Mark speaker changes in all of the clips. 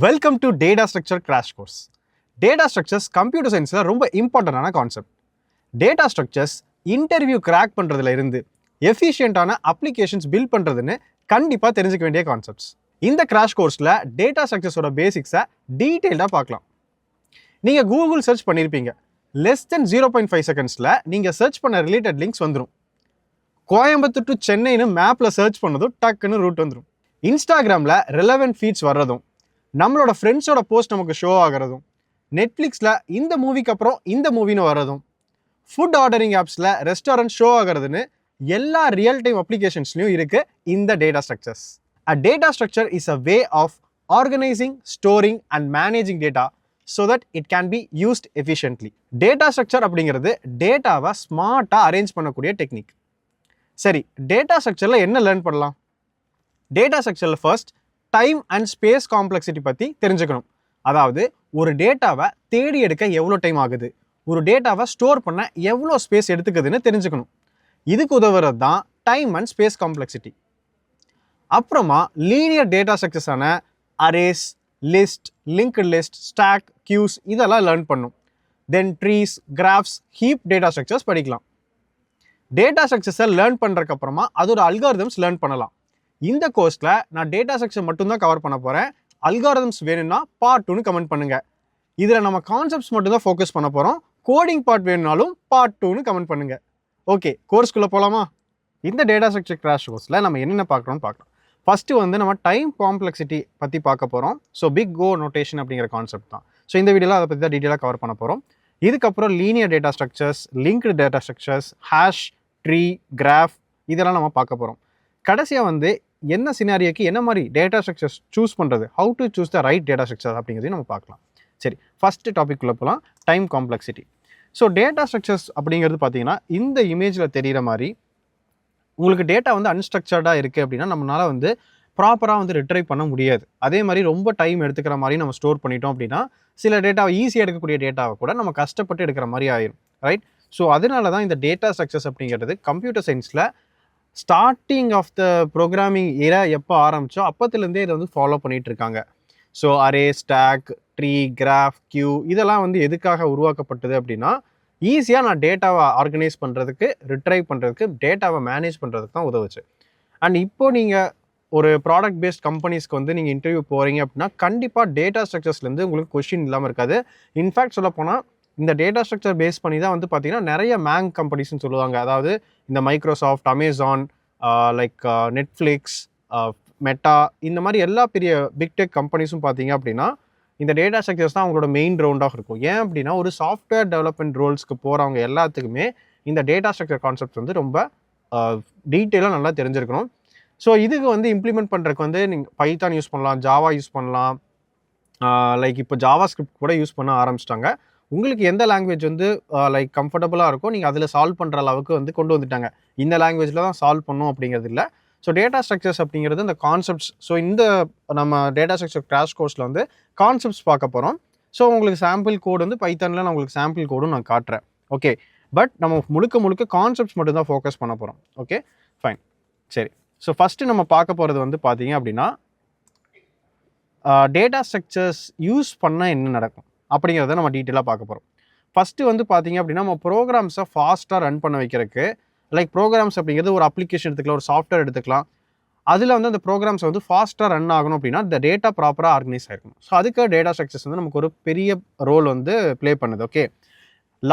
Speaker 1: Welcome to Data Structure Crash Course. Data structures computer science ரொம்ப இம்பார்ட்டன்டான concept. Data structures interview crack பண்றதுல இருந்து எஃபிஷியன்ட்டான applications build பண்றதுன்னு கண்டிப்பா தெரிஞ்சுக்க வேண்டிய கான்செப்ட்ஸ். இந்த கிராஷ் கோர்ஸ்ல டேட்டா ஸ்ட்ரக்சர்ஸோட பேசிக்ஸை டீடைல்டா பார்க்கலாம். நீங்க கூகுள் சர்ச் பண்ணிருப்பீங்க. லெஸ் தென் 0.5 செகண்ட்ஸ்ல நீங்க சர்ச் பண்ண ரிலேட்டட் லிங்க்ஸ் வந்துடும். கோயம்புத்தூர் டு சென்னைன்னு மேப்ல சர்ச் பண்ணதும் டக்குன்னு ரூட் வந்துடும். இன்ஸ்டாகிராம்ல ரெலவென்ட் ஃபீட்ஸ் வர்றதும் நம்மளோட ஃப்ரெண்ட்ஸோட போஸ்ட் நமக்கு ஷோ ஆகிறதும், நெட்ஃப்ளிக்ஸில் இந்த மூவிக்கு அப்புறம் இந்த மூவின்னு வர்றதும், ஃபுட் ஆர்டரிங் ஆப்ஸில் ரெஸ்டாரண்ட் ஷோ ஆகிறதுன்னு எல்லா ரியல் டைம் அப்ளிகேஷன்ஸ்லையும் இருக்குது இந்த data structures. A data structure is a way of organising, storing and managing data so that it can be used efficiently. Data structure அப்படிங்கிறது டேட்டாவை ஸ்மார்ட்டாக அரேஞ்ச் பண்ணக்கூடிய டெக்னிக். சரி, டேட்டா ஸ்ட்ரக்சரில் என்ன லேர்ன் பண்ணலாம்? டேட்டா ஸ்ட்ரக்சரில் first time and space complexity பற்றி தெரிஞ்சுக்கணும். அதாவது ஒரு டேட்டாவை தேடி எடுக்க எவ்வளோ டைம் ஆகுது, ஒரு டேட்டாவை ஸ்டோர் பண்ண எவ்வளோ ஸ்பேஸ் எடுத்துக்குதுன்னு தெரிஞ்சுக்கணும். இதுக்கு உதவுறது தான் டைம் அண்ட் ஸ்பேஸ் காம்ப்ளெக்சிட்டி. அப்புறமா லீனியர் டேட்டா ஸ்ட்ரக்சர்ஸான arrays, list, linked list, stack, queues இதெல்லாம் லேர்ன் பண்ணும். Then trees, graphs, heap data structures படிக்கலாம். டேட்டா ஸ்ட்ரக்சர்ஸை லேர்ன் பண்ணுறதுக்கு அப்புறமா அதோட அல்காரிதம்ஸ் லேர்ன் பண்ணலாம். இந்த கோர்ஸில் நான் டேட்டா ஸ்ட்ரக்சர் மட்டும்தான் கவர் பண்ண போகிறேன். அல்காரிதம்ஸ் வேணும்னா பார்ட் 2ன்னு கமெண்ட் பண்ணுங்கள். இதில் நம்ம கான்செப்ட்ஸ் மட்டும்தான் ஃபோக்கஸ் பண்ண போகிறோம். கோடிங் பார்ட் வேணும்னாலும் பார்ட் 2ன்னு கமெண்ட் பண்ணுங்கள். ஓகே, கோர்ஸ்குள்ளே போகலாமா? இந்த டேட்டா ஸ்ட்ரக்சர் கிராஷ் கோர்ஸில் நம்ம என்னென்ன பார்க்குறோம்னு பார்க்கலாம். ஃபஸ்ட்டு வந்து நம்ம டைம் காம்ப்ளெக்சிட்டி பற்றி பார்க்க போகிறோம். ஸோ பிக் ஓ நோட்டேஷன் அப்படிங்கிற கான்செப்ட் தான். ஸோ இந்த வீடியோவில் அதை பற்றி தான் டீட்டெயிலாக கவர் பண்ண போகிறோம். இதுக்கப்புறம் linear data structures, linked data structures, hash, tree, graph இதெல்லாம் நம்ம பார்க்க போகிறோம். கடைசியாக வந்து என்ன சினாரியோக்கு என்ன மாதிரி டேட்டா ஸ்ட்ரக்சர்ஸ் சூஸ் பண்ணுறது, how to choose the right data structure அப்படிங்கிறதையும் நம்ம பார்க்கலாம். சரி, ஃபஸ்ட்டு டாபிக்குள்ளே போகலாம். Time complexity. So data structures அப்படிங்கிறது பார்த்தீங்கன்னா இந்த இமேஜில் தெரிகிற மாதிரி உங்களுக்கு டேட்டா வந்து அன்ஸ்ட்ரக்சர்டாக இருக்குது அப்படின்னா நம்மளால் வந்து ப்ராப்பராக வந்து ரிட்ரைவ் பண்ண முடியாது. அதே மாதிரி ரொம்ப டைம் எடுத்துக்கிற மாதிரி நம்ம ஸ்டோர் பண்ணிட்டோம் அப்படின்னா சில டேட்டாவை ஈஸியாக எடுக்கக்கூடிய டேட்டாவை கூட நம்ம கஷ்டப்பட்டு எடுக்கிற மாதிரி ஆயிரும், ரைட்? ஸோ அதனால தான் இந்த டேட்டா ஸ்ட்ரக்சர்ஸ் அப்படிங்கிறது கம்ப்யூட்டர் சயின்ஸில் starting of the programming era எப்போ ஆரம்பித்தோ அப்போத்துலேருந்தே இதை வந்து ஃபாலோ பண்ணிகிட்டு இருக்காங்க. So array, stack, tree, graph, queue இதெல்லாம் வந்து எதுக்காக உருவாக்கப்பட்டது அப்படின்னா ஈஸியாக நான் டேட்டாவை ஆர்கனைஸ் பண்ணுறதுக்கு, ரிட்ரைவ் பண்ணுறதுக்கு, டேட்டாவை மேனேஜ் பண்ணுறதுக்கு தான் உதவுச்சு. அண்ட் இப்போது நீங்கள் ஒரு ப்ராடக்ட் பேஸ்ட் கம்பெனிஸ்க்கு வந்து நீங்கள் இன்டர்வியூ போகிறீங்க அப்படின்னா கண்டிப்பாக டேட்டா ஸ்ட்ரக்சர்ஸ்லேருந்து உங்களுக்கு கொஷின் இல்லாமல் இருக்காது. இன்ஃபேக்ட் சொல்லப்போனால் இந்த டேட்டா ஸ்ட்ரக்சர் பேஸ் பண்ணி தான் வந்து பார்த்தீங்கன்னா நிறைய மேங் கம்பெனிஸ்ன்னு சொல்லுவாங்க. அதாவது இந்த Microsoft, Amazon, like Netflix, meta இந்த மாதிரி எல்லா பெரிய பிக் டெக் கம்பெனிஸும் பார்த்தீங்க அப்படின்னா இந்த டேட்டா ஸ்ட்ரக்சர்ஸ் தான் அவங்களோட மெயின் ரவுண்டாக இருக்கும். ஏன் அப்படின்னா ஒரு சாஃப்ட்வேர் டெவலப்மெண்ட் ரோல்ஸ்க்கு போகிறவங்க எல்லாத்துக்குமே இந்த டேட்டா ஸ்ட்ரக்சர் கான்செப்ட் வந்து ரொம்ப டீட்டெயிலாக நல்லா தெரிஞ்சிருக்கணும். ஸோ இதுக்கு வந்து இம்ப்ளிமெண்ட் பண்ணுறதுக்கு வந்து நீங்கள் பைத்தான் யூஸ் பண்ணலாம், ஜாவா யூஸ் பண்ணலாம், லைக் இப்போ ஜாவா ஸ்கிரிப்ட் கூட யூஸ் பண்ண ஆரம்பிச்சிட்டாங்க. உங்களுக்கு எந்த லாங்குவேஜ் வந்து லைக் கம்ஃபர்டபுளாக இருக்கோ நீங்கள் அதில் சால்வ் பண்ணுற அளவுக்கு வந்து கொண்டு வந்துட்டாங்க. இந்த லாங்குவேஜில் தான் சால்வ் பண்ணணும் அப்படிங்கிறது இல்லை. ஸோ டேட்டா ஸ்ட்ரக்சர்ஸ் அப்படிங்கிறது இந்த கான்செப்ட்ஸ். ஸோ இந்த நம்ம டேட்டா ஸ்ட்ரக்சர் கிராஷ் கோர்ஸில் வந்து கான்செப்ட்ஸ் பார்க்க போகிறோம். ஸோ உங்களுக்கு சாம்பிள் கோடு வந்து பைத்தானில் நான் உங்களுக்கு சாம்பிள் கோடும் நான் காட்டுறேன். ஓகே, பட் நம்ம முழுக்க கான்செப்ட்ஸ் மட்டும் தான் ஃபோக்கஸ் பண்ண போகிறோம். Okay, fine. சரி, ஸோ ஃபஸ்ட்டு நம்ம பார்க்க போகிறது வந்து பார்த்தீங்க அப்படின்னா டேட்டா ஸ்ட்ரக்சர்ஸ் யூஸ் பண்ணால் என்ன நடக்கும் அப்படிங்கிறத நம்ம டீட்டெயிலாக பார்க்க போகிறோம். ஃபஸ்ட்டு வந்து பார்த்தீங்க அப்படின்னா நம்ம ப்ரோக்ராம்ஸை ஃபாஸ்ட்டாக ரன் பண்ண வைக்கிறதுக்கு, லைக் ப்ரோக்ராம்ஸ் அப்படிங்கிறது ஒரு அப்ளிகேஷன் எடுத்துக்கலாம், ஒரு சாஃப்ட்வேர் எடுத்துக்கலாம். அதில் வந்து அந்த ப்ரோக்ராம்ஸ் வந்து ஃபாஸ்ட்டாக ரன் ஆகணும் அப்படின்னா இந்த டேட்டா ப்ராப்பராக ஆர்கனைஸ் ஆகிருக்கணும். ஸோ அதுக்கு டேட்டா ஸ்ட்ரக்சர்ஸ் வந்து நமக்கு ஒரு பெரிய ரோல் வந்து ப்ளே பண்ணுது. ஓகே,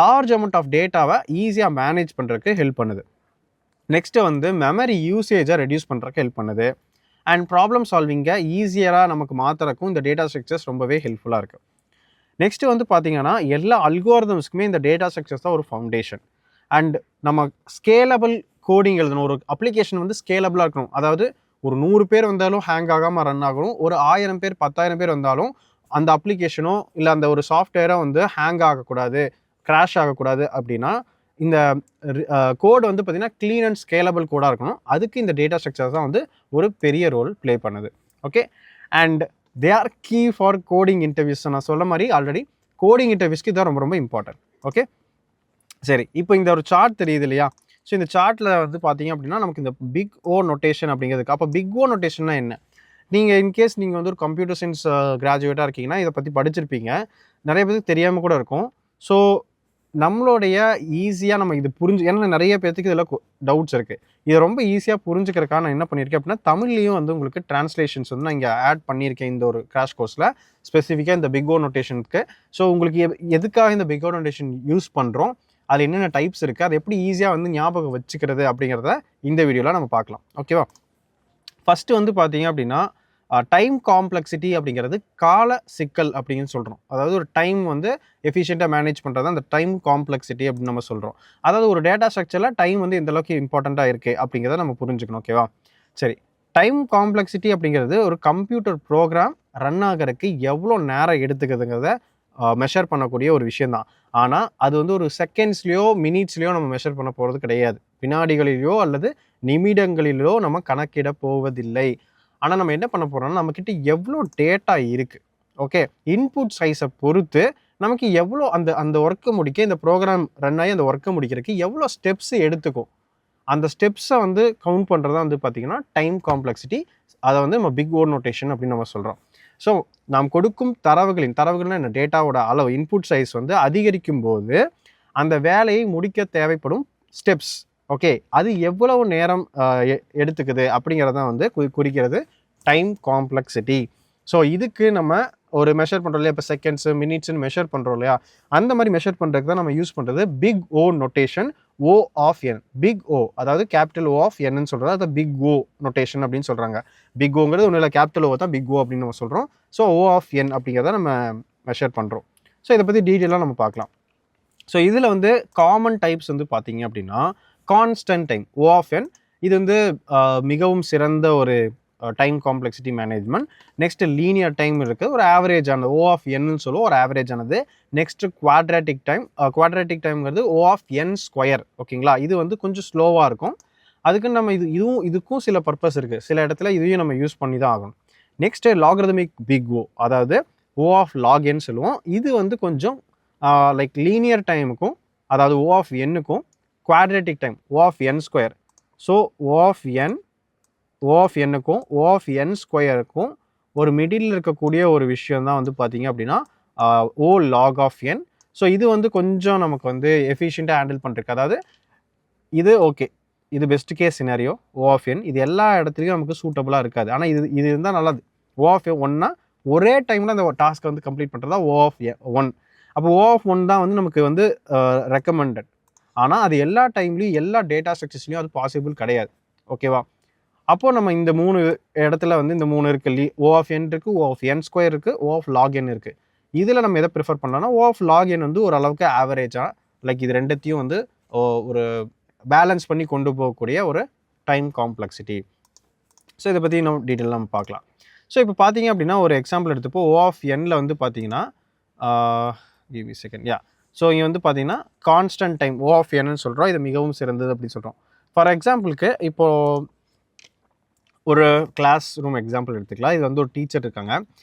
Speaker 1: லார்ஜ் அமௌண்ட் ஆஃப் டேட்டாவை ஈஸியாக மேனேஜ் பண்ணுறதுக்கு ஹெல்ப் பண்ணுது. நெக்ஸ்ட்டு வந்து மெமரி யூசேஜை ரெடியூஸ் பண்ணுறதுக்கு ஹெல்ப் பண்ணுது. அண்ட் ப்ராப்ளம் சால்விங்கை ஈஸியராக நமக்கு மாற்றுறக்கும் இந்த டேட்டா ஸ்ட்ரக்சர்ஸ் ரொம்பவே ஹெல்ப்ஃபுல்லாக இருக்குது. நெக்ஸ்ட்டு வந்து பார்த்தீங்கன்னா எல்லா அல்கோரிதம்ஸ்க்குமே இந்த டேட்டா ஸ்ட்ரக்சர்ஸ் தான் ஒரு ஃபவுண்டேஷன். அண்ட் நம்ம ஸ்கேலபிள் கோடிங் எழுதணும். ஒரு அப்ளிகேஷன் வந்து ஸ்கேலபிளாக இருக்கணும். அதாவது ஒரு 100 பேர் வந்தாலும் ஹேங் ஆகாமல் ரன் ஆகணும். ஒரு 1000 பேர் 10,000 பேர் வந்தாலும் அந்த அப்ளிகேஷனோ இல்லை அந்த ஒரு சாஃப்ட்வேரோ வந்து ஹேங் ஆகக்கூடாது, கிராஷ் ஆகக்கூடாது அப்படின்னா இந்த கோடு வந்து பார்த்திங்கன்னா க்ளீன் அண்ட் ஸ்கேலபிள் கோடாக இருக்கணும். அதுக்கு இந்த டேட்டா ஸ்ட்ரக்சர்ஸ் தான் வந்து ஒரு பெரிய ரோல் ப்ளே பண்ணுது. Okay, and they are key for coding interviews. நான் சொல்ல மாதிரி ஆல்ரெடி கோடிங் இன்டர்வியூஸ்க்கு இதான் ரொம்ப இம்பார்ட்டன்ட். ஓகே, சரி, இப்போ இந்த ஒரு சார்ட் தெரியுது இல்லையா? ஸோ இந்த சார்ட்டில் வந்து பார்த்தீங்க அப்படின்னா நமக்கு இந்த பிக் ஓ நோட்டேஷன் அப்படிங்கிறதுக்கு. அப்போ பிக் ஓ நோட்டேஷன்னா என்ன? நீங்கள் இன்கேஸ் நீங்கள் வந்து ஒரு கம்ப்யூட்டர் சயின்ஸ் கிராஜுவேட்டாக இருக்கீங்கன்னா இதை பற்றி படிச்சிருப்பீங்க. நிறைய பேருக்கு தெரியாமல் கூட இருக்கும். ஸோ நம்மளுடைய ஈஸியாக நம்ம இது ஏன்னா நிறைய பேர்த்துக்கு இதில் டவுட்ஸ் இருக்குது. இதை ரொம்ப ஈஸியாக புரிஞ்சுக்கிறதுக்காக நான் என்ன பண்ணியிருக்கேன் அப்படின்னா, தமிழ்லையும் வந்து உங்களுக்கு டிரான்ஸ்லேஷன்ஸ் வந்து நான் இங்கே ஆட் பண்ணியிருக்கேன் இந்த ஒரு கிராஷ் கோர்ஸில், ஸ்பெசிஃபிக்காக இந்த பிக் ஓ நோட்டேஷனுக்கு. ஸோ உங்களுக்கு எதுக்காக இந்த பிக் ஓ நோட்டேஷன் யூஸ் பண்ணுறோம், அதில் என்னென்ன டைப்ஸ் இருக்குது, அதை எப்படி ஈஸியாக வந்து ஞாபகம் வச்சுக்கிறது அப்படிங்கிறத இந்த வீடியோவில் நம்ம பார்க்கலாம். ஓகேவா? ஃபஸ்ட்டு வந்து பார்த்தீங்க அப்படின்னா, டைம் காம்ப்ளெக்சிட்டி அப்படிங்கிறது கால சிக்கல் அப்படின்னு சொல்கிறோம். அதாவது ஒரு டைம் வந்து எஃபிஷியண்ட்டாக மேனேஜ் பண்ணுறது அந்த டைம் காம்ப்ளெக்சிட்டி அப்படின்னு நம்ம சொல்கிறோம். அதாவது ஒரு டேட்டா ஸ்ட்ரக்சரில் டைம் வந்து எந்த அளவுக்கு இம்பார்ட்டண்ட்டாக இருக்குது அப்படிங்கிறத நம்ம புரிஞ்சுக்கணும். ஓகேவா? சரி, டைம் காம்ப்ளெக்சிட்டி அப்படிங்கிறது ஒரு கம்ப்யூட்டர் ப்ரோக்ராம் ரன் ஆகிறதுக்கு எவ்வளோ நேரம் எடுத்துக்குதுங்கிறத மெஷர் பண்ணக்கூடிய ஒரு விஷயந்தான். ஆனால் அது வந்து ஒரு செகண்ட்ஸ்லேயோ மினிட்ஸ்லேயோ நம்ம மெஷர் பண்ண போகிறது கிடையாது. வினாடிகளிலோ அல்லது நிமிடங்களிலோ நம்ம கணக்கிட போவதில்லை. ஆனால் நம்ம என்ன பண்ண போகிறோம்னா, நம்மக்கிட்ட எவ்வளோ டேட்டா இருக்குது, ஓகே, இன்புட் சைஸை பொறுத்து நமக்கு எவ்வளோ அந்த அந்த ஒர்க்கை முடிக்க, இந்த ப்ரோக்ராம் ரன் ஆகி அந்த ஒர்க்கை முடிக்கிறதுக்கு எவ்வளோ ஸ்டெப்ஸ் எடுத்துக்கும், அந்த ஸ்டெப்ஸை வந்து கவுண்ட் பண்ணுறதா வந்து பார்த்திங்கன்னா டைம் காம்ப்ளெக்சிட்டி. அதை வந்து நம்ம பிக் ஓ நோட்டேஷன் அப்படின்னு நம்ம சொல்கிறோம். ஸோ நாம் கொடுக்கும் தரவுகள்னா என்ன, டேட்டாவோட அளவு, இன்புட் சைஸ் வந்து அதிகரிக்கும் போது அந்த வேலையை முடிக்க தேவைப்படும் ஸ்டெப்ஸ், ஓகே, அது எவ்வளவு நேரம் எடுத்துக்குது அப்படிங்கிறதான் வந்து குறிக்கிறது டைம் காம்ப்ளெக்சிட்டி. ஸோ இதுக்கு நம்ம ஒரு மெஷர் பண்ணுறோம் இல்லையா, இப்போ செகண்ட்ஸு மினிட்ஸ்ன்னு மெஷர் பண்ணுறோம் இல்லையா, அந்த மாதிரி மெஷர் பண்ணுறதுக்கு தான் நம்ம யூஸ் பண்ணுறது big O notation. O of N, big O, அதாவது கேபிட்டல் ஓ ஆஃப் என்னு சொல்கிறது, அதை பிக் ஓ நோட்டேஷன் அப்படின்னு சொல்கிறாங்க. பிக் ஓங்கிறது ஒன்றும் இல்லை, கேபிட்டல் ஓ தான் பிக் ஓ அப்படின்னு நம்ம சொல்கிறோம். ஸோ ஓ ஆஃப் என் அப்படிங்கிறத நம்ம மெஷர் பண்ணுறோம். ஸோ இதை பற்றி டீட்டெயிலாக நம்ம பார்க்கலாம். ஸோ இதில் வந்து காமன் டைப்ஸ் வந்து பார்த்தீங்க அப்படின்னா, constant time O of N, இது வந்து மிகவும் சிறந்த ஒரு time complexity management. Next linear time இருக்குது, ஒரு ஆவரேஜ் ஆனது ஓ ஆஃப் என்னு சொல்லுவோம், ஒரு ஆவரேஜ் ஆனது. நெக்ஸ்ட் குவாட்ராட்டிக் டைம், குவாட்ராட்டிக் டைம்ங்கிறது ஓ ஆஃப் என் ஸ்கொயர், ஓகேங்களா, இது வந்து கொஞ்சம் ஸ்லோவாக இருக்கும். அதுக்கு நம்ம இதுக்கும் சில பர்பஸ் இருக்குது, சில இடத்துல இதையும் நம்ம யூஸ் பண்ணி தான் ஆகணும். நெக்ஸ்ட் லாகரிதமிக் பிக் ஓ, அதாவது ஓ ஆஃப் லாக் என் சொல்லுவோம், இது வந்து கொஞ்சம் லைக் லீனியர் டைமுக்கும், அதாவது ஓ ஆஃப் என்னுக்கும், quadratic time O of N square. So O of என்னுக்கும் ஓ ஆஃப் என் ஸ்கொயருக்கும் ஒரு மிடில் இருக்கக்கூடிய ஒரு விஷயம் தான் வந்து பார்த்தீங்க அப்படின்னா O log of N. So இது வந்து கொஞ்சம் நமக்கு வந்து எஃபிஷியண்ட்டாக ஹேண்டில் பண்ணுறதுக்கு, அதாவது இது ஓகே, இது best case scenario O of N, இது எல்லா இடத்துலையும் நமக்கு சூட்டபுளாக இருக்காது. ஆனால் இது இருந்தால் நல்லது. ஓ ஆஃப் என் ஒன்னா ஒரே டைமில் அந்த டாஸ்க்கை வந்து கம்ப்ளீட் பண்ணுறதா ஓ ஆஃப் ஒன். அப்போ ஓ ஆஃப் ஒன் தான் வந்து நமக்கு வந்து ரெக்கமெண்டட். ஆனால் அது எல்லா டைம்லையும் எல்லா டேட்டா ஸ்ட்ரக்சர்ஸ்லையும் அது பாசிபிள் கிடையாது. ஓகேவா? அப்போது நம்ம இந்த 3 இடத்துல வந்து இந்த 3 இருக்குது, ஓ ஆஃப் என் இருக்குது, ஓ ஆஃப் என் ஸ்கொயர் இருக்குது, ஓ ஆஃப் லாக் என் இருக்குது. இதில் நம்ம எதை ப்ரிஃபர் பண்ணலாம்னா, ஓ ஆஃப் லாக் என் வந்து ஓரளவுக்கு ஆவரேஜாக, லைக் இது ரெண்டுத்தையும் வந்து ஒரு பேலன்ஸ் பண்ணி கொண்டு போகக்கூடிய ஒரு டைம் காம்ப்ளெக்சிட்டி. ஸோ இதை பற்றி நம்ம டீட்டெயில் நம்ம பார்க்கலாம். ஸோ இப்போ பார்த்தீங்க அப்படின்னா ஒரு எக்ஸாம்பிள் எடுத்துப்போ, ஓ ஆஃப் என்னில் வந்து பார்த்தீங்கன்னா கிவ் செகண்ட், யா. ஸோ இங்கே வந்து பார்த்தீங்கன்னா கான்ஸ்டன்ட் டைம் ஓ ஆஃப் என்னு சொல்கிறோம், இது மிகவும் சிறந்தது அப்படின்னு சொல்கிறோம். ஃபார் எக்ஸாம்பிளுக்கு இப்போது ஒரு கிளாஸ் ரூம் எக்ஸாம்பிள் எடுத்துக்கலாம். இது வந்து ஒரு டீச்சர் இருக்காங்க.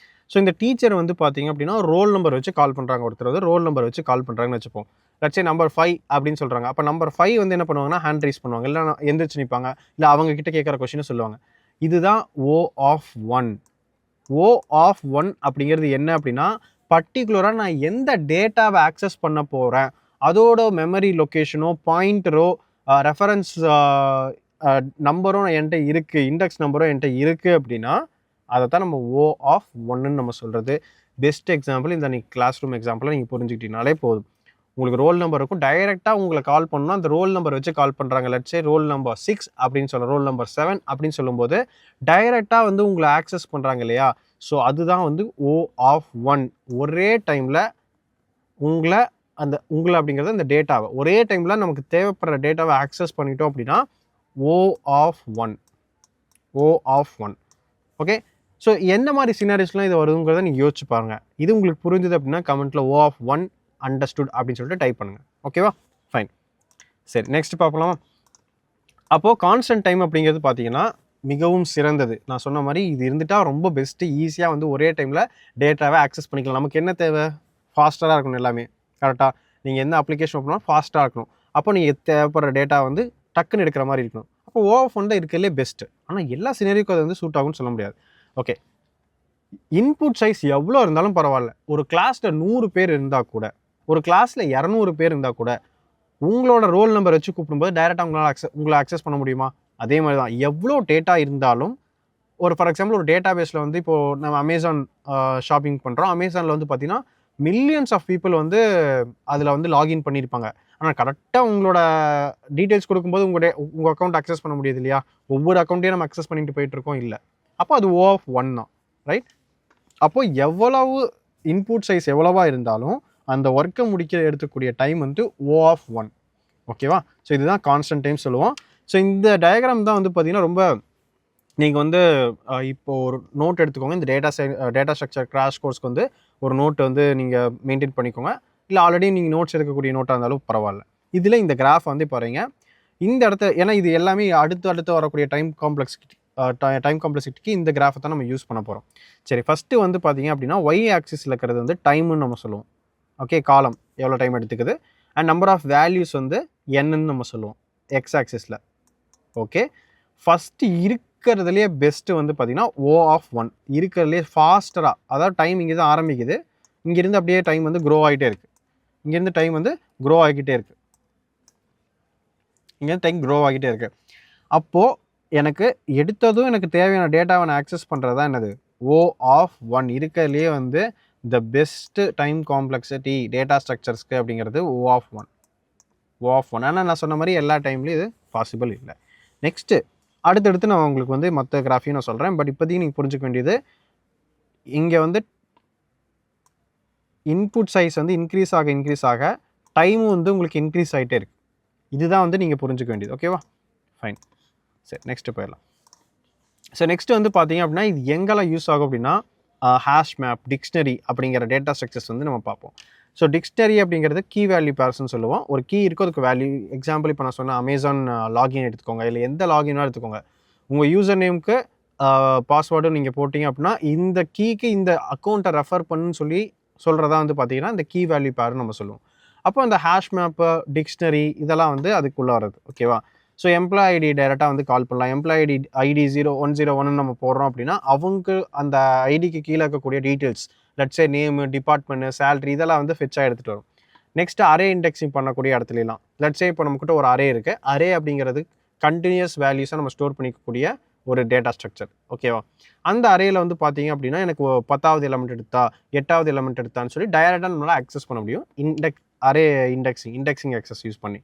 Speaker 1: ஸோ இந்த டீச்சர் வந்து பார்த்தீங்க அப்படின்னா ரோல் நம்பர் வச்சு கால் பண்ணுறாங்க. ஒருத்தர் வந்து ரோல் நம்பர் வச்சு கால் பண்ணுறாங்கன்னு வச்சுப்போம். லட்சே நம்பர் 5 அப்படின்னு சொல்கிறாங்க. அப்போ நம்பர் 5 வந்து என்ன பண்ணுவாங்கன்னா, ஹேண்ட் ரைஸ் பண்ணுவாங்க, இல்லை எந்திரிச்சு நிற்பாங்க, இல்லை அவங்க கிட்ட கேட்குற கொஸ்டினை சொல்லுவாங்க. இதுதான் ஓ ஆஃப் 1. ஓ ஆஃப் 1 அப்படிங்கிறது என்ன அப்படின்னா, பர்டிகுலராக நான் எந்த டேட்டாவை ஆக்சஸ் பண்ண போகிறேன், அதோட மெமரி லொக்கேஷனோ பாயிண்டரோ ரெஃபரன்ஸ் நம்பரும் என்கிட்ட இருக்குது, இண்டெக்ஸ் நம்பரும் என்கிட்ட இருக்குது அப்படின்னா அதை தான் நம்ம ஓ ஆஃப் 1ன்னு நம்ம சொல்கிறது. பெஸ்ட் எக்ஸாம்பிள் இந்த நீங்கள் கிளாஸ் ரூம் எக்ஸாம்பிளை நீங்கள் புரிஞ்சுக்கிட்டீங்கனாலே போதும். உங்களுக்கு ரோல் நம்பர் இருக்கும், டைரெக்டாக உங்களை கால் பண்ணணும், அந்த ரோல் நம்பர் வச்சு கால் பண்ணுறாங்க. லட்சே ரோல் நம்பர் 6 அப்படின்னு சொல்ல, ரோல் நம்பர் 7 அப்படின்னு சொல்லும்போது டைரெக்டாக வந்து உங்களை ஆக்சஸ் பண்ணுறாங்க இல்லையா. ஸோ அதுதான் வந்து ஓ ஆஃப் 1. ஒரே டைமில் உங்களை அப்படிங்கிறது அந்த டேட்டாவை ஒரே டைமில் நமக்கு தேவைப்படுற டேட்டாவை ஆக்சஸ் பண்ணிட்டோம் அப்படின்னா O of 1. O of 1. Okay. So எந்த மாதிரி சினாரிஸ்லாம் இது வருதுங்கிறத நீங்கள் யோசிச்சு பாருங்கள். இது உங்களுக்கு புரிஞ்சுது அப்படின்னா கமெண்ட்டில் ஓ ஆஃப் 1 அண்டர்ஸ்டுட் அப்படின்னு சொல்லிட்டு டைப் பண்ணுங்கள். ஓகேவா? ஃபைன். சரி, நெக்ஸ்ட் பார்க்கலாமா? அப்போது கான்ஸ்டன்ட் டைம் அப்படிங்கிறது பார்த்தீங்கன்னா மிகவும் சிறந்தது. நான் சொன்ன மாதிரி இது இருந்துட்டால் ரொம்ப பெஸ்ட்டு, ஈஸியாக வந்து ஒரே டைமில் டேட்டாவை ஆக்சஸ் பண்ணிக்கலாம். நமக்கு என்ன தேவை? ஃபாஸ்ட்டாக இருக்கணும் எல்லாமே. கரெக்டாக நீங்கள் எந்த அப்ளிகேஷன் பண்ணாலும் ஃபாஸ்ட்டாக இருக்கணும். அப்போ நீங்கள் தேவைப்படுற டேட்டா வந்து டக்குன்னு எடுக்கிற மாதிரி இருக்கணும். அப்போ ஓ ஆஃப் 1 தான் இருக்கிறதுலே பெஸ்ட்டு. ஆனால் எல்லா சினரியோக்கும் அது வந்து சூட் ஆகும்னு சொல்ல முடியாது. ஓகே, இன்புட் சைஸ் எவ்வளோ இருந்தாலும் பரவாயில்ல. ஒரு கிளாஸில் 100 பேர் இருந்தால் கூட, ஒரு கிளாஸில் 200 பேர் இருந்தால் கூட, உங்களோட ரோல் நம்பர் வச்சு கூப்பிடும்போது டைரெக்டாக உங்களை அக்சஸ் பண்ண முடியுமா? அதே மாதிரி தான் எவ்வளோ டேட்டா இருந்தாலும், ஒரு ஃபார் எக்ஸாம்பிள் ஒரு டேட்டா பேஸில் வந்து இப்போது நம்ம அமேசான் ஷாப்பிங் பண்ணுறோம். அமேசானில் வந்து பார்த்தீங்கன்னா மில்லியன்ஸ் ஆஃப் பீப்புள் வந்து அதில் வந்து லாகின் பண்ணியிருப்பாங்க. ஆனால் கரெக்டாக உங்களோட டீட்டெயில்ஸ் கொடுக்கும்போது உங்கள் அக்கௌண்ட் அக்சஸ் பண்ண முடியுது இல்லையா? ஒவ்வொரு அக்கௌண்ட்டையும் நம்ம அக்சஸ் பண்ணிட்டு போயிட்டுருக்கோம் இல்லை. அப்போ அது O of 1 தான், ரைட்? அப்போ எவ்வளவு இன்புட் சைஸ் எவ்வளவா இருந்தாலும் அந்த ஒர்க்கை முடிக்க எடுத்துக்கூடிய டைம் வந்து O of 1. ஓகேவா? ஸோ இதுதான் கான்ஸ்டன்ட் டைம் சொல்லுவோம். ஸோ இந்த டயக்ராம் தான் வந்து பார்த்தீங்கன்னா ரொம்ப நீங்கள் வந்து இப்போ ஒரு நோட் எடுத்துக்கோங்க. இந்த டேட்டா ஸ்ட்ரக்சர் கிராஷ் கோர்ஸ்க்கு வந்து ஒரு நோட் வந்து நீங்கள் மெயின்டைன் பண்ணிக்கோங்க. இல்லை ஆல்ரெடி நீங்கள் நோட்ஸ் எடுக்கக்கூடிய நோட்டாக இருந்தாலும் பரவாயில்ல. இதில் இந்த கிராஃப் வந்து பாருங்க, இந்த இடத்த ஏன்னா இது எல்லாமே அடுத்து வரக்கூடிய டைம் காம்ப்ளெக்சிட்டிக்கு இந்த கிராஃபை தான் நம்ம யூஸ் பண்ண போகிறோம். சரி, ஃபஸ்ட்டு வந்து பார்த்தீங்க அப்படின்னா ஒய் ஆக்சிஸில் இருக்கிறது வந்து டைமுன்னு நம்ம சொல்லுவோம். ஓகே, காலம் எவ்வளோ டைம் எடுத்துக்குது. அண்ட் நம்பர் ஆஃப் வேல்யூஸ் வந்து என்னன்னு நம்ம சொல்லுவோம் எக்ஸ் ஆக்சிஸில். ஓகே, ஃபஸ்ட்டு இருக்கிறதுலேயே பெஸ்ட்டு வந்து பார்த்தீங்கன்னா O of 1 இருக்கிறதுலே ஃபாஸ்டராக, அதாவது டைம் இங்கே தான் ஆரம்பிக்குது, இங்கேருந்து அப்படியே டைம் வந்து க்ரோ ஆகிட்டே இருக்குது. இங்கேருந்து டைம் வந்து க்ரோ ஆகிக்கிட்டே இருக்குது. இங்கேருந்து டைம் க்ரோ ஆகிட்டே இருக்குது. அப்போது எனக்கு எடுத்ததும் எனக்கு தேவையான டேட்டாவை நான் ஆக்சஸ் பண்ணுறது தான் என்னது O of 1. இருக்கிறதுலேயே வந்து the best time complexity data ஸ்ட்ரக்சர்ஸ்க்கு அப்படிங்கிறது O of 1. O of 1. ஆனால் நான் சொன்ன மாதிரி எல்லா டைம்லையும் இது பாசிபிள் இல்லை. நெக்ஸ்ட்டு அடுத்தடுத்து நான் உங்களுக்கு வந்து மற்ற கிராஃபையும் நான் சொல்கிறேன். பட் இப்போதைக்கு நீங்கள் புரிஞ்சுக்க வேண்டியது, இங்கே வந்து இன்புட் சைஸ் வந்து இன்க்ரீஸ் ஆக டைமும் வந்து உங்களுக்கு இன்க்ரீஸ் ஆகிட்டே இருக்குது. இதுதான் வந்து நீங்கள் புரிஞ்சுக்க வேண்டியது. ஓகேவா? ஃபைன். சரி, நெக்ஸ்ட்டு போயிடலாம். ஸோ நெக்ஸ்ட் வந்து பார்த்தீங்க அப்படின்னா இது எங்கெல்லாம் யூஸ் ஆகும் அப்படின்னா ஹேஷ் மேப், டிக்ஷனரி அப்படிங்கிற டேட்டா ஸ்ட்ரக்சர்ஸ் வந்து நம்ம பார்ப்போம். ஸோ டிக்ஷனரி அப்படிங்கிறது கீ வேல்யூ பேர்ஸ்ன்னு சொல்லுவோம். ஒரு கீ இருக்கும், அதுக்கு வேல்யூ. எக்ஸாம்பிள் இப்போ நான் சொன்ன அமேசான் லாகின் எடுத்துக்கோங்க, இல்லை எந்த லாகினாக எடுத்துக்கோங்க. உங்கள் யூசர் நேமுக்கு பாஸ்வேர்டும் நீங்கள் போட்டிங்க அப்படின்னா இந்த கீக்கு இந்த அக்கௌண்ட்டை ரெஃபர் பண்ணுன்னு சொல்கிறதா வந்து பார்த்தீங்கன்னா இந்த கீ வேல்யூ பேர்னு நம்ம சொல்லுவோம். அப்போ அந்த ஹேஷ் மேப்பு, டிக்ஷனரி இதெல்லாம் வந்து அதுக்குள்ளே வர்றது. ஓகேவா? ஸோ எம்ப்ளாய் ஐடி டைரெக்டாக வந்து கால் பண்ணலாம். எம்ப்ளாய் ஐடி 0101 நம்ம போடுறோம் அப்படின்னா அவங்க அந்த ஐடிக்கு கீழே இருக்கக்கூடிய details, let's say name, department, salary இதெல்லாம் வந்து ஃபெச்சாக எடுத்துகிட்டு வரும். நெக்ஸ்ட்டு அரே இண்டெக்ஸிங் பண்ணக்கூடிய இடத்துலலாம், லெட்ஸே இப்போ நம்மக்கிட்ட ஒரு அரே இருக்குது. அரே அப்படிங்கிறது கண்டினியூஸ் வேல்யூஸாக நம்ம ஸ்டோர் பண்ணிக்கக்கூடிய ஒரு டேட்டா ஸ்ட்ரக்சர். ஓகேவா? அந்த அரேயில் வந்து பார்த்தீங்க அப்படின்னா எனக்கு 10வது எலமெண்ட் எடுத்தா, 8வது எலமெண்ட் எடுத்தான்னு சொல்லி டைரெக்டாக நம்மளால் ஆக்சஸ் பண்ண முடியும் அரே இண்டெக்ஸிங் ஆக்சஸ் யூஸ் பண்ணி.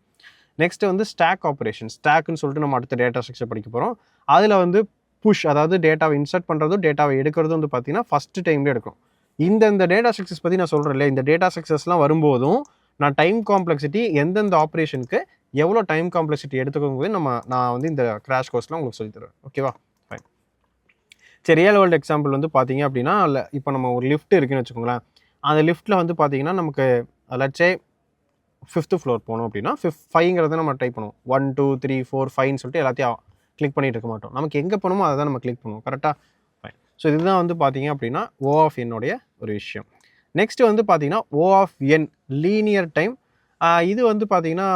Speaker 1: நெக்ஸ்ட்டு வந்து ஸ்டாக் ஆப்ரேஷன். ஸ்டாக்னு சொல்லிட்டு நம்ம அடுத்த டேட்டா ஸ்ட்ரக்சர் படிக்க போகிறோம். அதில் வந்து புஷ், அதாவது டேட்டாவை இன்சர்ட் பண்ணுறதும் டேட்டாவை எடுக்கிறதும் வந்து பார்த்தீங்கன்னா ஃபஸ்ட்டு டைம்லேயே எடுக்கும். இந்த டேட்டா ஸ்ட்ரக்சர்ஸ் பற்றி நான் சொல்கிறேன் இல்லையா, இந்த டேட்டா ஸ்ட்ரக்சர்ஸ்லாம் வரும்போதும் நான் டைம் காம்ப்ளெக்சிட்டி எந்தெந்த ஆப்ரேஷனுக்கு எவ்வளோ டைம் காம்ப்ளெக்சிட்டி எடுத்துக்கோங்க நான் வந்து இந்த கிராஷ் கோர்ஸ்லாம் உங்களுக்கு சொல்லி தருவேன். ஓகேவா? ஃபைன். சரி, ரியல் வேர்ல்டு எக்ஸாம்பிள் வந்து பார்த்தீங்க அப்படின்னா இப்போ நம்ம ஒரு லிஃப்ட் இருக்குன்னு வச்சுக்கோங்களேன். அந்த லிஃப்ட்டில் வந்து பார்த்தீங்கன்னா நமக்கு லட்சே 5th ஃப்ளோர் போகணும் அப்படின்னா 5ங்கிறத நம்ம டைப் பண்ணுவோம். 1 2 3 4 5ன்னு சொல்லிட்டு எல்லாத்தையும் கிளிக் பண்ணிட்டு இருக்க மாட்டோம். நமக்கு எங்கே போகணுமோ அதை தான் நம்ம கிளிக் பண்ணுவோம். கரெக்டாக? ஃபைன். ஸோ இதுதான் வந்து பார்த்தீங்க அப்படின்னா O of n உடைய ஒரு விஷயம். நெக்ஸ்ட்டு வந்து பார்த்தீங்கன்னா O of n linear time. இது வந்து பார்த்தீங்கன்னா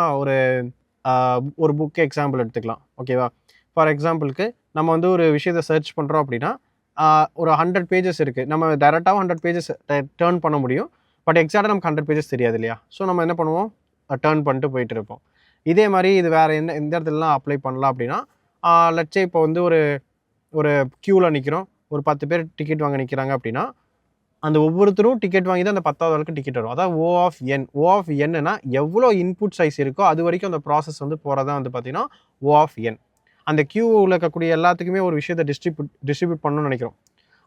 Speaker 1: ஒரு புக் எக்ஸாம்பிள் எடுத்துக்கலாம். ஓகேவா? ஃபார் எக்ஸாம்பிளுக்கு நம்ம வந்து ஒரு விஷயத்தை சர்ச் பண்ணுறோம் அப்படின்னா ஒரு 100 பேஜஸ் இருக்குது. நம்ம டேரெக்டாகவும் 100 பேஜஸ் டேர்ன் பண்ண முடியும். பட் எக்ஸாக்டாக நமக்கு 100 பேஜஸ் தெரியாது இல்லையா? ஸோ நம்ம என்ன பண்ணுவோம், டேர்ன் பண்ணிட்டு போயிட்டு இருப்போம். இதே மாதிரி இது வேறு எந்த இடத்துலலாம் அப்ளை பண்ணலாம் அப்படின்னா லட்சே இப்போ வந்து ஒரு க்யூவில் நிற்கிறோம், ஒரு 10 பேர் டிக்கெட் வாங்க நிற்கிறாங்க அப்படின்னா அந்த ஒவ்வொருத்தரும் டிக்கெட் வாங்கி தான் அந்த 10வது வரைக்கும் டிக்கெட் வரும். அதாவது O of n. O of nனா எவ்வளோ இன்புட் சைஸ் இருக்கோ அது வரைக்கும் அந்த ப்ராசஸ் வந்து போகிறதா வந்து பார்த்தீங்கன்னா O of n. அந்த க்யூவில் இருக்கக்கூடிய எல்லாத்துக்குமே ஒரு விஷயத்தை டிஸ்ட்ரிபியூட் பண்ணணும்னு நினைக்கிறோம்.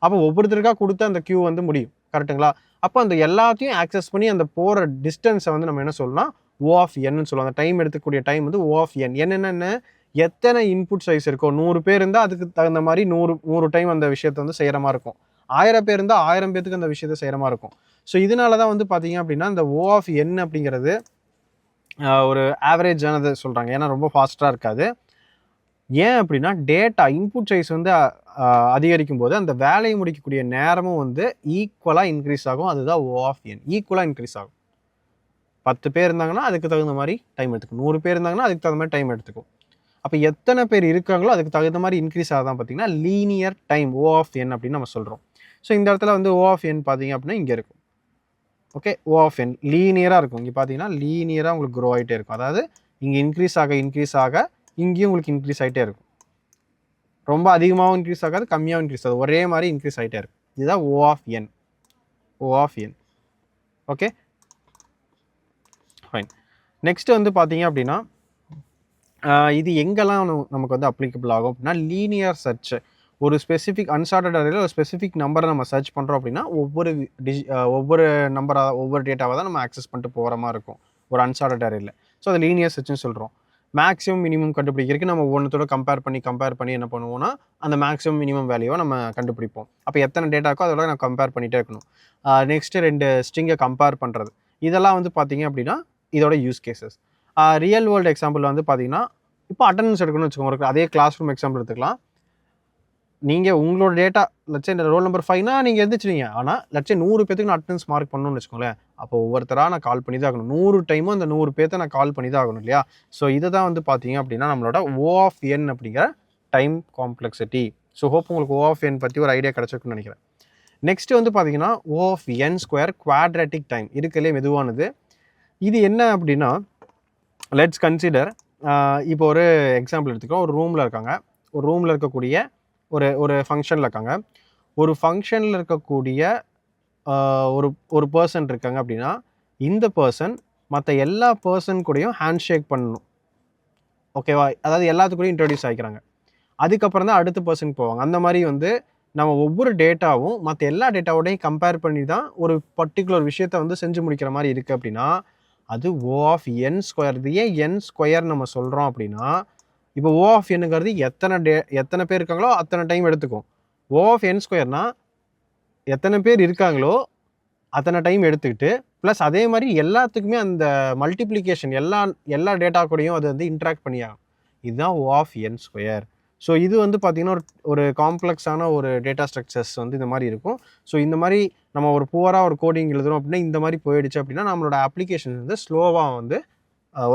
Speaker 1: அப்போ ஒவ்வொருத்தருக்காக கொடுத்து அந்த க்யூ வந்து முடியும். கரெக்டுங்களா? அப்போ அந்த எல்லாத்தையும் ஆக்சஸ் பண்ணி அந்த போகிற டிஸ்டன்ஸை வந்து நம்ம என்ன சொல்லலாம், O of nன்னு சொல்லுவோம். அந்த டைம் எடுத்துக்கூடிய டைம் வந்து O of n. என்னென்ன எத்தனை இன்புட் சைஸ் இருக்கோ, 100 பேர் இருந்தால் அதுக்கு தகுந்த மாதிரி 100 டைம் அந்த விஷயத்தை வந்து செய்கிற மாதிரி இருக்கும். 1000 பேர் இருந்தால் 1000 பேருக்கு அந்த விஷயத்தை செய்கிற மாதிரி இருக்கும். ஸோ இதனால தான் வந்து பார்த்தீங்க அப்படின்னா இந்த O of n அப்படிங்கிறது ஒரு ஆவரேஜானது சொல்கிறாங்க. ஏன்னா ரொம்ப ஃபாஸ்ட்டாக இருக்காது. ஏன் அப்படின்னா டேட்டா இன்புட் சைஸ் வந்து அதிகரிக்கும் போது அந்த வேலையை முடிக்கக்கூடிய நேரமும் வந்து ஈக்குவலாக இன்க்ரீஸ் ஆகும். அதுதான் O of n. ஈக்குவலாக இன்க்ரீஸ் ஆகும். 10 பேர் இருந்தாங்கன்னா அதுக்கு தகுந்த மாதிரி டைம் எடுத்துக்கும். 100 பேர் இருந்தாங்கன்னா அதுக்கு தகுந்த மாதிரி டைம் எடுத்துக்கும். அப்போ எத்தனை பேர் இருக்காங்களோ அதுக்கு தகுந்த மாதிரி இன்க்ரீஸ் ஆகுதான் பார்த்தீங்கன்னா linear time O of n அப்படின்னு நம்ம சொல்கிறோம். ஸோ இந்த இடத்துல வந்து O ஆஃப் n பார்த்தீங்க அப்படின்னா இங்கே இருக்கும். ஓகே, O ஆஃப் n லீனியராக இருக்கும். இங்கே பார்த்தீங்கன்னா லீனியராக உங்களுக்கு க்ரோ ஆகிட்டே இருக்கும். அதாவது இங்கே இன்க்ரீஸ் ஆக இங்கேயும் உங்களுக்கு இன்க்ரீஸ் ஆகிட்டே இருக்கும். ரொம்ப அதிகமாகவும் இன்க்ரீஸ் ஆகாது, கம்மியாகவும் இன்க்ரீஸ் ஆகாது, ஒரே மாதிரி இன்க்ரீஸ் ஆகிட்டே இருக்கும். இதுதான் O of n. O of n. Okay fine. Next வந்து பார்த்தீங்க அப்படின்னா இது எங்கெல்லாம் நமக்கு வந்து அப்ளிகபிள் ஆகும் அப்படின்னா லீனியர் சர்ச். ஒரு ஸ்பெசிஃபிக் அன்சார்ட்டட் அரேல ஒரு ஸ்பெசிஃபிக் நம்பரை நம்ம சர்ச் பண்ணுறோம் அப்படின்னா ஒவ்வொரு நம்பராக ஒவ்வொரு டேட்டாவை தான் நம்ம ஆக்சஸ் பண்ணிட்டு போகிற மாதிரி இருக்கும் ஒரு அன்சார்ட்டட் அரேல. ஸோ அதை லீனியர் சர்ச்னு சொல்கிறோம். மேக்ஸிமம் மினிமம் கண்டுபிடிக்கிறதுக்கு நம்ம ஒவ்வொன்றத்தோட கம்பேர் பண்ணி என்ன பண்ணுவோம்னா அந்த மேக்ஸிமம் மினிமம் வேல்யூவை நம்ம கண்டுபிடிப்போம். அப்போ எத்தனை டேட்டாக்கோ அதோட நான் கம்பேர் பண்ணிகிட்டே இருக்கணும். நெக்ஸ்ட்டு 2 ஸ்ட்ரிங்கை கம்பேர் பண்ணுறது, இதெல்லாம் வந்து பார்த்தீங்க அப்படின்னா இதோட use cases. Real world example வந்து பார்த்தீங்கன்னா இப்போ அட்டண்டன்ஸ் எடுக்கணும்னு வச்சுக்கோங்க. அதே கிளாஸ் ரூம் எக்ஸாம்பிள் எடுத்துக்கலாம். நீங்கள் உங்களோட டேட்டா லட்சம் ரோல் நம்பர் 5னா நீங்கள் எழுந்திரிச்சிங்க. ஆனால் லட்சம் 100 பேத்துக்கு நான் அட்டண்டன்ஸ் மார்க் பண்ணணும்னு வச்சுக்கோங்களேன். அப்போ ஒவ்வொருத்தராக நான் கால் பண்ணி தான் ஆகணும். 100 டைமும் அந்த 100 பேர்த்த நான் கால் பண்ணி தான் ஆகணும் இல்லையா? ஸோ இதை தான் வந்து பார்த்தீங்க அப்படின்னா நம்மளோட O ஆஃப் n அப்படிங்கிற டைம் காம்ப்ளெக்சிட்டி. ஸோ ஹோப் உங்களுக்கு O ஆஃப் n பற்றி ஒரு ஐடியா கிடச்சிருக்குன்னு நினைக்கிறேன். நெக்ஸ்ட் வந்து பார்த்தீங்கன்னா O of n square quadratic time. இருக்கிறதுலே மெதுவானது. இது என்ன அப்படின்னா லெட்ஸ் கன்சிடர் இப்போ ஒரு எக்ஸாம்பிள் எடுத்துக்கிறோம். ஒரு ரூமில் இருக்காங்க. ஒரு ரூமில் இருக்கக்கூடிய ஒரு ஃபங்க்ஷனில் இருக்காங்க. ஒரு ஃபங்க்ஷனில் இருக்கக்கூடிய ஒரு பர்சன் இருக்காங்க அப்படின்னா இந்த பர்சன் மற்ற எல்லா பர்சன் கூடயும் ஹேண்ட் ஷேக் பண்ணணும். ஓகேவா? அதாவது எல்லாத்துக்கூடயும் இன்ட்ரடியூஸ் ஆகிக்கிறாங்க. அதுக்கப்புறம் தான் அடுத்த பர்சன் போவாங்க. அந்த மாதிரி வந்து நம்ம ஒவ்வொரு டேட்டாவும் மற்ற எல்லா டேட்டாவோடையும் கம்பேர் பண்ணி தான் ஒரு பர்டிகுலர் விஷயத்தை வந்து செஞ்சு முடிக்கிற மாதிரி இருக்குது அப்படின்னா அது O ஆஃப் n ஸ்கொயர். இது ஏன் n ஸ்கொயர் நம்ம சொல்கிறோம் அப்படின்னா இப்போ O ஆஃப் nங்கிறது எத்தனை பேர் இருக்காங்களோ அத்தனை டைம் எடுத்துக்கும். O ஆஃப் n ஸ்கொயர்னா எத்தனை பேர் இருக்காங்களோ அத்தனை டைம் எடுத்துக்கிட்டு ப்ளஸ் அதே மாதிரி எல்லாத்துக்குமே அந்த மல்டிப்ளிகேஷன் எல்லா டேட்டா கூடயும் அது வந்து இன்ட்ராக்ட் பண்ணியாகும். இதுதான் O of n square. So இது வந்து பார்த்திங்கன்னா ஒரு காம்ப்ளெக்ஸான ஒரு டேட்டா ஸ்ட்ரக்சர்ஸ் வந்து இந்த மாதிரி இருக்கும். ஸோ இந்த மாதிரி நம்ம ஒரு புவராக ஒரு கோடிங் எழுதுகிறோம் அப்படின்னா இந்த மாதிரி போயிடுச்சு அப்படின்னா நம்மளோட அப்ளிகேஷன் வந்து ஸ்லோவாக வந்து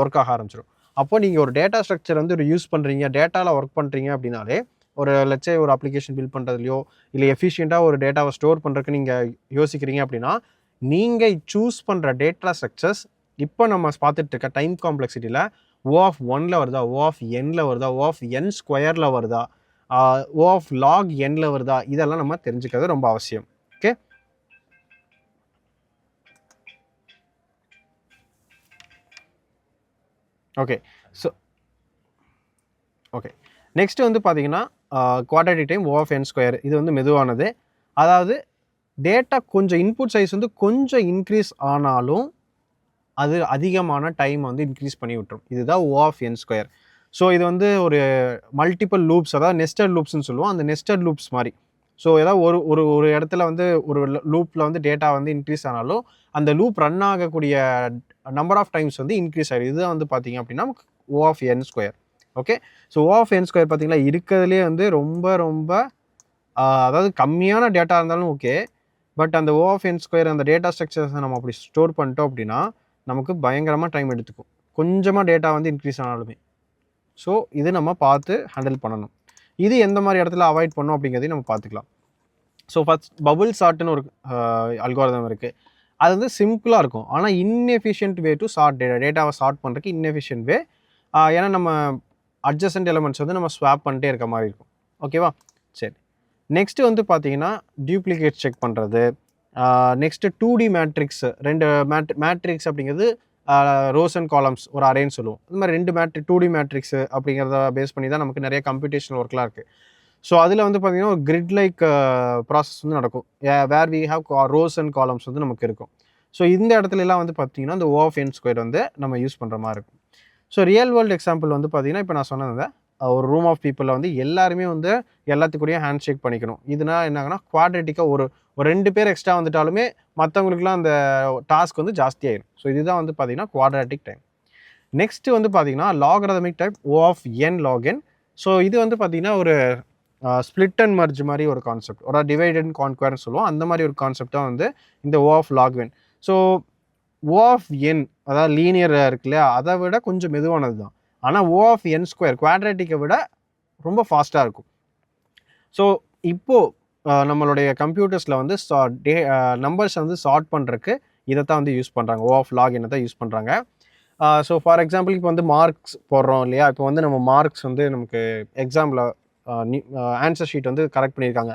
Speaker 1: ஒர்க் ஆக ஆரம்பிச்சிடும். அப்போ நீங்கள் ஒரு டேட்டா ஸ்ட்ரக்சர் வந்து ஒரு யூஸ் பண்ணுறீங்க, டேட்டாவில் ஒர்க் பண்ணுறீங்க அப்படின்னாலே ஒரு லட்சே ஒரு அப்ளிகேஷன் பில்ட் பண்ணுறதுலையோ இல்லை எஃபிஷியண்ட்டாக ஒரு டேட்டாவை ஸ்டோர் பண்ணுறதுக்கு நீங்கள் யோசிக்கிறீங்க அப்படின்னா நீங்கள் சூஸ் பண்ணுற டேட்டா ஸ்ட்ரக்சர்ஸ் இப்போ நம்ம பார்த்துட்டு இருக்க டைம் காம்ப்ளெக்சிட்டியில் O ஆஃப் 1ல் வருதா, O ஆஃப் nல வருதா, O ஆஃப் n ஸ்கொயரில் வருதா, O ஆஃப் log nல வருதா, இதெல்லாம் நம்ம தெரிஞ்சுக்கிறது ரொம்ப அவசியம். Okay, okay. So okay, next வந்து பார்த்தீங்கன்னா quadratic time O of n square. இது வந்து மெதுவானது. அதாவது டேட்டா கொஞ்சம் இன்புட் சைஸ் வந்து கொஞ்சம் இன்க்ரீஸ் ஆனாலும் அது அதிகமான டைம் வந்து இன்க்ரீஸ் பண்ணி விட்டுரும். இதுதான் O of n square. So இது வந்து ஒரு மல்டிபிள் லூப்ஸ், அதாவது நெஸ்டட் லூப்ஸ்ன்னு சொல்லுவோம். அந்த நெஸ்டட் லூப்ஸ் மாதிரி. ஸோ ஏதாவது ஒரு இடத்துல வந்து ஒரு லூப்பில் வந்து டேட்டா வந்து இன்க்ரீஸ் ஆனாலும் அந்த லூப் ரன் ஆகக்கூடிய நம்பர் ஆஃப் டைம்ஸ் வந்து இன்க்ரீஸ் ஆகிடும். இதுதான் வந்து பார்த்தீங்க அப்படின்னா O of n square. Okay, so O of n square பார்த்தீங்கன்னா இருக்கிறதுலே வந்து ரொம்ப ரொம்ப அதாவது கம்மியான டேட்டா இருந்தாலும் ஓகே, பட் அந்த O ஆஃப் n ஸ்கொயர் அந்த டேட்டா ஸ்ட்ரக்சர்ஸை நம்ம அப்படி ஸ்டோர் பண்ணிட்டோம் அப்படின்னா நமக்கு பயங்கரமாக டைம் எடுத்துக்கும், கொஞ்சமாக டேட்டா வந்து இன்க்ரீஸ் ஆனாலுமே. ஸோ இது நம்ம பார்த்து ஹேண்டில் பண்ணணும். இது எந்த மாதிரி இடத்துல அவாய்ட் பண்ணணும் அப்படிங்கிறதையும் நம்ம பார்த்துக்கலாம். ஸோ ஃபஸ்ட் பபுள் சார்ட்னு ஒரு அல்காரிதம் இருக்குது. அது வந்து சிம்பிளாக இருக்கும், ஆனால் இன்எஃபிஷியன்ட் வே டு சார்ட் டேட்டாவை சார்ட் பண்ணுறதுக்கு இன்எஃபிஷியன்ட் வே. ஏன்னா நம்ம அட்ஜசன்ட் எலிமெண்ட்ஸ் வந்து நம்ம ஸ்வாப் பண்ணிட்டே இருக்க மாதிரி இருக்கும். ஓகேவா? சரி, நெக்ஸ்ட்டு வந்து பார்த்தீங்கன்னா டியூப்ளிகேட் செக் பண்ணுறது. நெக்ஸ்ட்டு 2D மேட்ரிக்ஸ், 2 மேட்ரிக்ஸ் அப்படிங்கிறது ரோஸ் அண்ட் காலம்ஸ் ஒரு அரேன்னு சொல்லுவோம். இந்த மாதிரி 2 2D மேட்ரிக்ஸு அப்படிங்கிறத பேஸ் பண்ணி தான் நமக்கு நிறைய கம்ப்யூட்டேஷனல் ஒர்க்லாம் இருக்குது. ஸோ அதில் வந்து பார்த்திங்கன்னா ஒரு கிரிட் லைக் ப்ராசஸ் வந்து நடக்கும், where we have rows and columns வந்து நமக்கு இருக்கும். ஸோ இந்த இடத்துலலாம் வந்து பார்த்திங்கன்னா இந்த O ஆஃப் n ஸ்கொயர் வந்து நம்ம யூஸ் பண்ணுற மாதிரி இருக்கும். ஸோ ரியல் வேர்ல்டு எக்ஸாம்பிள் வந்து பார்த்திங்கன்னா இப்போ நான் சொன்னது ஒரு ரூம் ஆஃப் பீப்புளில் வந்து எல்லாருமே வந்து எல்லாத்துக்கூடயும் ஹேண்ட் ஷேக் பண்ணிக்கணும். இதுனா என்னாங்கன்னா குவாட்ரேட்டிக்காக ஒரு 2 பேர் எக்ஸ்ட்ரா வந்துட்டாலுமே மற்றவங்களுக்குலாம் அந்த டாஸ்க் வந்து ஜாஸ்தியாயிடும். ஸோ இதுதான் வந்து பார்த்திங்கன்னா குவாட்ராட்டிக் டைம். நெக்ஸ்ட்டு வந்து பார்த்திங்கன்னா logarithmic type O of n log n. So இது வந்து பார்த்திங்கன்னா ஒரு ஸ்ப்ளிட் அண்ட் மர்ஜ் மாதிரி ஒரு கான்செப்ட், ஒரு டிவைட் அண்ட் கான்குவர்னு சொல்லுவோம். அந்த மாதிரி ஒரு கான்செப்ட் தான் வந்து இந்த O of log n. So O of n அதாவது லீனியர் இருக்கு இல்லையா, அதை விட கொஞ்சம் மெதுவானது தான். ஆனால் O ஆஃப் n ஸ்கொயர் குவாட்ரேட்டிக்கை விட ரொம்ப ஃபாஸ்ட்டாக இருக்கும். ஸோ இப்போது நம்மளுடைய கம்ப்யூட்டர்ஸில் வந்து நம்பர்ஸை வந்து சார்ட் பண்ணுறதுக்கு இதை தான் வந்து யூஸ் பண்ணுறாங்க. O ஆஃப் லாக் என்ன தான் யூஸ் பண்ணுறாங்க. ஸோ ஃபார் எக்ஸாம்பிள் இப்போ வந்து மார்க்ஸ் போடுறோம் இல்லையா, இப்போ வந்து நம்ம மார்க்ஸ் வந்து நமக்கு எக்ஸாமில் ஆன்சர் ஷீட் வந்து கரெக்ட் பண்ணியிருக்காங்க,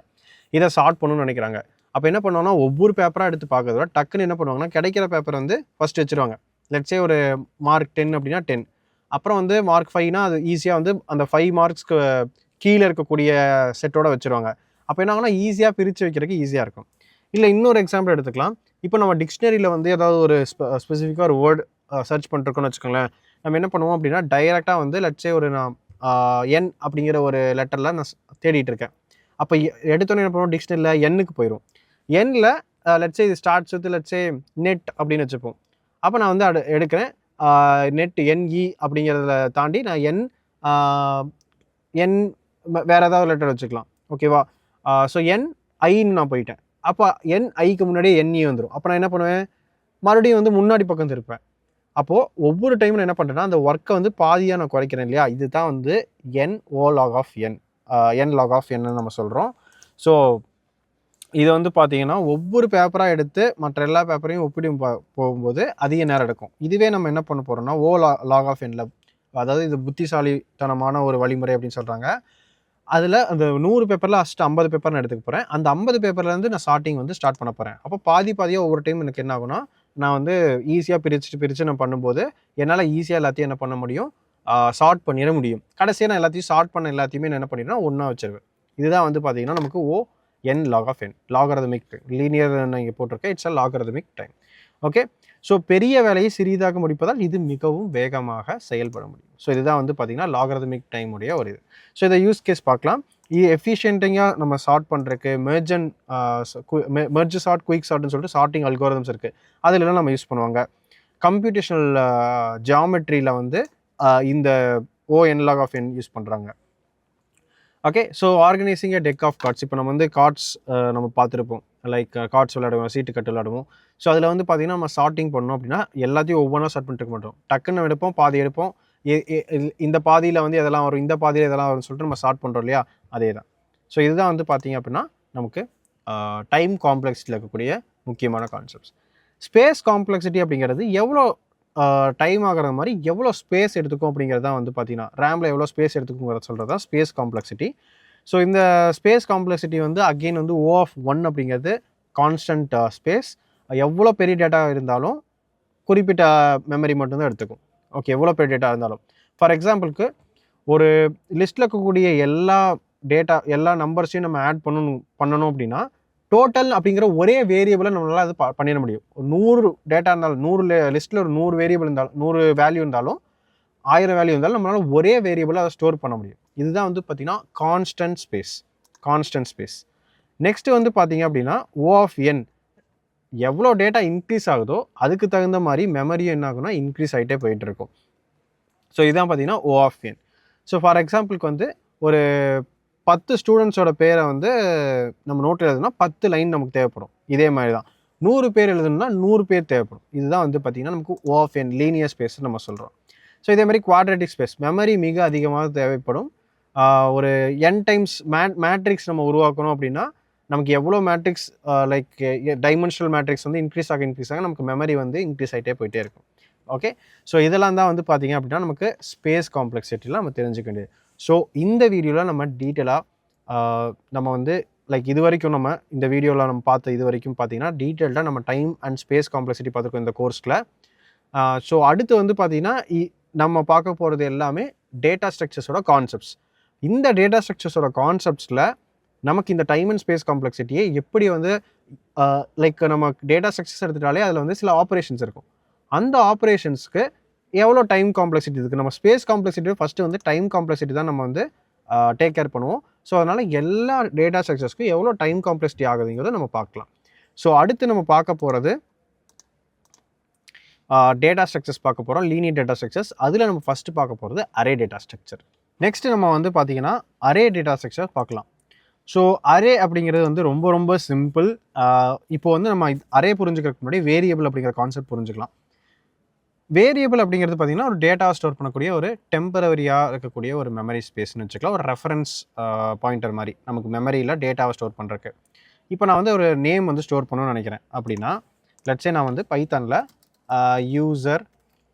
Speaker 1: இதை சார்ட் பண்ணணும்னு நினைக்கிறாங்க. அப்போ என்ன பண்ணுவாங்கன்னா ஒவ்வொரு பேப்பராக எடுத்து பார்க்கறத டக்குன்னு என்ன பண்ணுவாங்கன்னா கிடைக்கிற பேப்பர் வந்து ஃபஸ்ட் வச்சுருவாங்க. லெட்ஸே ஒரு மார்க் 10 அப்படின்னா 10, அப்புறம் வந்து மார்க் 5னா அது ஈஸியாக வந்து அந்த 5 மார்க்ஸ்க்கு கீழே இருக்கக்கூடிய செட்டோட வச்சுருவாங்க. அப்போ என்ன ஆகுனா ஈஸியாக பிரித்து வைக்கிறதுக்கு ஈஸியாக இருக்கும். இல்லை இன்னொரு எக்ஸாம்பிள் எடுத்துக்கலாம். இப்போ நம்ம டிக்ஷனரியில் வந்து ஏதாவது ஒரு ஸ்பெசிஃபிக்காக ஒரு வேர்டு சர்ச் பண்ணிருக்கோன்னு வச்சுக்கோங்களேன். நம்ம என்ன பண்ணுவோம் அப்படின்னா டைரெக்டாக வந்து லெட்ஸே ஒரு நான் என் அப்படிங்கிற ஒரு லெட்டரில் நான் தேடிட்டு இருக்கேன். அப்போ எடுத்தோன்னே என்ன பண்ணுவோம், டிக்ஷனரியில் எண்ணுக்கு போயிடும். எண்ணில் லெட்ஸே இது ஸ்டார்ட்ஸ் வித் லெட்ஸே நெட் அப்படின்னு வச்சுப்போம். அப்போ நான் வந்து எடுக்கிறேன் நெட் NE அப்படிங்கிறத தாண்டி நான் என் வேறு ஏதாவது லெட்டர் வச்சுக்கலாம். ஓகேவா? ஸோ NIன்னு நான் போயிட்டேன். அப்போ NIக்கு முன்னாடியே NE வந்துடும். அப்போ நான் என்ன பண்ணுவேன், மறுபடியும் வந்து முன்னாடி பக்கம் திருப்பேன். அப்போது ஒவ்வொரு டைமும் என்ன பண்ணுறேன்னா அந்த ஒர்க்கை வந்து பாதியாக நான் குறைக்கிறேன் இல்லையா, இதுதான் வந்து NO log of n log of n நம்ம சொல்கிறோம். ஸோ இதை வந்து பார்த்தீங்கன்னா ஒவ்வொரு பேப்பராக எடுத்து மற்ற எல்லா பேப்பரையும் ஒப்பிடும் போகும்போது அதிக நேரம் எடுக்கும். இதுவே நம்ம என்ன பண்ண போகிறோம்னா log of n, அதாவது இது புத்திசாலித்தனமான ஒரு வழிமுறை அப்படின்னு சொல்கிறாங்க. அதில் அந்த 100 பேப்பரில் ஃபஸ்ட்டு 50 பேப்பர் நான் எடுத்துக்க போகிறேன். அந்த 50 பேப்பர்லேருந்து நான் ஷார்ட்டிங் வந்து ஸ்டார்ட் பண்ண போகிறேன். அப்போ பாதியாக ஒவ்வொரு டைம் எனக்கு என்ன ஆகுனா நான் வந்து ஈஸியாக பிரித்து நான் பண்ணும்போது என்னால் ஈஸியாக எல்லாத்தையும் என்ன பண்ண முடியும், ஷார்ட் பண்ணிட முடியும். கடைசியாக நான் எல்லாத்தையும் ஷார்ட் பண்ண எல்லாத்தையுமே நான் என்ன பண்ணிடுறேன், ஒன்றா வச்சுருவேன். இதுதான் வந்து பார்த்தீங்கன்னா நமக்கு n log of n, logarithmic time. Linear இங்கே போட்டிருக்கேன், it's a logarithmic time. Okay, so பெரிய வேலையை சிறிதாக முடிப்பதால் இது மிகவும் வேகமாக செயல்பட முடியும். ஸோ இதுதான் வந்து பார்த்தீங்கன்னா லாகரதமிக் டைம் உடைய ஒரு இது. ஸோ இதை யூஸ் கேஸ் பார்க்கலாம். இது எஃபிஷியன்ட்டிங்காக நம்ம சார்ட் பண்ணுறதுக்கு மெர்ஜ் சார்ட், குயிக் சார்ட்னு சொல்லிட்டு சார்ட்டிங் அல்கோரிதம்ஸ் இருக்குது. அதிலலாம் நம்ம யூஸ் பண்ணுவாங்க. கம்ப்யூட்டேஷனல் ஜியாமெட்ரியில் வந்து இந்த n log of n use பண்ணுறாங்க. Okay, so organizing deck of cards. இப்போ நம்ம வந்து கார்ட்ஸ் நம்ம பார்த்துருப்போம், லைக் கார்ட்ஸ் விளையாடுவோம், சீட்டு கட்டு விளையாடுவோம். ஸோ அதில் வந்து பார்த்திங்கன்னா நம்ம ஷார்ட்டிங் பண்ணோம் அப்படின்னா எல்லாத்தையும் ஒவ்வொன்றா ஷார்ட் பண்ணிட்டு இருக்க மாட்டோம். டக்குன்னு எடுப்போம், பாதி எடுப்போம், இந்த பாதியில் வந்து எதெல்லாம் வரும், இந்த பாதியில் எதெல்லாம் வரும்னு சொல்லிட்டு நம்ம ஷார்ட் பண்ணுறோம் இல்லையா, அதே தான். ஸோ இதுதான் வந்து பார்த்திங்க அப்படின்னா நமக்கு டைம் காம்ப்ளெக்ஸிட்டியில் இருக்கக்கூடிய முக்கியமான கான்செப்ட்ஸ். ஸ்பேஸ் காம்ப்ளெக்சிட்டி அப்படிங்கிறது எவ்வளோ டைம் ஆகிற மாதிரி எவ்வளோ ஸ்பேஸ் எடுத்துக்கும் அப்படிங்கிறது தான் வந்து பார்த்தீங்கன்னா ரேமில் எவ்வளோ ஸ்பேஸ் எடுத்துக்குங்கிறத சொல்கிறது தான் ஸ்பேஸ் காம்ப்ளெக்சிட்டி. ஸோ இந்த ஸ்பேஸ் காம்ப்ளெக்சிட்டி வந்து அகெயின் வந்து O of 1 அப்படிங்கிறது கான்ஸ்டன்ட் ஸ்பேஸ். எவ்வளோ பெரிய டேட்டா இருந்தாலும் குறிப்பிட்ட மெமரி மட்டும்தான் எடுத்துக்கும். ஓகே, எவ்வளோ பெரிய டேட்டா இருந்தாலும். ஃபார் எக்ஸாம்பிளுக்கு ஒரு லிஸ்ட்டில் இருக்கக்கூடிய எல்லா நம்பர்ஸையும் நம்ம ஆட் பண்ணணும் அப்படின்னா டோட்டல் அப்படிங்கிற ஒரே வேரியபிளை நம்மளால் அது பண்ணிட முடியும். 100 டேட்டா இருந்தாலும் 100 லிஸ்ட்டில் ஒரு 100 வேரியபிள் இருந்தாலும் 100 வேல்யூ இருந்தாலும் 1000 வேல்யூ இருந்தாலும் நம்மளால் ஒரே வேரியபிளை அதை ஸ்டோர் பண்ண முடியும். இதுதான் வந்து பார்த்திங்கன்னா கான்ஸ்டன்ட் ஸ்பேஸ். நெக்ஸ்ட்டு வந்து பார்த்திங்க அப்படின்னா O of n, எவ்வளோ டேட்டா இன்க்ரீஸ் ஆகுதோ அதுக்கு தகுந்த மாதிரி மெமரியும் என்ன ஆகுனா இன்க்ரீஸ் ஆகிட்டே போயிட்டு இருக்கும். ஸோ இதுதான் பார்த்திங்கன்னா O of n. So for எக்ஸாம்பிளுக்கு வந்து ஒரு 10 ஸ்டூடெண்ட்ஸோட பேரை வந்து நம்ம நோட் எழுதுனா 10 லைன் நமக்கு தேவைப்படும். இதே மாதிரி தான் 100 பேர் எழுதணும்னா 100 பேர் தேவைப்படும். இதுதான் வந்து பார்த்திங்கன்னா நமக்கு O of n linear space நம்ம சொல்கிறோம். ஸோ இதே மாதிரி குவாட்ரேட்டிக் ஸ்பேஸ், மெமரி மிக அதிகமாக தேவைப்படும். ஒரு n டைம்ஸ் மேட்ரிக்ஸ் நம்ம உருவாக்கணும் அப்படின்னா நமக்கு எவ்வளோ மேட்ரிக்ஸ் லைக் டைமென்ஷனல் மேட்ரிக்ஸ் வந்து இன்க்ரீஸ் ஆக நமக்கு மெமரி வந்து இன்க்ரீஸ் ஆகிட்டே போயிட்டே இருக்கும். ஓகே, ஸோ இதெல்லாம் தான் வந்து பார்த்திங்க அப்படின்னா நமக்கு ஸ்பேஸ் காம்ப்ளெக்சிட்டியில் நம்ம தெரிஞ்சுக்க வேண்டியது. ஸோ இந்த வீடியோவில் நம்ம டீட்டெயிலாக நம்ம வந்து லைக் இது வரைக்கும் நம்ம இந்த வீடியோவில் நம்ம பார்த்த இது வரைக்கும் பார்த்திங்கன்னா டீட்டெயில்டாக நம்ம டைம் அண்ட் ஸ்பேஸ் காம்ப்ளெக்சிட்டி பார்த்துருக்கோம் இந்த கோர்ஸில். ஸோ அடுத்து வந்து பார்த்திங்கன்னா நம்ம பார்க்க போகிறது எல்லாமே டேட்டா ஸ்ட்ரக்சர்ஸோட கான்செப்ட்ஸ். இந்த டேட்டா ஸ்ட்ரக்சர்ஸோட கான்செப்ட்ஸில் நமக்கு இந்த டைம் அண்ட் ஸ்பேஸ் காம்ப்ளெக்சிட்டியை எப்படி வந்து லைக் நம்ம டேட்டா ஸ்ட்ரக்சர்ஸ் எடுத்துட்டாலே அதில் வந்து சில ஆப்ரேஷன்ஸ் இருக்கும். அந்த ஆப்ரேஷன்ஸ்க்கு எவ்வளோ டைம் காம்ப்ளெக்சிட்டி இருக்குது. நம்ம ஸ்பேஸ் காம்ப்ளெக்சிட்டி ஃபஸ்ட்டு வந்து டைம் காம்ப்ளெக்சிட்டி தான் நம்ம வந்து டேக் கேர் பண்ணுவோம். ஸோ அதனால் எல்லா டேட்டா ஸ்ட்ரக்சர்ஸ்க்கும் எவ்வளோ டைம் காம்ப்ளெக்சிட்டி ஆகுதுங்கிறத நம்ம பார்க்கலாம். ஸோ அடுத்து நம்ம பார்க்க போகிறது டேட்டா ஸ்ட்ரக்சர்ஸ் பார்க்க போகிறோம், லீனியர் டேட்டா ஸ்ட்ரக்சர்ஸ். அதில் நம்ம ஃபஸ்ட்டு பார்க்க போகிறது அரே டேட்டா ஸ்ட்ரக்சர். நெக்ஸ்ட்டு நம்ம வந்து பார்த்திங்கன்னா அரே டேட்டா ஸ்ட்ரக்சர் பார்க்கலாம். ஸோ அரே அப்படிங்கிறது வந்து ரொம்ப ரொம்ப சிம்பிள். இப்போ வந்து நம்ம அரே புரிஞ்சுக்கிறதுக்கு முன்னாடி வேரியபிள் அப்படிங்கிற கான்செப்ட் புரிஞ்சுக்கலாம். வேரியபிள் அப்படிங்கிறது பார்த்தீங்கன்னா ஒரு டேட்டா ஸ்டோர் பண்ணக்கூடிய ஒரு டெம்பரவரியாக இருக்கக்கூடிய ஒரு மெமரி ஸ்பேஸ்னு வச்சுக்கலாம். ஒரு ரெஃபரன்ஸ் பாயிண்டர் மாதிரி நமக்கு மெமரியில் டேட்டாவை ஸ்டோர் பண்ணுறக்கு. இப்போ நான் வந்து ஒரு நேம் வந்து ஸ்டோர் பண்ணணும்னு நினைக்கிறேன் அப்படின்னா, லெட்ஸே நான் வந்து பைத்தானில் யூசர்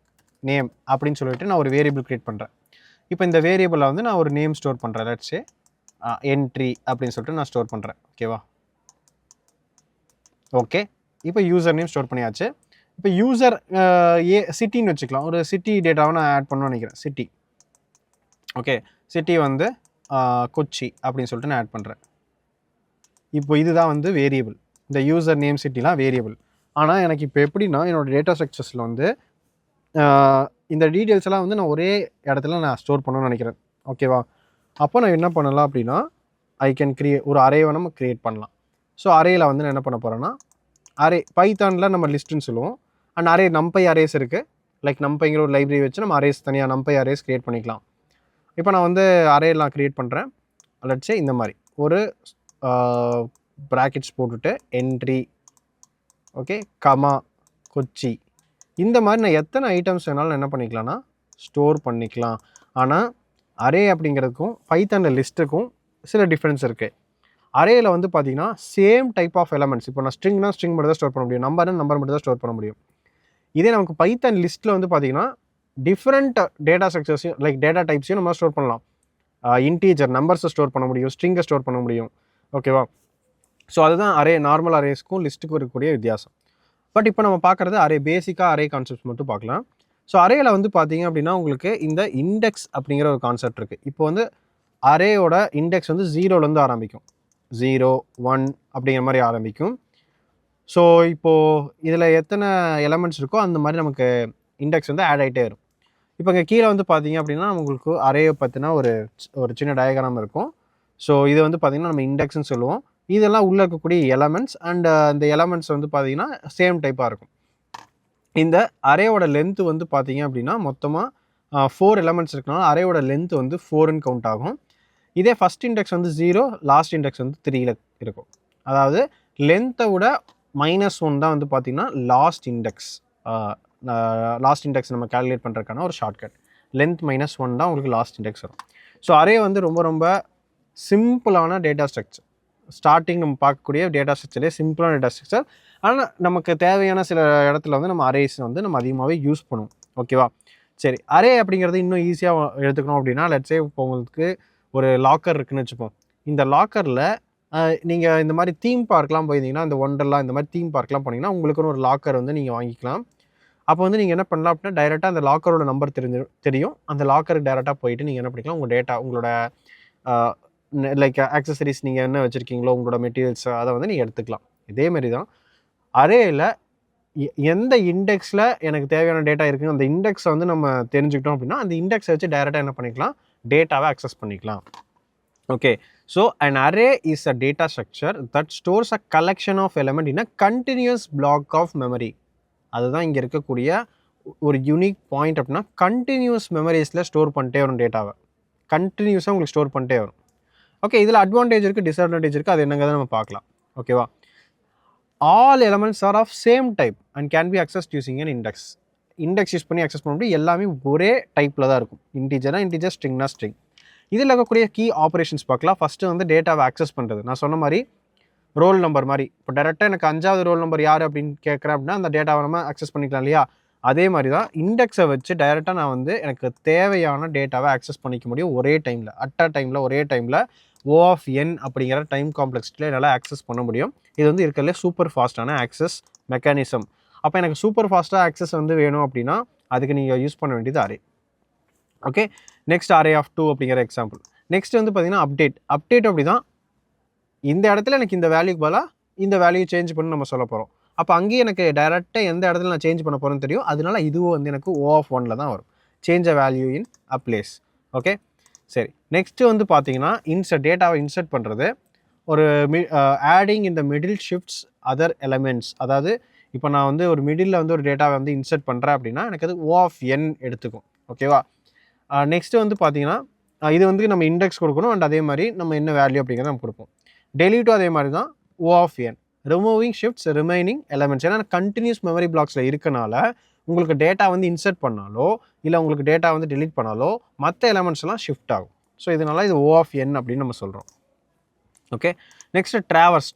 Speaker 1: நேம் அப்படின்னு சொல்லிட்டு நான் ஒரு வேரியபிள் க்ரியேட் பண்ணுறேன். இப்போ இந்த வேரியபிளில் வந்து நான் ஒரு நேம் ஸ்டோர் பண்ணுறேன். லெட்ஸே என்ட்ரி அப்படின்னு சொல்லிட்டு நான் ஸ்டோர் பண்ணுறேன். ஓகேவா? ஓகே, இப்போ யூசர் நேம் ஸ்டோர் பண்ணியாச்சு. இப்போ யூசர் சிட்டின்னு வச்சுக்கலாம். ஒரு சிட்டி டேட்டாவை நான் ஆட் பண்ணணும்னு நினைக்கிறேன். சிட்டி, ஓகே, சிட்டி வந்து கொச்சி அப்படின்னு சொல்லிட்டு நான் ஆட் பண்ணுறேன். இப்போ இதுதான் வந்து வேரியபிள். இந்த யூசர் நேம் சிட்டிலாம் வேரியபிள். ஆனால் எனக்கு இப்போ எப்படின்னா என்னோடய டேட்டா ஸ்ட்ரக்சர்ஸில் வந்து இந்த டீட்டெயில்ஸ் எல்லாம் வந்து நான் ஒரே இடத்துல நான் ஸ்டோர் பண்ணணும்னு நினைக்கிறேன். ஓகேவா? அப்போ நான் என்ன பண்ணலாம் அப்படின்னா, ஐ கேன் ஒரு அரேவை நம்ம க்ரியேட் பண்ணலாம். ஸோ அரேயில் வந்து நான் என்ன பண்ண போகிறேன்னா, அரே பைத்தானில் நம்ம லிஸ்ட்டுன்னு சொல்லுவோம். அண்ட் அரே நம்பை அரேஸ் இருக்குது. லைக் நம்பைங்கிற ஒரு லைப்ரரி வச்சு நம்ம அரேஸ் தனியாக நம்பை அரேஸ் க்ரியேட் பண்ணிக்கலாம். இப்போ நான் வந்து அரேலாம் க்ரியேட் பண்ணுறேன். லெட்ஸ் சே இந்த மாதிரி ஒரு ப்ராக்கெட்ஸ் போட்டுட்டு என்ட்ரி, ஓகே, கமா, கொச்சி, இந்த மாதிரி நான் எத்தனை ஐட்டம்ஸ் வேணாலும் என்ன பண்ணிக்கலாம்னா ஸ்டோர் பண்ணிக்கலாம். ஆனால் அரே அப்படிங்கிறதுக்கும் பைத்தானில் லிஸ்ட்டுக்கும் சில டிஃப்ரென்ஸ் இருக்குது. அரேயில் வந்து பார்த்தீங்கன்னா சேம் டைப் ஆஃப் எலமெண்ட்ஸ். இப்போ நான் ஸ்ட்ரிங்னா ஸ்ட்ரிங் மட்டும் தான் ஸ்டோர் பண்ண முடியும், நம்பர்னா நம்பர் மட்டும் தான் ஸ்டோர் பண்ண முடியும். இதே நமக்கு பைத்தான் லிஸ்ட்டில் வந்து பார்த்தீங்கன்னா டிஃப்ரெண்ட் டேட்டா ஸ்ட்ரக்சர்ஸையும் லைக் டேட்டா டைப்ஸையும் நம்ம ஸ்டோர் பண்ணலாம். இன்டீஜர் நம்பர்ஸை ஸ்டோர் பண்ண முடியும், ஸ்ட்ரிங்கை ஸ்டோர் பண்ண முடியும். ஓகேவா? ஸோ அதுதான் அரே, நார்மல் அரேஸ்க்கும் லிஸ்ட்டுக்கும் இருக்கக்கூடிய வித்தியாசம். பட் இப்போ நம்ம பார்க்குறது அரே, பேசிக்காக அரே கான்செப்ட்ஸ் மட்டும் பார்க்கலாம். ஸோ அரேயில் வந்து பார்த்தீங்க அப்படின்னா உங்களுக்கு இந்த இண்டெக்ஸ் அப்படிங்கிற ஒரு கான்செப்ட் இருக்குது. இப்போ வந்து அரேயோட இண்டெக்ஸ் வந்து 0லேருந்து ஆரம்பிக்கும். 0, 1 அப்படிங்கிற மாதிரி ஆரம்பிக்கும். ஸோ இப்போது இதில் எத்தனை எலமெண்ட்ஸ் இருக்கோ அந்த மாதிரி நமக்கு இண்டெக்ஸ் வந்து ஆட் ஆகிட்டே வரும். இப்போ இங்கே கீழே வந்து பார்த்தீங்க அப்படின்னா உங்களுக்கு அரேயை பற்றினா ஒரு சின்ன டயக்ராம் இருக்கும். ஸோ இது வந்து பார்த்திங்கன்னா நம்ம இண்டெக்ஸ்ன்னு சொல்லுவோம். இதெல்லாம் உள்ளே இருக்கக்கூடிய எலமெண்ட்ஸ் அண்ட் அந்த எலமெண்ட்ஸ் வந்து பார்த்திங்கன்னா சேம் டைப்பாக இருக்கும். இந்த அரேயோட லென்த்து வந்து பார்த்தீங்க அப்படின்னா மொத்தமாக 4 எலமெண்ட்ஸ் இருக்கனால அரேயோட லென்த் வந்து 4ன்னு கவுண்ட் ஆகும். இதே ஃபஸ்ட் இண்டெக்ஸ் வந்து 0, லாஸ்ட் இண்டெக்ஸ் வந்து 3ல் இருக்கும். அதாவது லென்த்தை விட -1 தான் வந்து பார்த்திங்கன்னா லாஸ்ட் இண்டெக்ஸ். லாஸ்ட் இண்டெக்ஸ் நம்ம கால்குலேட் பண்ணுறதுக்கான ஒரு ஷார்ட்கட். லென்த் -1 தான் உங்களுக்கு லாஸ்ட் இண்டெக்ஸ் வரும். ஸோ அரே வந்து ரொம்ப ரொம்ப சிம்பிளான டேட்டா ஸ்ட்ரக்சர். ஸ்டார்டிங் நம்ம பார்க்கக்கூடிய டேட்டா ஸ்ட்ரக்சரே சிம்பிளான டேட்டா ஸ்ட்ரக்சர். ஆனால் நமக்கு தேவையான சில இடத்துல வந்து நம்ம அரேஸ் வந்து நம்ம அதிகமாகவே யூஸ் பண்ணுவோம். ஓகேவா? சரி, அரே அப்படிங்கிறது இன்னும் ஈஸியாக எடுத்துக்கணும் அப்படின்னா லெட்ஸே இப்போ உங்களுக்கு ஒரு லாக்கர் இருக்குதுன்னு வச்சுப்போம். இந்த லாக்கரில் நீங்கள் இந்த மாதிரி தீம் பார்க்லாம் போயிருந்தீங்கன்னா, இந்த ஒண்டர்லாம் இந்த மாதிரி தீம் பார்க்லாம் போனீங்கன்னா உங்களுக்குன்னு ஒரு லாக்கர் வந்து நீங்கள் வாங்கிக்கலாம். அப்போ வந்து நீங்கள் என்ன பண்ணலாம் அப்படின்னா டைரெக்டாக அந்த லாக்கரோட நம்பர் தெரியும். அந்த லாக்கருக்கு டைரெக்டாக போயிட்டு நீங்கள் என்ன பண்ணிக்கலாம், உங்கள் டேட்டா, உங்களோட லைக் ஆக்சசரிஸ் நீங்கள் என்ன வச்சுருக்கீங்களோ உங்களோட மெட்டீரியல்ஸ் அதை வந்து நீங்கள் எடுத்துக்கலாம். இதேமாரி தான் அரேயில் எந்த இண்டெக்ஸில் எனக்கு தேவையான டேட்டா இருக்குன்னு அந்த இண்டெக்ஸை வந்து நம்ம தெரிஞ்சுக்கிட்டோம் அப்படின்னா அந்த இண்டெக்ஸை வச்சு டைரெக்டாக என்ன பண்ணிக்கலாம், டேட்டாவை ஆக்சஸ் பண்ணிக்கலாம். Okay, so an array is a data structure that stores a collection of element in a continuous block of memory. அதுதான் இங்கே இருக்கக்கூடிய ஒரு யூனிக் பாயிண்ட். அப்படின்னா கண்டினியூஸ் மெமரிஸில் ஸ்டோர் பண்ணிட்டே வரும் டேட்டாவை. கண்டினியூஸாக உங்களுக்கு ஸ்டோர் பண்ணிட்டே வரும். ஓகே, இதில் அட்வான்டேஜ் இருக்குது, டிஸ்அட்வான்டேஜ் இருக்குது. அது என்னங்கிறத நம்ம பார்க்கலாம். ஓகேவா? All elements are of same type and can be accessed using an index. Index use பண்ணி அக்சஸ் பண்ண முடியும். எல்லாமே ஒரே டைப்பில் தான் இருக்கும். இன்டீஜர்னா இன்டீஜர், ஸ்ட்ரிங்னா ஸ்ட்ரிங். இதில் இருக்கக்கூடிய கீ ஆப்ரேஷன்ஸ் பார்க்கலாம். ஃபஸ்ட்டு வந்து டேட்டாவை அக்சஸ் பண்ணுறது. நான் சொன்ன மாதிரி ரோல் நம்பர் மாதிரி. இப்போ டேரெக்டாக எனக்கு 5வது ரோல் நம்பர் யார் அப்படின்னு கேட்குறேன் அப்படின்னா அந்த டேட்டாவை நம்ம அக்சஸ் பண்ணிக்கலாம் இல்லையா? அதே மாதிரி தான் இண்டெக்ஸை வச்சு டைரெக்டாக நான் வந்து எனக்கு தேவையான டேட்டாவை ஆக்சஸ் பண்ணிக்க முடியும் ஒரே டைமில். ஒரே டைமில் O(n) அப்படிங்கிற டைம் காம்ப்ளெக்ஸில் என்னால் ஆக்சஸ் பண்ண முடியும். இது வந்து இருக்கிறதுலே சூப்பர் ஃபாஸ்ட்டான ஆக்சஸ் மெக்கானிசம். அப்போ எனக்கு சூப்பர் ஃபாஸ்ட்டாக ஆக்சஸ் வந்து வேணும் அப்படின்னா அதுக்கு நீங்கள் யூஸ் பண்ண வேண்டியது array. Okay, next array of 2 அப்படிங்கிற எக்ஸாம்பிள். நெக்ஸ்ட் வந்து பார்த்தீங்கன்னா அப்டேட் அப்படி தான். இந்த இடத்துல எனக்கு இந்த வேல்யூக்கு பதிலாக இந்த வேல்யூ சேஞ்ச் பண்ணி நம்ம சொல்ல போகிறோம். அப்போ அங்கேயே எனக்கு டைரெக்டாக எந்த இடத்துல நான் சேஞ்ச் பண்ண போகிறேன்னு தெரியும். அதனால இதுவும் வந்து எனக்கு O(1) தான் வரும். Change a value in a place. Okay, சரி. நெக்ஸ்ட்டு வந்து பார்த்தீங்கன்னா டேட்டாவை இன்சர்ட் பண்ணுறது. ஒரு ஆடிங் இந்த மிடில் ஷிஃப்ட்ஸ் அதர் எலமெண்ட்ஸ். அதாவது இப்போ நான் வந்து ஒரு மிடில் வந்து ஒரு டேட்டாவை வந்து இன்சர்ட் பண்ணுறேன் அப்படின்னா எனக்கு அது O(n) எடுத்துக்கும். ஓகேவா? நெக்ஸ்ட்டு வந்து பார்த்தீங்கன்னா இது வந்து நம்ம இண்டெக்ஸ் கொடுக்கணும் அண்ட் அதே மாதிரி நம்ம என்ன வேல்யூ அப்படிங்கிறத நம்ம கொடுப்போம். டெலீட்டும் அதே மாதிரி தான் O(n). Removing shifts remaining elements. ஏன்னா கண்டினியூஸ் மெமரி பிளாக்ஸில் இருக்கனால உங்களுக்கு டேட்டா வந்து இன்சர்ட் பண்ணாலோ இல்லை உங்களுக்கு டேட்டா வந்து delete பண்ணாலோ மற்ற எலமெண்ட்ஸ்லாம் ஷிஃப்ட் ஆகும். ஸோ இதனால இது O of n அப்படின்னு நம்ம சொல்கிறோம். ஓகே, நெக்ஸ்ட்டு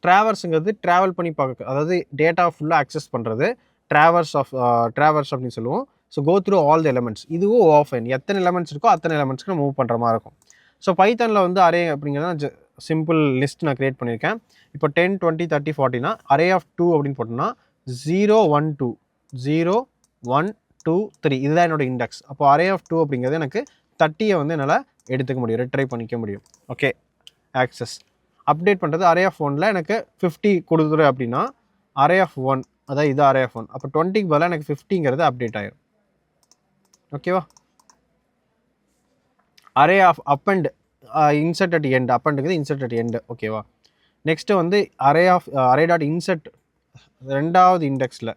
Speaker 1: ட்ராவர்ஸுங்கிறது ட்ராவல் பண்ணி பார்க்க, அதாவது டேட்டா ஃபுல்லாக அக்சஸ் பண்ணுறது. ட்ராவர்ஸ் அப்படின்னு சொல்லுவோம். So go through all the elements. இதுவும் O of n. எத்தனை எலமெண்ட்ஸ் இருக்கோ அத்தனை எலமெண்ட்ஸ்க்கு நம்ம மூவ் பண்ணுற மாதிரி இருக்கும். ஸோ பைத்தானில் வந்து அரே அப்படிங்கிறத சிம்பிள் லிஸ்ட் நான் க்ரியேட் பண்ணியிருக்கேன். இப்போ 10, 20, 30, 40னா அரே ஆஃப் 2 அப்படின்னு போட்டோம்னா 0, 1, 2, 0, 1, 2, 3 இதுதான் என்னோட இண்டெக்ஸ். அப்போ அரே ஆஃப் 2 அப்படிங்கிறது எனக்கு 30யை வந்து என்னால் எடுத்துக்க முடியும், ரிட்ரை பண்ணிக்க முடியும். ஓகே, ஆக்சஸ் அப்டேட் பண்ணுறது அரே ஆஃப் 1ல் எனக்கு 50 கொடுக்குறேன் அப்படின்னா அரே ஆஃப் 1, அதான் இது அரே ஆஃப் 1. அப்போ 20க்கு பதிலாக எனக்கு 50ங்கிறது அப்டேட் ஆயிடும். ஓகேவா? Array of append insert at end, அப்பண்டுங்கிறது இன்சர்ட் அட் எண்ட். ஓகேவா? நெக்ஸ்ட்டு வந்து அரே டாட் இன்சர்ட் ரெண்டாவது இண்டெக்ஸில்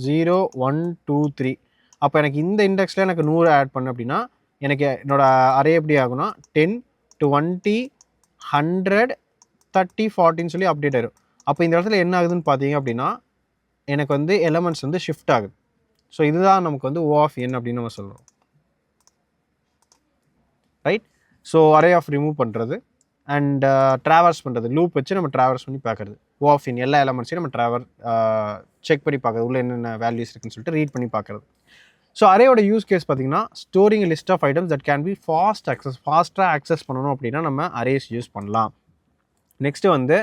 Speaker 1: 0, 1, 2, 3. அப்போ எனக்கு இந்த இண்டெக்ஸில் எனக்கு 100 ஆட் பண்ண அப்படின்னா எனக்கு என்னோட அரே எப்படி ஆகுனா 10, 20, 100, 30, 40ன்னு சொல்லி அப்டேட் ஆயிடும். அப்போ இந்த இடத்துல என்ன ஆகுதுன்னு பார்த்தீங்க அப்படின்னா எனக்கு வந்து எலமெண்ட்ஸ் வந்து ஷிஃப்ட் ஆகுது. ஸோ இதுதான் நமக்கு வந்து O of n அப்படின்னு நம்ம சொல்கிறோம். Right? So array of remove பண்ணுறது அண்ட் ட்ராவர்ஸ் பண்ணுறது, லூப் வச்சு நம்ம ட்ராவர்ஸ் பண்ணி பார்க்குறது. O of n எல்லா எலமெண்ட்ஸையும் நம்ம செக் பண்ணி பார்க்குறது, உள்ள என்னென்ன வேல்யூஸ் இருக்குன்னு சொல்லிட்டு ரீட் பண்ணி பார்க்குறது. ஸோ அரேயோட யூஸ் கேஸ் பார்த்தீங்கன்னா storing list of items that can be ஃபாஸ்ட்டாக ஆக்சஸ் பண்ணணும் அப்படின்னா நம்ம அரேஸ் யூஸ் பண்ணலாம். நெக்ஸ்ட்டு வந்து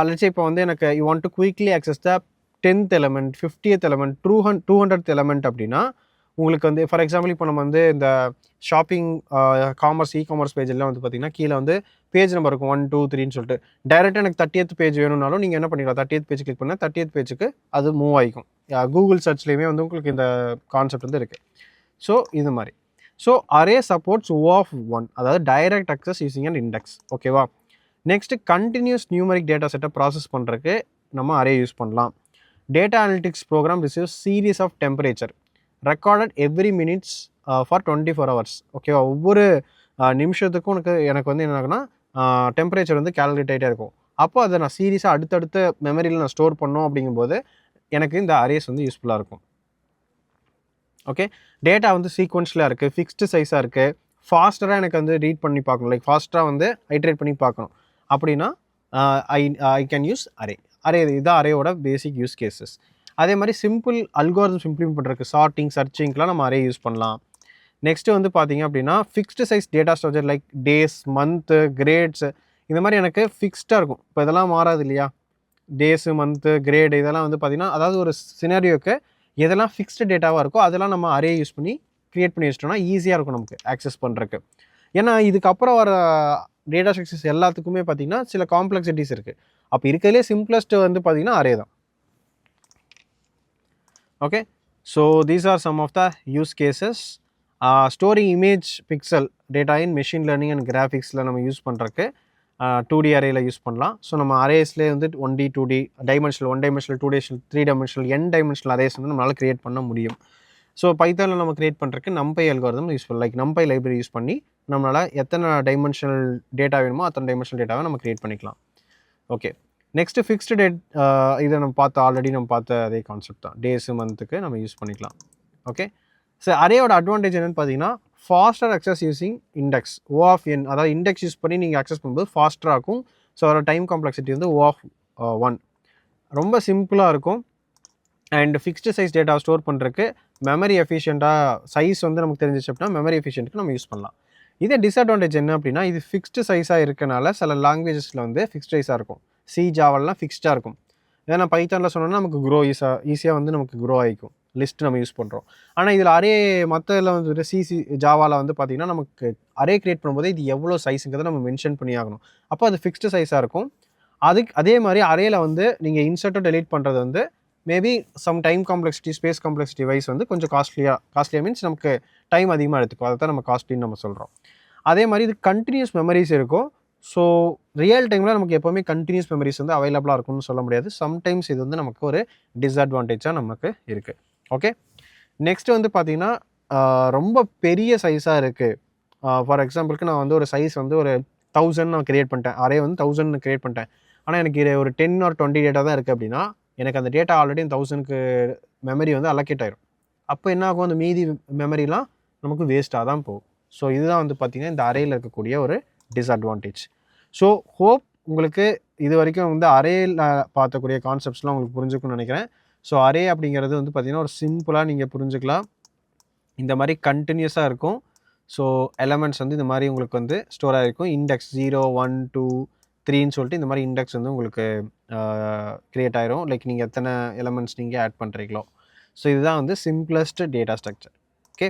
Speaker 1: லெட்ஸ் சே இப்போ வந்து எனக்கு you want to quickly access the 10th element, 50th element, 200th element அப்படின்னா உங்களுக்கு வந்து ஃபார் எக்ஸாம்பிள் இப்போ நம்ம வந்து இந்த ஷாப்பிங் இ-காமர்ஸ் பேஜெல்லாம் வந்து பார்த்தீங்கன்னா கீழே வந்து பேஜ் நம்பர் இருக்கும் 1, 2, 3ன்னு சொல்லிட்டு. டைரெக்டாக எனக்கு 30th பேஜ் வேணும்னாலும் நீங்கள் என்ன பண்ணிக்கலாம், 30th பேஜ் கிளிக் பண்ணால் 30th பேஜுக்கு அது மூவ் ஆகிக்கும். கூகுள் சர்ச்லேயுமே வந்து உங்களுக்கு இந்த கான்செப்ட் வந்து இருக்குது. ஸோ இது மாதிரி. So array supports O of 1, அதாவது direct access using and index. ஓகேவா? நெக்ஸ்ட்டு கண்டினியூஸ் நியூமரிக் டேட்டா செட்டை ப்ராசஸ் பண்ணுறதுக்கு நம்ம அரே யூஸ் பண்ணலாம். Data analytics program receives series of temperature recorded every minutes for 24 hours. ஓகேவா? ஒவ்வொரு நிமிஷத்துக்கும் எனக்கு வந்து என்ன ஆகுனா டெம்பரேச்சர் வந்து கேல்குலேட் ஆகிட்டே இருக்கும். அப்போ அதை நான் சீரியஸாக அடுத்தடுத்த மெமரியில் நான் ஸ்டோர் பண்ணோம் அப்படிங்கும்போது எனக்கு இந்த அரேஸ் வந்து யூஸ்ஃபுல்லாக இருக்கும். ஓகே, டேட்டா வந்து சீக்வன்ஸில் இருக்குது, ஃபிக்ஸ்டு சைஸாக இருக்குது, ஃபாஸ்டராக எனக்கு வந்து ரீட் பண்ணி பார்க்கணும், லைக் ஃபாஸ்ட்டாக வந்து ஐட்ரேட் பண்ணி பார்க்கணும் அப்படின்னா ஐ கேன் யூஸ் அரே. இதுதான் அரேயோட பேசிக் யூஸ் கேசஸ். அதே மாதிரி சிம்பிள் அல்காரிதம்ஸ் இம்ப்ளிமெண்ட் பண்ணுறதுக்கு சார்ட்டிங், சர்ச்சிங்க்கெலாம் நம்ம அரே யூஸ் பண்ணலாம். நெக்ஸ்ட்டு வந்து பார்த்தீங்க அப்படின்னா fixed size data storage like days, month, grades இந்த மாதிரி எனக்கு ஃபிக்ஸ்டாக இருக்கும். இப்போ இதெல்லாம் மாறாது இல்லையா? டேஸு, மந்த்து, கிரேடு இதெல்லாம் வந்து பார்த்திங்கன்னா அதாவது ஒரு சினாரியோக்கு எதெல்லாம் ஃபிக்ஸ்டு டேட்டாவாக இருக்கோ அதெல்லாம் நம்ம அரே யூஸ் பண்ணி க்ரியேட் பண்ணி வச்சிட்டோம்னா ஈஸியாக இருக்கும் நமக்கு ஆக்சஸ் பண்ணுறதுக்கு. ஏன்னா இதுக்கப்புறம் வர டேட்டா ஸ்ட்ரக்சர்ஸ் எல்லாத்துக்குமே பார்த்திங்கன்னா சில காம்ப்ளெக்சிட்டிஸ் இருக்குது. அப்போ இருக்கிறதுலே சிம்பிளஸ்ட் வந்து பார்த்திங்கன்னா அரே தான். Okay, so these are some of the use cases. Storing image pixel data in machine learning and கிராஃபிக்ஸில் நம்ம யூஸ் பண்ணுறதுக்கு 2D அரேயில் யூஸ் பண்ணலாம். ஸோ நம்ம அரேஸ்லேயே வந்து 1D, 2D, dimensional, 1 dimensional, 2 dimensional, 3 dimensional, n dimensional arrays வந்து நம்மளால் create பண்ண முடியும். ஸோ பைத்தானில் நம்ம க்ரியேட் பண்ணுறதுக்கு NumPy algorithm useful, like NumPy library use பண்ணி நம்மளால் எத்தனை டைமென்ஷனல் டேட்டா வேணுமோ அத்தனை டைமென்ஷனல் டேட்டாவை நம்ம க்ரியேட் பண்ணிக்கலாம். ஓகே, நெக்ஸ்ட்டு ஃபிக்ஸ்டு டேட், இதை நம்ம ஆல்ரெடி நம்ம பார்த்த அதே கான்செப்ட் தான். டேஸு, மந்த்துக்கு நம்ம யூஸ் பண்ணிக்கலாம். ஓகே, ஸோ அரேயோட அட்வான்டேஜ் என்னென்னு பார்த்தீங்கன்னா faster access using index O of n, அதாவது இண்டெக்ஸ் யூஸ் பண்ணி நீங்கள் அக்சஸ் பண்ணும்போது ஃபாஸ்டராக இருக்கும். ஸோ அதோட டைம் காம்ப்ளெக்சிட்டி வந்து O of 1 ரொம்ப சிம்பிளாக இருக்கும். And fixed size data store பண்ணுறதுக்கு மெமரி எஃபிஷியண்ட்டாக சைஸ் வந்து நமக்கு தெரிஞ்சிச்சு அப்படின்னா மெமரி எஃபிஷியன்ட்டுக்கு நம்ம யூஸ் பண்ணலாம். இதே டிஸ்அட்வான்டேஜ் என்ன அப்படின்னா இது ஃபிக்ஸ்டு சைஸாக இருக்கனால சில லாங்குவேஜஸில் வந்து ஃபிக்ஸ்ட் சைஸாக இருக்கும். C, ஜாவாலாம் ஃபிக்ஸ்டாக இருக்கும். ஏன்னா பைத்தானில் சொன்னோன்னா நமக்கு ஈஸியாக வந்து நமக்கு க்ரோ ஆகிக்கும் லிஸ்ட் நம்ம யூஸ் பண்ணுறோம். ஆனால் இதில் அரே மற்ற இதில் வந்து ஜாவாவில் வந்து பார்த்திங்கன்னா நமக்கு அரே க்ரியேட் பண்ணும்போது இது எவ்வளோ சைஸுங்கிறத நம்ம மென்ஷன் பண்ணி ஆகணும். அப்போ அது ஃபிக்ஸ்டு சைஸாக இருக்கும். அதே மாதிரி அரேயில் வந்து நீங்கள் இன்சர்ட்டோ டெலீட் பண்ணுறது வந்து maybe some time complexity, space complexity wise வந்து கொஞ்சம் காஸ்ட்லியாக மீன்ஸ் நமக்கு டைம் அதிகமாக எடுத்துக்கும். அதை தான் நம்ம காஸ்ட்லின்னு நம்ம சொல்கிறோம். அதே மாதிரி இது கண்டினியூஸ் மெமரிஸ் இருக்கும். ஸோ ரியல் டைமில் நமக்கு எப்போவுமே கண்டினியூஸ் மெமரிஸ் வந்து அவைலபிளாக இருக்கும்னு சொல்ல முடியாது. சம்டைம்ஸ் இது வந்து நமக்கு ஒரு டிஸ்அட்வான்டேஜாக நமக்கு இருக்குது. ஓகே, நெக்ஸ்ட்டு வந்து பார்த்திங்கன்னா ரொம்ப பெரிய சைஸாக இருக்குது. ஃபார் எக்ஸாம்பிளுக்கு நான் வந்து ஒரு சைஸ் வந்து ஒரு 1000 நான் க்ரியேட் பண்ணிட்டேன், அரே வந்து 1000 க்ரியேட் பண்ணிட்டேன். ஆனால் எனக்கு ஒரு 10 or 20 டேட்டா தான் இருக்குது அப்படின்னா எனக்கு அந்த டேட்டா ஆல்ரெடி 1000க்கு மெமரி வந்து அலோகேட் ஆயிரும். அப்போ என்ன ஆகும், அந்த மீதி மெமரிலாம் நமக்கு வேஸ்ட்டாக தான் போகும். ஸோ இதுதான் வந்து பார்த்திங்கன்னா இந்த அரேயில் இருக்கக்கூடிய ஒரு டிஸ்அட்வான்டேஜ். ஸோ ஹோப் உங்களுக்கு இது வரைக்கும் வந்து அரேயில் பார்த்தக்கூடிய கான்செப்ட்ஸ்லாம் உங்களுக்கு புரிஞ்சுக்கணும்னு நினைக்கிறேன். ஸோ அரே அப்படிங்கிறது வந்து பார்த்திங்கன்னா ஒரு சிம்பிளாக நீங்கள் புரிஞ்சுக்கலாம். இந்த மாதிரி கண்டினியூஸாக இருக்கும். ஸோ எலமெண்ட்ஸ் வந்து இந்த மாதிரி உங்களுக்கு வந்து ஸ்டோர் ஆகிருக்கும். இண்டெக்ஸ் 0, 1, 2, 3ன்னு சொல்லிட்டு இந்த மாதிரி இண்டெக்ஸ் வந்து உங்களுக்கு க்ரியேட் ஆயிரும். லைக் நீங்கள் எத்தனை எலமெண்ட்ஸ் நீங்கள் ஆட் பண்ணுறீங்களோ. ஸோ இதுதான் வந்து சிம்பிளஸ்ட் டேட்டா ஸ்ட்ரக்சர். ஓகே,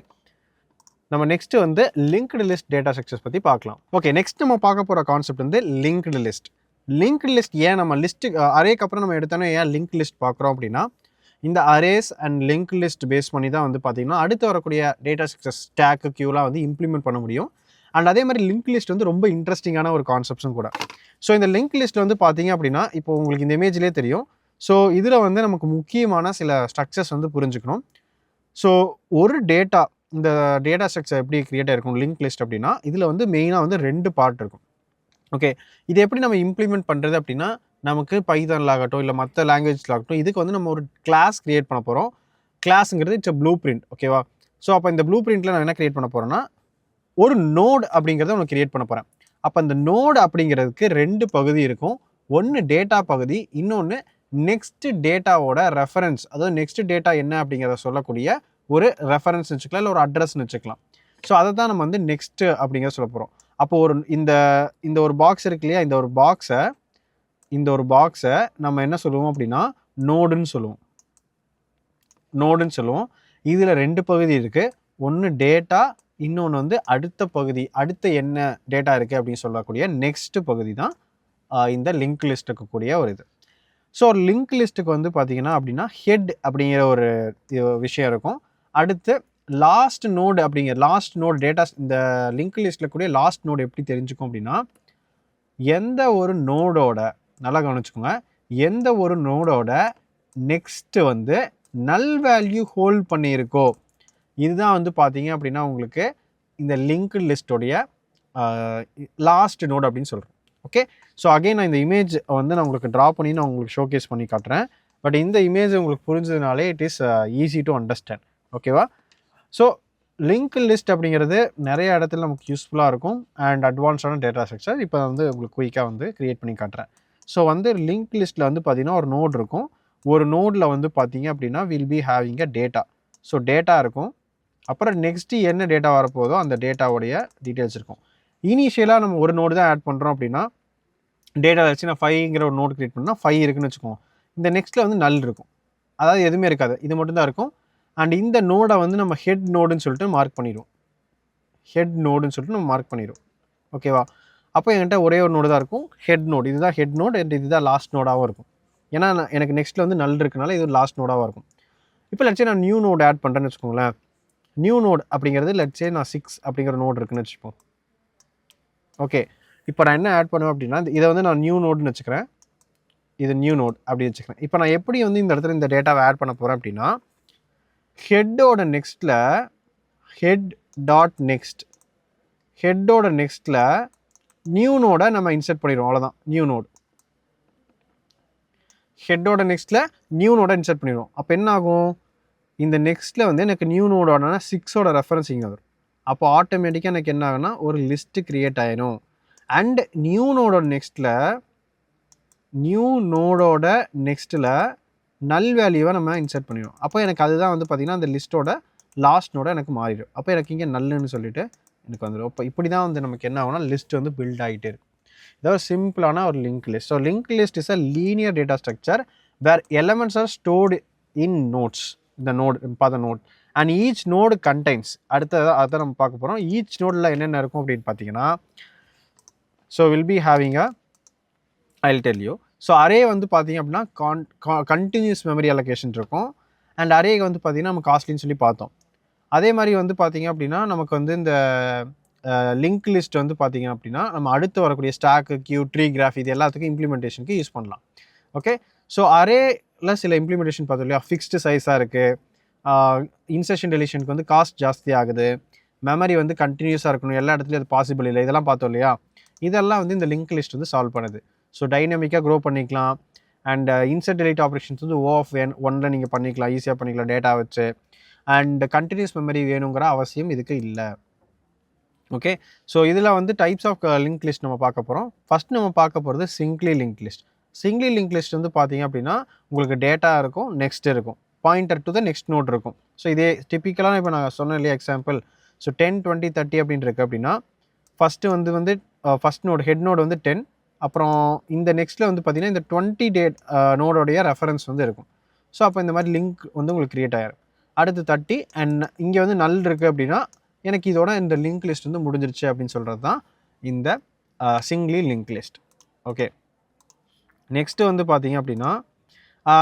Speaker 1: நம்ம நெக்ஸ்ட் வந்து லிங்க்டு லிஸ்ட் டேட்டா ஸ்ட்ரக்சர்ஸ் பற்றி பார்க்கலாம். ஓகே, நெக்ஸ்ட் நம்ம பார்க்க போகிற கான்செப்ட் வந்து லிங்க்டு லிஸ்ட். லிங்க்டு லிஸ்ட் ஏன் நம்ம லிஸ்ட்டு அரேக்கு அப்புறம் நம்ம எடுத்தோன்னே ஏன் லிங்க் லிஸ்ட் பார்க்குறோம் அப்படின்னா, இந்த arrays and link list base பண்ணி தான் வந்து பார்த்திங்கன்னா அடுத்து வரக்கூடிய டேட்டா ஸ்ட்ரக்சர் ஸ்டாக்கு கியூலாம் வந்து இம்ப்ளிமெண்ட் பண்ண முடியும். அண்ட் அதே மாதிரி லிங்க் லிஸ்ட் வந்து ரொம்ப இன்ட்ரெஸ்டிங்கான ஒரு கான்செப்ட்ஸும் கூட. ஸோ இந்த லிங்க் லிஸ்ட்டில் வந்து பார்த்திங்க அப்படின்னா இப்போ உங்களுக்கு இந்த இமேஜ்லேயே தெரியும். ஸோ இதில் வந்து நமக்கு முக்கியமான சில ஸ்ட்ரக்சர்ஸ் வந்து புரிஞ்சுக்கணும். ஸோ ஒரு டேட்டா, இந்த டேட்டா ஸ்ட்ரக்சர் எப்படி க்ரியேட் ஆகிருக்கும் லிங்க் லிஸ்ட் அப்படின்னா, இதில் வந்து மெயினாக வந்து 2 பார்ட் இருக்கும். ஓகே, இது எப்படி நம்ம இம்ப்ளிமெண்ட் பண்ணுறது அப்படின்னா, நமக்கு பைத்தான்ல ஆகட்டும் இல்லை மற்ற லாங்குவேஜில் ஆகட்டும், இதுக்கு வந்து நம்ம ஒரு கிளாஸ் க்ரியேட் பண்ண போகிறோம். கிளாஸுங்கிறது இட்ஸ் ப்ளூ பிரிண்ட். ஓகேவா? ஸோ அப்போ இந்த ப்ளூ பிரிண்ட்டில் நான் என்ன க்ரியேட் பண்ண போகிறேன்னா, ஒரு நோடு அப்படிங்கிறத ஒன்று க்ரியேட் பண்ண போகிறேன். அப்போ அந்த நோடு அப்படிங்கிறதுக்கு 2 பகுதி இருக்கும். ஒன்று டேட்டா பகுதி, இன்னொன்று நெக்ஸ்ட் டேட்டாவோட ரெஃபரன்ஸ். அதாவது நெக்ஸ்ட் டேட்டா என்ன அப்படிங்கிறத சொல்லக்கூடிய ஒரு ரெஃபரன்ஸ் வச்சுக்கலாம், இல்லை ஒரு அட்ரஸ்ன்னு வச்சுக்கலாம். ஸோ அதை தான் நம்ம வந்து நெக்ஸ்ட்டு அப்படிங்கிறத சொல்ல போகிறோம். அப்போ ஒரு இந்த ஒரு பாக்ஸ் இருக்கு இல்லையா, இந்த ஒரு பாக்ஸை நம்ம என்ன சொல்லுவோம் அப்படின்னா நோடுன்னு சொல்லுவோம். இதில் 2 பகுதி இருக்குது. ஒன்று டேட்டா, இன்னொன்று வந்து அடுத்த பகுதி, அடுத்த என்ன டேட்டா இருக்குது அப்படின்னு சொல்லக்கூடிய நெக்ஸ்ட் பகுதி தான் இந்த லிங்க் லிஸ்ட் இருக்கக்கூடிய ஒரு இது. ஸோ ஒரு லிங்க் லிஸ்ட்டுக்கு வந்து பார்த்திங்கன்னா அப்படின்னா ஹெட் அப்படிங்கிற ஒரு விஷயம் இருக்கும். அடுத்து லாஸ்ட் நோடு டேட்டா, இந்த லிங்க் லிஸ்ட்டில் கூடிய லாஸ்ட் நோடு எப்படி தெரிஞ்சுக்கும் அப்படின்னா, எந்த ஒரு நோடோட, நல்லா கவனிச்சுக்கோங்க, எந்த ஒரு நோடோட நெக்ஸ்ட்டு வந்து நல் வேல்யூ ஹோல்ட் பண்ணியிருக்கோ, இதுதான் வந்து பார்த்தீங்க அப்படின்னா உங்களுக்கு இந்த லிங்க் லிஸ்ட்டோடைய லாஸ்ட் நோடு அப்படின்னு சொல்கிறோம். ஓகே, ஸோ அகைன் நான் இந்த இமேஜ் வந்து நான் உங்களுக்கு ட்ரா பண்ணி நான் உங்களுக்கு ஷோகேஸ் பண்ணி காட்டுறேன். பட் இந்த இமேஜ் உங்களுக்கு புரிஞ்சதுனாலே it is easy to understand. ஓகேவா? ஸோ லிங்க் லிஸ்ட் அப்படிங்கிறது நிறைய இடத்துல நமக்கு யூஸ்ஃபுல்லாக இருக்கும் அண்ட் அட்வான்ஸான டேட்டா ஸ்ட்ரக்சர். இப்போ வந்து உங்களுக்கு குயிக்காக வந்து க்ரியேட் பண்ணி காட்டுறேன். ஸோ வந்து லிங்க் லிஸ்ட்டில் வந்து பார்த்திங்கன்னா ஒரு நோட் இருக்கும். ஒரு நோடில் வந்து பார்த்திங்க அப்படின்னா will be having a data. So data இருக்கும். அப்புறம் நெக்ஸ்ட்டு என்ன டேட்டா வரப்போதோ அந்த டேட்டாவுடைய டீட்டெயில்ஸ் இருக்கும். இனிஷியலாக நம்ம ஒரு நோடு தான் ஆட் பண்ணுறோம் அப்படின்னா, டேட்டா வச்சு நான் 5ங்கிற ஒரு நோட் க்ரியேட் பண்ணால் 5 இருக்குன்னு வச்சுக்கோங்க. இந்த நெக்ஸ்ட்டில் வந்து நல் இருக்கும். அதாவது எதுவுமே இருக்காது, இது மட்டும்தான் இருக்கும். அண்ட் இந்த நோடை வந்து நம்ம ஹெட் நோடுன்னு சொல்லிட்டு மார்க் பண்ணிடுவோம். ஓகேவா? அப்போ என்கிட்ட ஒரே ஒரு நோடு தான் இருக்கும், ஹெட் நோடு. இதுதான் ஹெட் நோடு அண்ட் இதுதான் லாஸ்ட் நோடாகவும் இருக்கும். ஏன்னா எனக்கு நெக்ஸ்ட்டில் வந்து நல் இருக்கனால இது லாஸ்ட் நோடாகவும் இருக்கும். இப்போ லட்சே நான் நியூ நோடு ஆட் பண்ணுறேன்னு வச்சுக்கோங்களேன். நியூ நோடு அப்படிங்கிறது லட்சே நான் 6 அப்படிங்கிற நோடு இருக்குன்னு வச்சுப்போம். ஓகே, இப்போ நான் என்ன ஆட் பண்ணுவேன் அப்படின்னா, இதை வந்து நான் நியூ நோடுன்னு வச்சுக்கிறேன். இது நியூ நோட் அப்படி வச்சுக்கிறேன். இப்போ நான் எப்படி வந்து இந்த இடத்துல இந்த டேட்டாவை ஆட் பண்ண போகிறேன் அப்படின்னா, ஹெட்டோட நெக்ஸ்ட்டில் ஹெட்டோட நெக்ஸ்ட்டில் நியூ நோடை நம்ம இன்சர்ட் பண்ணிடுவோம். அவ்வளோதான், நியூ நோடு. ஹெட்டோட நெக்ஸ்ட்டில் நியூ நோடை இன்சர்ட் பண்ணிடுவோம். அப்போ என்ன ஆகும், இந்த நெக்ஸ்ட்டில் வந்து எனக்கு நியூ நோடோட 6ஓட ரெஃபரன்ஸ் இங்கே வரும். அப்போ ஆட்டோமேட்டிக்காக எனக்கு என்ன ஆகுனா ஒரு லிஸ்ட்டு க்ரியேட் ஆகிடும். அண்ட் நியூ நோடோட நெக்ஸ்ட்டில் நல் வேல்யூவை நம்ம இன்சர்ட் பண்ணிடுவோம். அப்போ எனக்கு அதுதான் வந்து பார்த்திங்கன்னா அந்த லிஸ்ட்டோட லாஸ்ட் நோட எனக்கு மாறிடும். அப்போ எனக்கு இங்கே நல்லுன்னு சொல்லிட்டு எனக்கு வந்துடும். இப்போ இப்படி தான் வந்து நமக்கு என்ன ஆகுனா லிஸ்ட் வந்து பில்ட் ஆகிட்டே இருக்கும். இதாவது சிம்பிளான ஒரு link list. So link list is a linear data structure where elements are stored in nodes. இந்த node and each node contains, அதை நம்ம பார்க்க போகிறோம். ஈச் நோடில் என்னென்ன இருக்கும் அப்படின்னு பார்த்தீங்கன்னா, so will be having I will tell you. So array வந்து பார்த்திங்க அப்படின்னா கண்டினியூஸ் மெமரி அலோகேஷன் இருக்கும். அண்ட் அரேக்கு வந்து பார்த்திங்கன்னா நம்ம காஸ்ட்லின்னு சொல்லி பார்த்தோம். அதே மாதிரி வந்து பார்த்திங்க அப்படின்னா நமக்கு வந்து இந்த லிங்க் லிஸ்ட் வந்து பார்த்திங்க அப்படின்னா நம்ம அடுத்து வரக்கூடிய ஸ்டாக்கு, கியூ, ட்ரீ, கிராஃப் இது எல்லாத்துக்கும் இம்ப்ளிமெண்டேஷனுக்கு யூஸ் பண்ணலாம். ஓகே, ஸோ அரேல சில இம்ப்ளிமெண்டேஷன் பார்த்தோம் இல்லையா, ஃபிக்ஸ்டு சைஸாக இருக்குது, இன்சர்ஷன் டெலிஷனுக்கு வந்து காஸ்ட் ஜாஸ்தி ஆகுது, மெமரி வந்து கண்டினியூஸாக இருக்கணும், எல்லா இடத்துலையும் அது பாசிபிள் இல்லை, இதெல்லாம் பார்த்தோம் இல்லையா. இதெல்லாம் வந்து இந்த லிங்க் லிஸ்ட் வந்து சால்வ் பண்ணுது. ஸோ டைனமிக்காக க்ரோ பண்ணிக்கலாம். அண்ட் இன்சர்ட் டெலிட் ஆப்ரேஷன்ஸ் வந்து O(n)1 நீங்கள் பண்ணிக்கலாம், ஈஸியாக பண்ணிக்கலாம் டேட்டா வச்சு. அண்ட் கண்டினியூஸ் மெமரி வேணுங்கிற அவசியம் இதுக்கு இல்லை. ஓகே, ஸோ இதில் வந்து டைப்ஸ் ஆஃப் லிங்க் லிஸ்ட் நம்ம பார்க்க போகிறோம். ஃபஸ்ட் நம்ம பார்க்க போகிறது singly link list. Singly link list வந்து பார்த்தீங்க அப்படின்னா உங்களுக்கு டேட்டா இருக்கும், நெக்ஸ்ட் இருக்கும், pointer to the next node இருக்கும். ஸோ இதே டிப்பிக்கலாக இப்போ நான் சொன்னேன் இல்லையா எக்ஸாம்பிள். ஸோ 10, 20, 30 அப்படின்னு இருக்குது அப்படின்னா ஃபஸ்ட்டு வந்து ஃபஸ்ட் நோடு ஹெட் நோடு வந்து 10, அப்புறம் இந்த நெக்ஸ்ட்டில் வந்து பார்த்தீங்கன்னா இந்த 20 டேட் நோடோடைய ரெஃபரன்ஸ் வந்து இருக்கும். ஸோ அப்போ இந்த மாதிரி லிங்க் வந்து உங்களுக்கு க்ரியேட் ஆகிடும். அடுத்து 30 அண்ட் இங்கே வந்து நல் இருக்குது அப்படின்னா எனக்கு இதோட இந்த லிங்க் லிஸ்ட் வந்து முடிஞ்சிருச்சு அப்படின்னு சொல்கிறது தான் இந்த சிங்க்லி லிங்க் லிஸ்ட். ஓகே, நெக்ஸ்ட்டு வந்து பார்த்தீங்க அப்படின்னா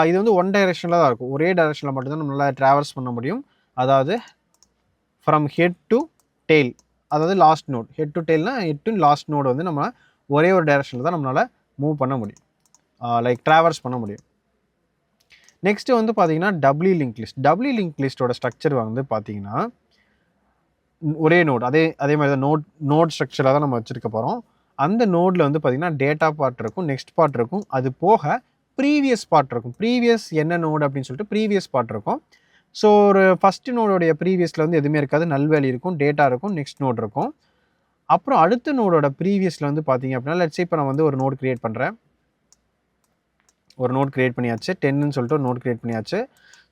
Speaker 1: இது வந்து ஒன் டைரெக்ஷனில் தான் இருக்கும். ஒரே டைரெக்ஷனில் மட்டும்தான் நம்மளால் ட்ராவல்ஸ் பண்ண முடியும். அதாவது ஃப்ரம் ஹெட் டு டெய்ல், அதாவது லாஸ்ட் நோட். ஹெட் டு டெய்ல்னா ஹெட் டு லாஸ்ட் நோடு வந்து நம்ம ஒரே ஒரு டைரெக்ஷனில் தான் நம்மளால் மூவ் பண்ண முடியும், லைக் ட்ராவல்ஸ் பண்ண முடியும். நெக்ஸ்ட்டு வந்து பார்த்தீங்கன்னா W link list. W link லிஸ்ட்டோட ஸ்ட்ரக்சர் வந்து பார்த்தீங்கன்னா ஒரே நோட், அதே மாதிரி தான் நோட் ஸ்ட்ரக்சராக தான் நம்ம வச்சுருக்க போகிறோம். அந்த நோடில் வந்து பார்த்திங்கன்னா டேட்டா பார்ட் இருக்கும், நெக்ஸ்ட் பார்ட் இருக்கும், அது போக ப்ரீவியஸ் பார்ட் இருக்கும். ப்ரீவியஸ் என்ன நோடு அப்படின்னு சொல்லிட்டு ப்ரீவியஸ் பார்ட் இருக்கும். ஸோ ஒரு ஃபஸ்ட்டு நோடோடைய ப்ரீவியஸில் வந்து எதுவுமே இருக்காது, நல் வேல்யூ இருக்கும், டேட்டா இருக்கும், நெக்ஸ்ட் நோட் இருக்கும். அப்புறம் அடுத்த நோடோட ப்ரீவியஸில் வந்து பார்த்தீங்க அப்படின்னா லெட்ஸ் இப்போ நான் வந்து ஒரு நோட் க்ரியேட் பண்ணுறேன். ஒரு நோட் க்ரியேட் பண்ணியாச்சு, 10ன்னு சொல்லிட்டு ஒரு நோட் க்ரியேட் பண்ணியாச்சு.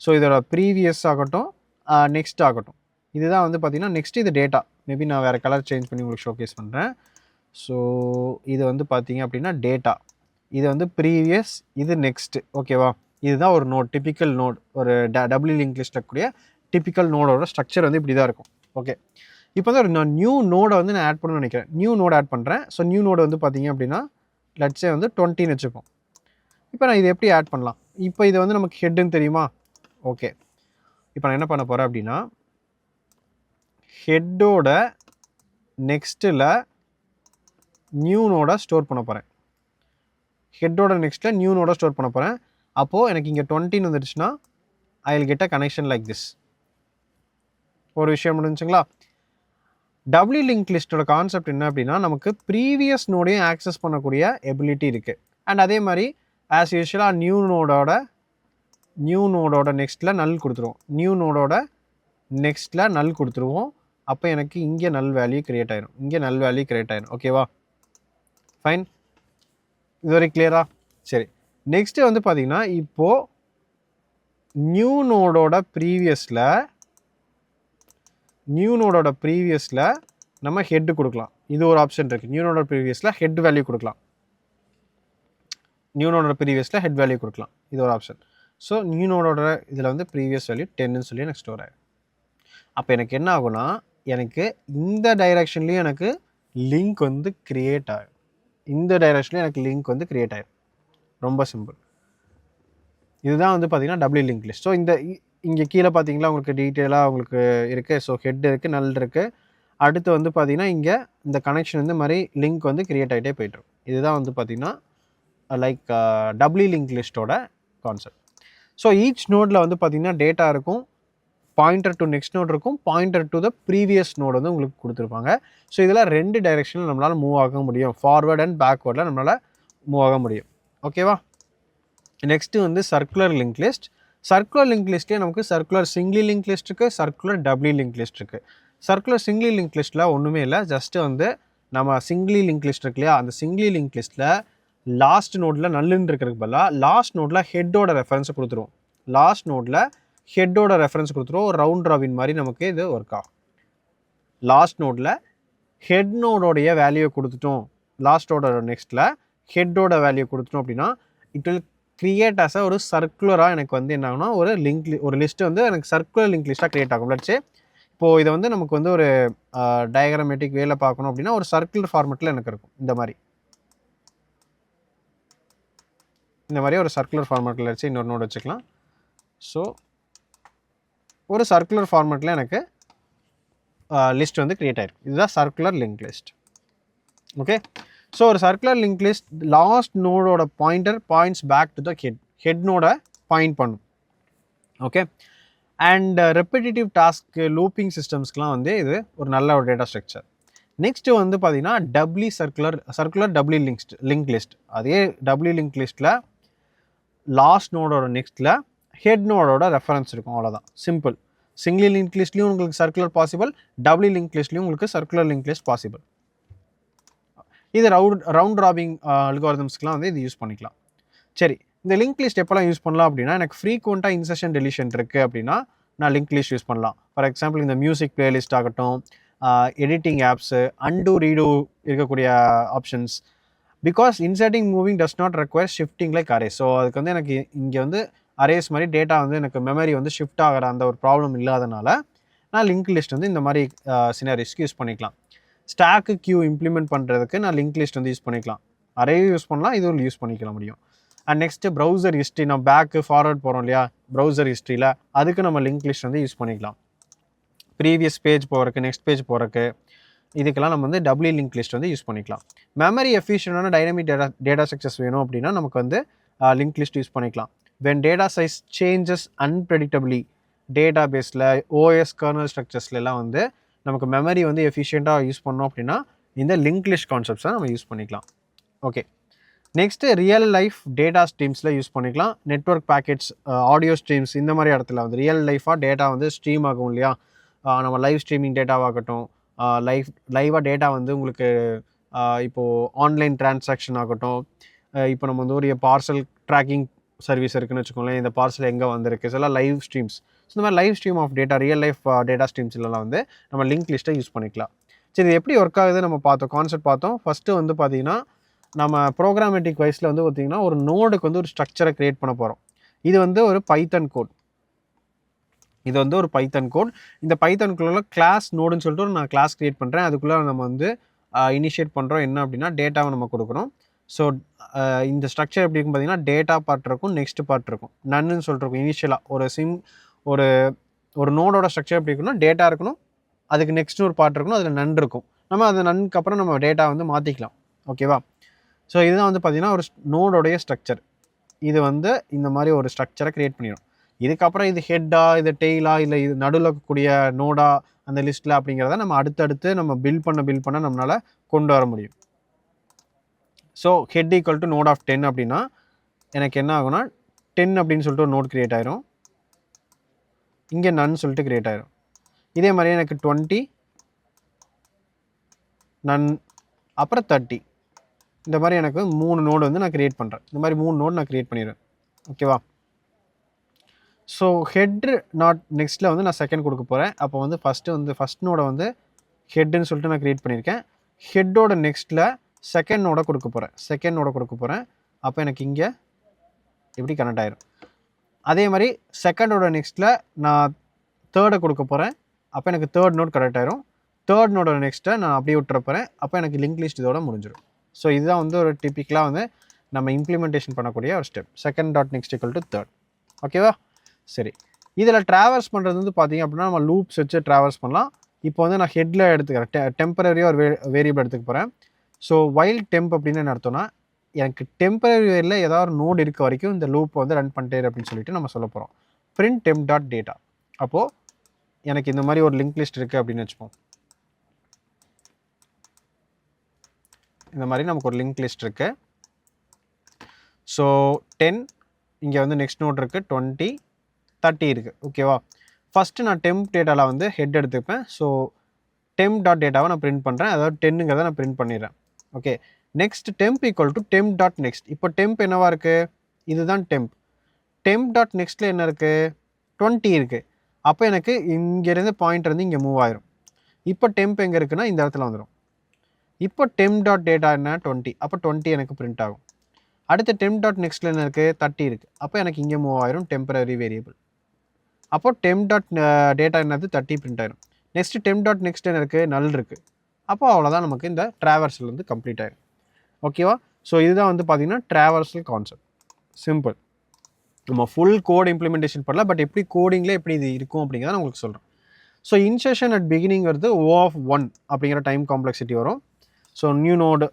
Speaker 1: ஸோ இதோட ப்ரீவியஸ் ஆகட்டும், நெக்ஸ்ட் ஆகட்டும், இதுதான் வந்து பார்த்திங்கன்னா நெக்ஸ்ட் இது டேட்டா. மேபி நான் வேறு கலர் சேஞ்ச் பண்ணி உங்களுக்கு ஷோகேஸ் பண்ணுறேன். ஸோ இது வந்து பார்த்தீங்க அப்படின்னா டேட்டா, இது வந்து ப்ரீவியஸ், இது நெக்ஸ்ட்டு. ஓகேவா, இதுதான் ஒரு நோட், டிப்பிக்கல் நோட். ஒரு டபிள்யூ லிங்க் லிஸ்ட்டில் கூடிய டிப்பிக்கல் நோடோட ஸ்ட்ரக்சர் வந்து இப்படி தான் இருக்கும். ஓகே, இப்போ தான் நான் நியூ நோடை வந்து நான் ஆட் பண்ணணும்னு நினைக்கிறேன். நியூ நோட் ஆட் பண்ணுறேன். ஸோ நியூ நோடு வந்து பார்த்தீங்க அப்படின்னா லெட்ஸே வந்து 20ன்னு வச்சுப்போம். இப்போ நான் இதை எப்படி ஆட் பண்ணலாம்? இப்போ இது வந்து நமக்கு ஹெட்டுன்னு தெரியுமா? ஓகே, இப்போ நான் என்ன பண்ண போகிறேன் அப்படின்னா ஹெட்டோட நெக்ஸ்ட்டில் நியூ நோடை ஸ்டோர் பண்ண போகிறேன். ஹெட்டோட நெக்ஸ்ட்டில் நியூ நோடை ஸ்டோர் பண்ண போகிறேன். அப்போது எனக்கு இங்கே 20ன்னு வந்துடுச்சுன்னா I will get a connection like this. ஒரு விஷயம் முடிஞ்சுங்களா? டபிள்யூ லிங்க் லிஸ்ட்டோட கான்செப்ட் என்ன அப்படின்னா நமக்கு ப்ரீவியஸ் நோடையும் ஆக்சஸ் பண்ணக்கூடிய எபிலிட்டி இருக்குது. அண்ட் அதே மாதிரி ஆஸ் யூஷுவலாக நியூ நோடோட நெக்ஸ்ட்டில் நல் கொடுத்துருவோம். நியூ நோடோட நெக்ஸ்ட்டில் நல் கொடுத்துருவோம். அப்போ எனக்கு இங்கே நல் வேல்யூ க்ரியேட் ஆயிடும், இங்கே நல் வேல்யூ க்ரியேட் ஆயிடும். ஓகேவா, ஃபைன், இது வரை கிளியரா? சரி, நெக்ஸ்ட்டு வந்து பார்த்தீங்கன்னா இப்போது நியூ நோடோட ப்ரீவியஸில் நம்ம ஹெட்டு கொடுக்கலாம். இது ஒரு ஆப்ஷன் இருக்குது. நியூ நோடோட ப்ரீவியஸில் ஹெட் வேல்யூ கொடுக்கலாம். இது ஒரு ஆப்ஷன். ஸோ நியூ நோடோட இதில் வந்து ப்ரீவியஸ் வேல்யூ 10ன்னு சொல்லி எனக்கு ஸ்டோர் ஆகிடும். அப்போ எனக்கு என்ன ஆகும்னா எனக்கு இந்த டைரெக்ஷன்லேயும் எனக்கு லிங்க் வந்து க்ரியேட் ஆகும். ரொம்ப சிம்பிள். இதுதான் வந்து பார்த்தீங்கன்னா டபிள்யூ லிங்க் லிஸ்ட். ஸோ இங்கே கீழே பார்த்தீங்களா உங்களுக்கு டீட்டெயிலாக உங்களுக்கு இருக்குது. ஸோ ஹெட் இருக்குது, நல் இருக்குது. அடுத்து வந்து பார்த்தீங்கன்னா இங்கே இந்த கனெக்ஷன் வந்து மாதிரி லிங்க் வந்து க்ரியேட் ஆகிட்டே போய்ட்டுருக்கும். இதுதான் வந்து பார்த்தீங்கன்னா லைக் டபிள்யூ லிங்க் லிஸ்ட்டோட கான்செப்ட். ஸோ ஈச் நோடில் வந்து பார்த்தீங்கன்னா டேட்டா இருக்கும், பாயிண்டர் டு நெக்ஸ்ட் நோட் இருக்கும், pointer to the previous node வந்து உங்களுக்கு கொடுத்துருப்பாங்க. ஸோ இதில் 2 டைரெக்ஷனில் நம்மளால் மூவ் ஆக முடியும். ஃபார்வர்ட் அண்ட் பேக்வேர்டில் நம்மளால் மூவ் ஆக முடியும். ஓகேவா, நெக்ஸ்ட்டு வந்து circular link list. Circular link லிஸ்ட்லேயே நமக்கு சர்க்குலர் சிங்க்லி லிங்க் லிஸ்ட் இருக்குது, சர்க்குலர் டபிள்யூ லிங்க் லிஸ்ட் இருக்குது. சர்க்குலர் சிங்க்லி லிங்க் லிஸ்ட்டில் ஒன்றுமே இல்லை, ஜஸ்ட்டு வந்து நம்ம சிங்க்லி லிங்க் லிஸ்ட் இருக்கு இல்லையா, அந்த சிங்க்லி லிங்க் லிஸ்ட்டில் லாஸ்ட் நோடில் நல்லுன்னு இருக்கிறதுக்கு பதிலாக லாஸ்ட் நோடில் ஹெட்டோட ரெஃபரன்ஸை கொடுத்துருவோம். ஒரு ரவுண்ட் ராபின் மாதிரி நமக்கு இது ஒர்க் ஆகும். லாஸ்ட் நோடில் ஹெட் நோடோடைய வேல்யூவை கொடுத்துட்டோம், லாஸ்ட்டோட நெக்ஸ்ட்டில் ஹெட்டோட வேல்யூ கொடுத்துட்டோம் அப்படின்னா இட் வில் கிரியேட் ஆஸ் ஒரு சர்க்குலராக எனக்கு வந்து என்ன ஆகுனா ஒரு லிஸ்ட்டு வந்து எனக்கு சர்க்குலர் லிங்க் லிஸ்ட்டாக க்ரியேட் ஆகும். லட்சே இப்போது இதை வந்து நமக்கு வந்து ஒரு டயக்ராமேட்டிக் வேலை பார்க்கணும் அப்படின்னா ஒரு சர்க்குலர் ஃபார்மெட்டில் எனக்கு இருக்கும். இந்த மாதிரி ஒரு சர்க்குலர் ஃபார்மெட்டில் வச்சு இன்னொரு நோட் வச்சுக்கலாம். ஸோ ஒரு சர்க்குலர் ஃபார்மெட்டில் எனக்கு லிஸ்ட் வந்து க்ரியேட் ஆகிருக்கும். இதுதான் circular link list. Okay, so ஒரு சர்க்குலர் லிங்க் லிஸ்ட் லாஸ்ட் நோடோட points back to the head node point பண்ணும். Okay, and repetitive task looping சிஸ்டம்ஸ்க்குலாம் வந்து இது ஒரு நல்ல ஒரு டேட்டா ஸ்ட்ரக்சர். நெக்ஸ்ட்டு வந்து பார்த்தீங்கன்னா சர்க்குலர் டபிள்யூ லிங்க் லிஸ்ட். அதே டபிள்யூ லிங்க் லிஸ்ட்டில் லாஸ்ட் நோடோட நெக்ஸ்ட்டில் ஹெட் நோடோட ரெஃபரன்ஸ் இருக்கும், அவ்வளோதான், சிம்பிள். சிங்கிள் லிங்க் லிஸ்ட்லையும் உங்களுக்கு சர்க்குலர் பாசிபிள், டபுள் லிங்க் லிஸ்ட்லையும் உங்களுக்கு சர்க்குலர் லிங்க் லிஸ்ட் பாசிபிள். இது ரவுண்ட் ராபிங் அல்காரிதம்ஸ்க்குலாம் வந்து இது யூஸ் பண்ணிக்கலாம். சரி, இந்த லிங்க் லிஸ்ட் எப்போல்லாம் யூஸ் பண்ணலாம் அப்படின்னா, எனக்கு ஃப்ரீக்வெண்ட்டாக இன்சர்ஷன் டெலிஷன் இருக்குது அப்படின்னா நான் லிங்க் லிஸ்ட் யூஸ் பண்ணலாம். ஃபார் எக்ஸாம்பிள் இந்த மியூசிக் பிளேலிஸ்ட் ஆகட்டும், எடிட்டிங் ஆப்ஸு, அன்டூ ரீடூ இருக்கக்கூடிய options. Because inserting moving does not require shifting like arrays. So அதுக்கு வந்து எனக்கு இங்கே வந்து அரேஸ் மாதிரி டேட்டா வந்து எனக்கு மெமரி வந்து ஷிஃப்ட் ஆகிற அந்த ஒரு ப்ராப்ளம் இல்லாதனால நான் லிங்க் லிஸ்ட் வந்து இந்த மாதிரி சினாரிஸ்க்கு யூஸ் பண்ணிக்கலாம். ஸ்டாக்கு கியூ இம்ப்ளிமெண்ட் பண்ணுறதுக்கு நான் லிங்க் லிஸ்ட் வந்து யூஸ் பண்ணிக்கலாம். அரேயும் யூஸ் பண்ணலாம், இதுவும் யூஸ் பண்ணிக்கலாம் முடியும். அண்ட் நெக்ஸ்ட்டு ப்ரௌசர் ஹிஸ்ட்ரி, நம்ம பேக்கு ஃபார்வர்ட் போகிறோம் இல்லையா ப்ரௌசர் ஹிஸ்ட்ரியில், அதுக்கு நம்ம லிங்க் லிஸ்ட் வந்து யூஸ் பண்ணிக்கலாம். ப்ரீவியஸ் பேஜ் போகிறக்கு, நெக்ஸ்ட் பேஜ் போகிறக்கு, இதுக்கெல்லாம் நம்ம வந்து டபுள் லிங்க் லிஸ்ட் வந்து யூஸ் பண்ணிக்கலாம். மெமரி எஃபிஷியன்டான டைனமிக் டேட்டா ஸ்ட்ரக்சர்ஸ் வேணும் அப்படின்னா நமக்கு வந்து லிங்க் லிஸ்ட் யூஸ் பண்ணிக்கலாம். When data size changes unpredictably, data பேஸில் ஓஎஸ் கர்னல் ஸ்ட்ரக்சர்ஸ்லாம் வந்து நமக்கு மெமரி வந்து எஃபிஷியண்ட்டாக யூஸ் பண்ணோம் அப்படின்னா இந்த லிங்க் லிஸ்ட் கான்செப்ட்ஸை நம்ம யூஸ் பண்ணிக்கலாம். Okay, next real life data ஸ்ட்ரீம்ஸில் யூஸ் பண்ணிக்கலாம். நெட்வொர்க் பேக்கெட்ஸ், ஆடியோ ஸ்ட்ரீம்ஸ், இந்த மாதிரி இடத்துல வந்து ரியல் லைஃபாக டேட்டா வந்து ஸ்ட்ரீம் ஆகும் இல்லையா, நம்ம லைவ் ஸ்ட்ரீமிங் டேட்டாவாகட்டும், லைவாக டேட்டா வந்து உங்களுக்கு இப்போது ஆன்லைன் டிரான்சாக்ஷன் ஆகட்டும், இப்போ நம்ம வந்து ஒரு பார்சல் ட்ராக்கிங் சர்வீஸ் இருக்குன்னு வச்சுக்கோங்களேன், இந்த பார்சல் எங்கே வந்திருக்கு, சில லைவ் ஸ்ட்ரீம்ஸ். ஸோ இந்த மாதிரி live stream of data, real life data ஸ்ட்ரீம்ஸ்லாம் வந்து நம்ம லிங்க் லிஸ்ட்டை யூஸ் பண்ணிக்கலாம். சரி, இது எப்படி ஒர்க் ஆகுது நம்ம பார்த்தோம், கான்செப்ட் பார்த்தோம். ஃபஸ்ட்டு வந்து பார்த்திங்கன்னா நம்ம ப்ரோக்ராமேட்டிக் வைஸில் வந்து பார்த்திங்கன்னா ஒரு நோடுக்கு வந்து ஒரு ஸ்ட்ரக்சரை க்ரியேட் பண்ண போகிறோம். இது வந்து ஒரு பைத்தன் கோட். இது வந்து ஒரு பைத்தன் கோட். இந்த பைத்தனுக்குள்ள கிளாஸ் நோடுன்னு சொல்லிட்டு நான் கிளாஸ் க்ரியேட் பண்ணுறேன். அதுக்குள்ளே நம்ம வந்து இனிஷியேட் பண்ணுறோம். என்ன அப்படின்னா டேட்டாவை நம்ம கொடுக்குறோம். ஸோ இந்த ஸ்ட்ரக்சர் எப்படி இருக்கும் பார்த்தீங்கன்னா டேட்டா பார்ட் இருக்கும், நெக்ஸ்ட் பார்ட் இருக்கும், நன்னு சொல்லிருக்கும். இனிஷியலாக ஒரு நோடோட ஸ்ட்ரக்சர் எப்படி இருக்குன்னா டேட்டா இருக்கணும், அதுக்கு நெக்ஸ்ட் ஒரு பார்ட் இருக்கணும், அதில் நன் இருக்கும். நம்ம அது நன்னுக்கு அப்புறம் நம்ம டேட்டா வந்து மாற்றிக்கலாம். ஓகேவா? ஸோ இதுதான் வந்து பார்த்திங்கன்னா ஒரு நோடோடைய ஸ்ட்ரக்சர். இது வந்து இந்த மாதிரி ஒரு ஸ்ட்ரக்சரை க்ரியேட் பண்ணிடும். இதுக்கப்புறம் இது ஹெட்டா, இது டெய்லா, இல்லை இது நடுவில் இருக்கக்கூடிய நோடா அந்த லிஸ்ட்டில் அப்படிங்கிறத நம்ம அடுத்தடுத்து நம்ம பில்ட் பண்ண நம்மளால் கொண்டு வர முடியும். So head equal to node of 10 அப்படின்னா எனக்கு என்ன ஆகும்னா 10 அப்படின்னு சொல்லிட்டு ஒரு நோட் க்ரியேட் ஆயிரும். இங்கே நன்னு சொல்லிட்டு க்ரியேட் ஆயிரும். இதே மாதிரி எனக்கு 20 நன் அப்புறம் 30 இந்த மாதிரி எனக்கு 3 நோடு வந்து நான் க்ரியேட் பண்ணுறேன். இந்த மாதிரி 3 நோடு நான் க்ரியேட் பண்ணிடுறேன். ஓகேவா? ஸோ ஹெட் நாட் நெக்ஸ்ட்டில் வந்து நான் செகண்ட் கொடுக்க போகிறேன். அப்போ வந்து ஃபஸ்ட் நோடை வந்து ஹெட்டுன்னு சொல்லிட்டு நான் க்ரியேட் பண்ணியிருக்கேன். ஹெட்டோட நெக்ஸ்ட்டில் செகண்ட் நோடை கொடுக்க போகிறேன். அப்போ எனக்கு இங்கே எப்படி கனெக்ட் ஆயிரும். அதே மாதிரி செகண்டோட நெக்ஸ்ட்டில் நான் தேர்டை கொடுக்க போகிறேன். அப்போ எனக்கு தேர்ட் நோட் கனெக்ட் ஆயிரும். தேர்ட் நோடோட நெக்ஸ்ட்டை நான் அப்படியே விட்டுற போகிறேன். அப்போ எனக்கு லிங்க் லிஸ்ட் இதோட முடிஞ்சிடும். ஸோ இதுதான் வந்து ஒரு டிப்பிக்கலாக வந்து நம்ம இம்ப்ளிமெண்டேஷன் பண்ணக்கூடிய ஒரு step. Second dot next equal to third. ஓகேவா? சரி, இதில் ட்ராவல்ஸ் பண்ணுறது வந்து பார்த்திங்க அப்படின்னா நம்ம லூப்ஸ் வச்சு ட்ராவல்ஸ் பண்ணலாம். இப்போ வந்து நான் ஹெட்டில் எடுத்துக்கிறேன், டெம்பரரியாக ஒரு வேரியபிள் எடுத்துக்க போகிறேன். ஸோ வைல் டெம்ப் அப்படின்னு என்ன அர்த்தம்னா எனக்கு டெம்பரரி வேரியில் ஏதாவது ஒரு நோடு இருக்க வரைக்கும் இந்த லூப் வந்து ரன் பண்ணிட்டே அப்படின்னு சொல்லிட்டு நம்ம சொல்ல போகிறோம். Print temp dot data. அப்போது எனக்கு இந்த மாதிரி ஒரு லிங்க் லிஸ்ட் இருக்குது அப்படின்னு வச்சுப்போம். இந்த மாதிரி நமக்கு ஒரு லிங்க் லிஸ்ட் இருக்குது. ஸோ 10 இங்கே வந்து நெக்ஸ்ட் நோட் இருக்குது, 20 30 இருக்குது. ஓகேவா? ஃபஸ்ட்டு நான் டெம்ப் டேட்டாவில் வந்து ஹெட் எடுத்துப்பேன். ஸோ டெம்ப் டாட் டேட்டாவை நான் பிரிண்ட் பண்ணுறேன், அதாவது 10ங்கிறத நான் பிரிண்ட் பண்ணிடுறேன். Okay, next temp equal to temp dot next. இப்போ டெம்ப் என்னவா இருக்குது, இதுதான் டெம்ப். டெம்ப் டாட் நெக்ஸ்ட்டில் என்ன இருக்குது, 20 இருக்குது. அப்போ எனக்கு இங்கேருந்து பாயிண்ட் வந்து இங்கே மூவ் ஆயிரும். இப்போ டெம்ப் எங்கே இருக்குன்னா இந்த இடத்துல வந்துடும். இப்போ டெம்ப் டாட் டேட்டா என்ன 20, அப்போ 20 எனக்கு பிரிண்ட் ஆகும். அடுத்து டெம்ப் டாட் நெக்ஸ்ட்டில் என்ன இருக்குது 30 இருக்குது. அப்போ எனக்கு இங்கே மூவ் ஆயிரும் டெம்பரரி வேரியபிள். அப்போ டெம்ப் டாட் டேட்டா என்னது 30 பிரிண்ட் ஆயிரும். நெக்ஸ்ட்டு டெம்ப் டாட் நெக்ஸ்ட் என்ன இருக்குது நல் இருக்குது. அப்போ அவ்வளோதான் நமக்கு இந்த ட்ராவர்சல் வந்து கம்ப்ளீட் ஆயிரும். ஓகேவா? ஸோ இதுதான் வந்து பார்த்திங்கன்னா ட்ராவர்சல் கான்செப்ட். சிம்பிள். நம்ம ஃபுல் கோட் இம்ப்ளிமெண்டேஷன் பண்ணலாம், பட் எப்படி கோடிங்கில் எப்படி இது இருக்கும் அப்படிங்கிறத நான் உங்களுக்கு சொல்கிறேன். ஸோ இன்சர்ஷன் அட் பிகினிங் வருது O(1) அப்படிங்கிற டைம் காம்ப்ளெக்சிட்டி வரும். ஸோ நியூ நோடு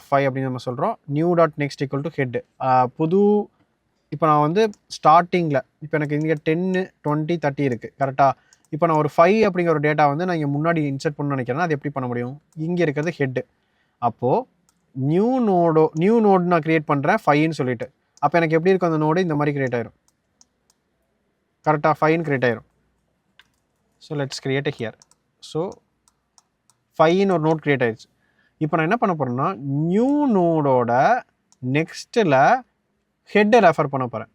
Speaker 1: 5 அப்படின்னு நம்ம சொல்கிறோம். New dot next equal to head. புது இப்போ நான் வந்து ஸ்டார்டிங்கில் இப்போ எனக்கு இங்கே 10 20 30 இருக்குது கரெக்டாக. இப்போ நான் ஒரு 5 அப்படிங்கிற ஒரு டேட்டா வந்து நான் இங்கே முன்னாடி இன்சர்ட் பண்ண நினைக்கிறேன்னா அது எப்படி பண்ண முடியும், இங்கே இருக்கிறது ஹெட்டு. அப்போது நியூ நோடு நான் க்ரியேட் பண்ணுறேன் 5ன்னு சொல்லிட்டு. அப்போ எனக்கு எப்படி இருக்கும் அந்த நோடு இந்த மாதிரி க்ரியேட் ஆயிரும். கரெக்டாக 5ன்னு க்ரியேட் ஆயிரும். So let's create here. So 5ன்னு ஒரு நோட் கிரியேட் ஆயிடுச்சு. இப்போ நான் என்ன பண்ண போகிறேன்னா நியூ நோடோட நெக்ஸ்ட்டில் ஹெட்டை ரெஃபர் பண்ண போகிறேன்.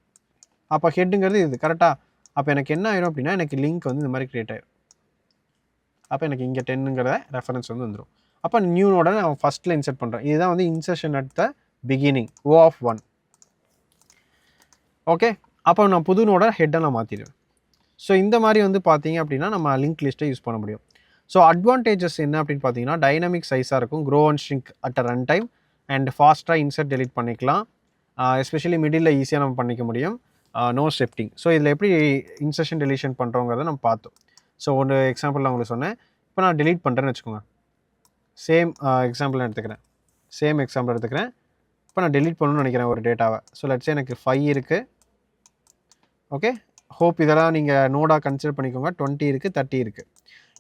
Speaker 1: அப்போ ஹெட்டுங்கிறது இது கரெக்டாக. அப்போ எனக்கு என்ன ஆயிரும் அப்படின்னா எனக்கு லிங்க் வந்து இந்த மாதிரி கிரியேட் ஆயிடும். அப்போ எனக்கு இங்கே 10ங்கிற ரெஃபரன்ஸ் வந்து வந்துடும். அப்போ நியூ நோட நான் ஃபஸ்ட்டில் இன்சர்ட் பண்ணுறேன். இதுதான் வந்து insertion at the beginning O(1). Okay, அப்போ நான் புது நோட ஹெட்டை நான் மாற்றிடுவேன். ஸோ இந்த மாதிரி வந்து பார்த்தீங்க அப்படின்னா நம்ம லிங்க் லிஸ்ட்டை யூஸ் பண்ண முடியும். ஸோ அட்வான்டேஜஸ் என்ன அப்படின்னு பார்த்தீங்கன்னா டைனமிக் சைஸாக இருக்கும், grow and shrink at a run time, and ஃபாஸ்ட்டாக இன்சர்ட் டெலிட் பண்ணிக்கலாம். எஸ்பெஷலி மிடில் ஈஸியாக நம்ம பண்ணிக்க முடியும். No shifting. ஸோ இதில் எப்படி இன்சர்ஷன் டெலிஷன் பண்ணுறோங்கிறத நம்ம பார்த்தோம். ஸோ ஒரு எக்ஸாம்பிள் நான் உங்களுக்கு சொன்னேன். இப்போ நான் டெலிட் பண்ணுறேன்னு வச்சுக்கோங்க. சேம் எக்ஸாம்பிள் எடுத்துக்கிறேன். இப்போ நான் டெலிட் பண்ணணும்னு நினைக்கிறேன் ஒரு டேட்டாவை. ஸோ லெட்ஸ் எனக்கு 5 இருக்குது. ஓகே, ஹோப் இதெல்லாம் நீங்கள் நோடாக கன்சிடர் பண்ணிக்கோங்க. 20 இருக்குது, 30 இருக்குது.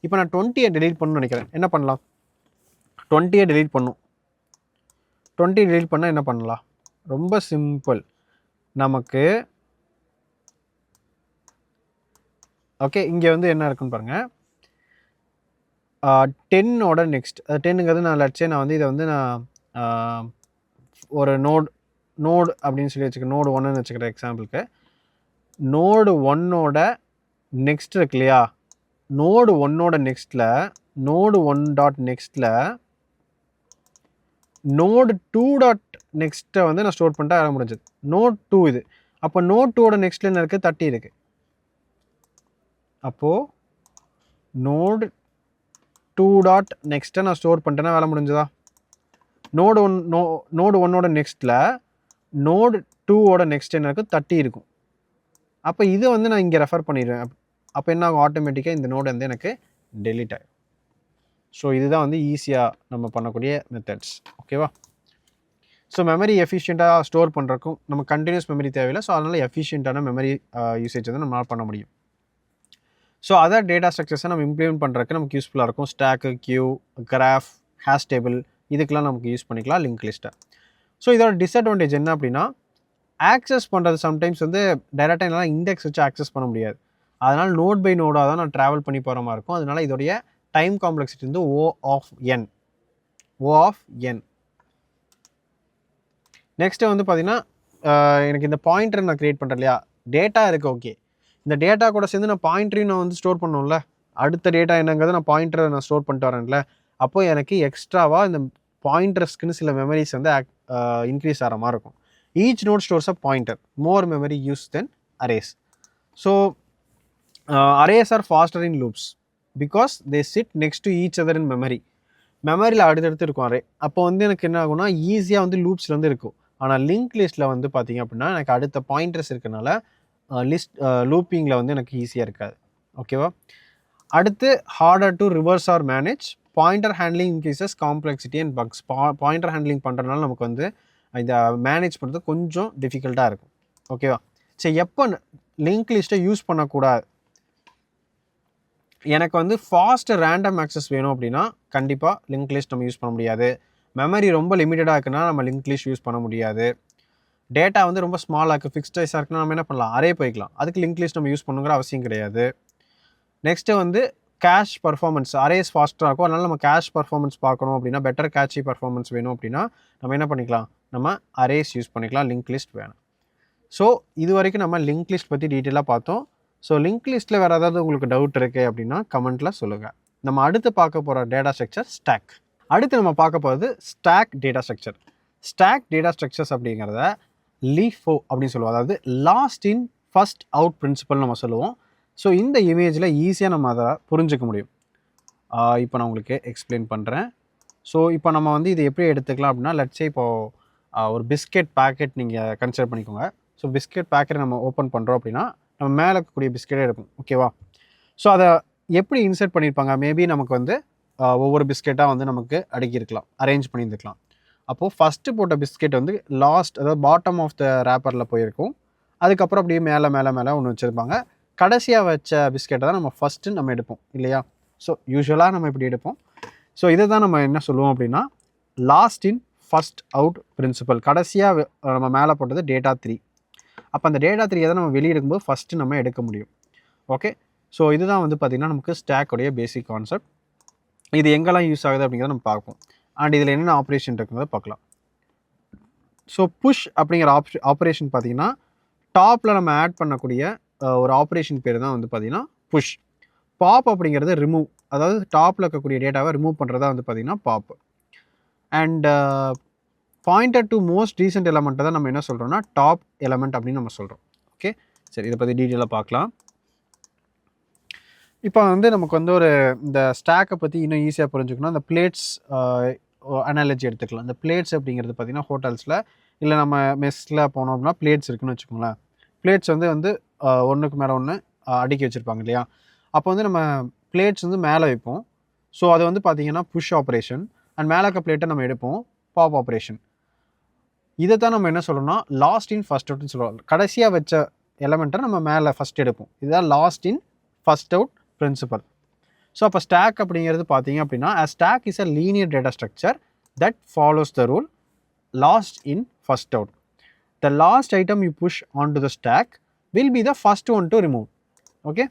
Speaker 1: இப்போ நான் 20யை டெலிட் பண்ணணும்னு நினைக்கிறேன். என்ன பண்ணலாம்? 20யை டெலிட் பண்ணும். 20 டெலிட் பண்ணால் என்ன பண்ணலாம்? ரொம்ப சிம்பிள். நமக்கு ஓகே, இங்கே வந்து என்ன இருக்குன்னு பாருங்கள். 10ஓட நெக்ஸ்ட் 10ங்கிறது நான் நான் வந்து இதை வந்து நான் ஒரு நோடு அப்படின்னு சொல்லி வச்சுக்கிறேன். நோடு 1ன்னு வச்சுக்கிறேன் எக்ஸாம்பிளுக்கு. நோடு 1ஓட நெக்ஸ்ட் இருக்கு இல்லையா, நோடு 1ஓட நெக்ஸ்ட்டில் நோடு 1.nextல நோடு 2.next வந்து நான் ஸ்டோர் பண்ணிட்டு ஆக முடிஞ்சது. நோட் 2 இது. அப்போ நோட் 2ஓட நெக்ஸ்ட்டில் என்ன இருக்குது? 30 இருக்குது. அப்போது நோடு 2.next நான் ஸ்டோர் பண்ணிட்டேன்னா வேலை முடிஞ்சதா? நோடு 1ஓட நெக்ஸ்ட்டில் நோடு 2ஓட நெக்ஸ்ட் என்ன இருக்குது? 30 இருக்கும். அப்போ இதை வந்து நான் இங்கே ரெஃபர் பண்ணிடுவேன். அப்போ என்ன ஆகும்? ஆட்டோமேட்டிக்காக இந்த நோடு வந்து எனக்கு டெலீட் ஆகிடும். ஸோ இதுதான் வந்து ஈஸியாக நம்ம பண்ணக்கூடிய மெத்தட்ஸ். ஓகேவா? ஸோ மெமரி எஃபிஷியண்ட்டாக ஸ்டோர் பண்ணுறக்கும் நம்ம கண்டினியூஸ் மெமரி தேவையில்லை. ஸோ அதனால் எஃபிஷியண்ட்டான மெமரி யூசேஜ் வந்து நம்மளால் பண்ண முடியும். ஸோ அதர் டேட்டா ஸ்ட்ரக்சர்ஸை நம்ம இம்ப்ளிமெண்ட் பண்ணுறதுக்கு நமக்கு யூஸ்ஃபுல்லாக இருக்கும். Stack, queue, graph, hash table, இதுக்கெல்லாம் நமக்கு யூஸ் பண்ணிக்கலாம் லிங்க் லிஸ்ட்டை. ஸோ இதோட டிஸ்அட்வான்டேஜ் என்ன அப்படின்னா ஆக்சஸ் பண்ணுறது சம்டைம்ஸ் வந்து டைரெக்டாக என்னால் இண்டெக்ஸ் வச்சு ஆக்சஸ் பண்ண முடியாது. அதனால் நோட் பை நோடாக தான் நான் ட்ராவல் பண்ணி போகிற மாதிரி இருக்கும். அதனால் இதோடைய டைம் காம்ப்ளெக்சிட்டி வந்து O of n. நெக்ஸ்ட்டு வந்து பார்த்தீங்கன்னா எனக்கு இந்த பாயிண்டர் நான் க்ரியேட் பண்ணுறேன் இல்லையா, டேட்டா இருக்குது. ஓகே, இந்த டேட்டா கூட சேர்ந்து நான் பாயிண்டரையும் நான் வந்து ஸ்டோர் பண்ணணும்ல. அடுத்த டேட்டா என்னங்கிறது நான் பாயிண்டரை நான் ஸ்டோர் பண்ணிட்டு வரேன்ல. அப்போது எனக்கு எக்ஸ்ட்ராவாக இந்த பாயிண்டர்ஸ்க்குன்னு சில மெமரிஸ் வந்து இன்க்ரீஸ் ஆகிற மாதிரி இருக்கும். Each node stores a pointer, more memory use then arrays. So arrays are faster in loops because they sit next to each other in memory. மெமரியில் அடுத்தடுத்து இருக்கும் அரே. அப்போ வந்து எனக்கு என்ன ஆகும்னா ஈஸியாக வந்து லூப்ஸில் வந்து இருக்கும். ஆனால் லிங்க் லிஸ்ட்டில் வந்து பார்த்திங்க அப்படின்னா எனக்கு அடுத்த பாயிண்டர்ஸ் இருக்கனால லூப்பிங்கில் வந்து எனக்கு ஈஸியாக இருக்காது. ஓகேவா? அடுத்து harder to reverse or manage. Pointer handling increases complexity and bugs. Pointer handling பண்ணுறதுனால நமக்கு வந்து இதை மேனேஜ் பண்ணுறது கொஞ்சம் டிஃபிகல்ட்டாக இருக்கும். ஓகேவா? சரி, எப்போ லிங்க் லிஸ்ட்டை யூஸ் பண்ணக்கூடாது? எனக்கு வந்து ஃபாஸ்ட் ரேண்டம் ஆக்சஸ் வேணும் அப்படின்னா கண்டிப்பாக லிங்க் லிஸ்ட் நம்ம யூஸ் பண்ண முடியாது. மெமரி ரொம்ப லிமிட்டடாக இருக்குன்னா நம்ம லிங்க் லிஸ்ட் யூஸ் பண்ண முடியாது. டேட்டா வந்து ரொம்ப ஸ்மாலாக இருக்குது, ஃபிக்ஸ்ட் சைஸாக இருக்குன்னா நம்ம என்ன பண்ணலாம்? அரே போய்க்கலாம். அதுக்கு லிங்க் லிஸ்ட் நம்ம யூஸ் பண்ணுங்கிற அவசியம் கிடையாது. நெக்ஸ்ட்டு வந்து கேஷ் பர்ஃபார்மன்ஸ். அரேஸ் ஃபாஸ்ட்டாக இருக்கும். அதனால் நம்ம கேஷ் பர்ஃபார்மன்ஸ் பார்க்கணும் அப்படின்னா, பெட்டர் கேட்சி பர்ஃபார்மன்ஸ் வேணும் அப்படின்னா நம்ம என்ன பண்ணிக்கலாம்? நம்ம அரேஸ் யூஸ் பண்ணிக்கலாம், லிங்க் லிஸ்ட் வேணும். ஸோ இது வரைக்கும் நம்ம லிங்க் லிஸ்ட் பற்றி டீட்டெயிலாக பார்த்தோம். ஸோ லிங்க் லிஸ்ட்டில் வேறு ஏதாவது உங்களுக்கு டவுட் இருக்குது அப்படின்னா கமெண்ட்டில் சொல்லுங்கள். நம்ம அடுத்து பார்க்க போகிற டேட்டா ஸ்ட்ரக்சர் ஸ்டாக். அடுத்து நம்ம பார்க்க போகிறது stack data structure. Stack data structures அப்படிங்கிறத LIFO அப்படின்னு சொல்லுவோம். அதாவது last in first out principle நம்ம சொல்லுவோம். ஸோ இந்த இமேஜில் ஈஸியாக நம்ம அதை புரிஞ்சிக்க முடியும். இப்போ நான் உங்களுக்கு எக்ஸ்பிளைன் பண்ணுறேன். ஸோ இப்போ நம்ம வந்து இது எப்படி எடுத்துக்கலாம் அப்படின்னா, லெட்ஸே இப்போது ஒரு பிஸ்கெட் பேக்கெட் நீங்கள் கன்சிடர் பண்ணிக்கோங்க. ஸோ பிஸ்கெட் பேக்கெட் நம்ம ஓப்பன் பண்ணுறோம் அப்படின்னா நம்ம மேலே இருக்கக்கூடிய பிஸ்கெட்டே இருக்கும். ஓகேவா? ஸோ அதை எப்படி இன்சர்ட் பண்ணியிருப்பாங்க? மேபி நமக்கு வந்து ஒவ்வொரு பிஸ்கெட்டாக வந்து நமக்கு அடுக்கியிருக்கலாம், அரேஞ்ச் பண்ணியிருந்துக்கலாம். அப்போது ஃபஸ்ட்டு போட்ட பிஸ்கெட் வந்து லாஸ்ட், அதாவது பாட்டம் ஆஃப் த ரேப்பரில் போயிருக்கும். அதுக்கப்புறம் அப்படியே மேலே மேலே மேலே ஒன்று வச்சுருப்பாங்க. கடைசியாக வச்ச பிஸ்கெட்டை தான் நம்ம ஃபஸ்ட்டு நம்ம எடுப்போம் இல்லையா? ஸோ யூஸ்வலாக நம்ம இப்படி எடுப்போம். ஸோ இதை தான் நம்ம என்ன சொல்லுவோம் அப்படின்னா last in first out principle. கடைசியாக நம்ம மேலே போட்டது டேட்டா 3. அப்போ அந்த டேட்டா 3 தான் நம்ம வெளியே எடுக்கும்போது ஃபஸ்ட்டு நம்ம எடுக்க முடியும். ஓகே, ஸோ இதுதான் வந்து பார்த்திங்கன்னா நமக்கு ஸ்டாக்கோடைய பேசிக் கான்செப்ட். இது எங்கெல்லாம் யூஸ் ஆகுது அப்படிங்கிறத நம்ம பார்ப்போம். அண்ட் இதில் என்னென்ன ஆப்ரேஷன் இருக்குங்கிறத பார்க்கலாம். ஸோ புஷ் அப்படிங்கிற ஆப்ரேஷன் பார்த்தீங்கன்னா டாப்பில் நம்ம ஆட் பண்ணக்கூடிய ஒரு ஆப்ரேஷன் பேர் தான் வந்து பார்த்திங்கன்னா புஷ். பாப் அப்படிங்கிறது ரிமூவ், அதாவது டாப்பில் இருக்கக்கூடிய டேட்டாவை ரிமூவ் பண்ணுறதா வந்து பார்த்திங்கன்னா pop. And pointed to most recent எலமெண்ட்டை தான் நம்ம என்ன சொல்கிறோம்னா டாப் எலமெண்ட் அப்படின்னு நம்ம சொல்கிறோம். ஓகே, சரி, இதை பற்றி டீட்டெயிலாக பார்க்கலாம். இப்போ வந்து நமக்கு வந்து ஒரு இந்த ஸ்டாக்கை பற்றி இன்னும் ஈஸியாக புரிஞ்சுக்கணும். அந்த பிளேட்ஸ் அனாலஜி எடுத்துக்கலாம். இந்த பிளேட்ஸ் அப்படிங்கிறது பார்த்திங்கன்னா ஹோட்டல்ஸில் இல்லை நம்ம மெஸ்ஸில் போனோம் அப்படின்னா பிளேட்ஸ் இருக்குன்னு வச்சுக்கோங்களேன். பிளேட்ஸ் வந்து ஒன்றுக்கு மேலே ஒன்று அடுக்கி வச்சுருப்பாங்க இல்லையா. அப்போ வந்து நம்ம பிளேட்ஸ் வந்து மேலே வைப்போம். ஸோ அது வந்து பார்த்திங்கன்னா புஷ் ஆப்ரேஷன். அண்ட் மேலே இருக்க பிளேட்டை நம்ம எடுப்போம், பாப் ஆப்ரேஷன். இதை தான் நம்ம என்ன சொல்கிறோம்னா லாஸ்ட் இன் ஃபஸ்ட் அவுட்னு சொல்லுவோம். கடைசியாக வச்ச எலமெண்ட்டை நம்ம மேலே ஃபஸ்ட் எடுப்போம். இதுதான் last in first out principle. So அப்போ ஸ்டாக் அப்படிங்கிறது பார்த்தீங்க அப்படின்னா stack is a linear data structure that follows the rule last in first out. The last item you push on to the stack will be the first one to remove. Okay,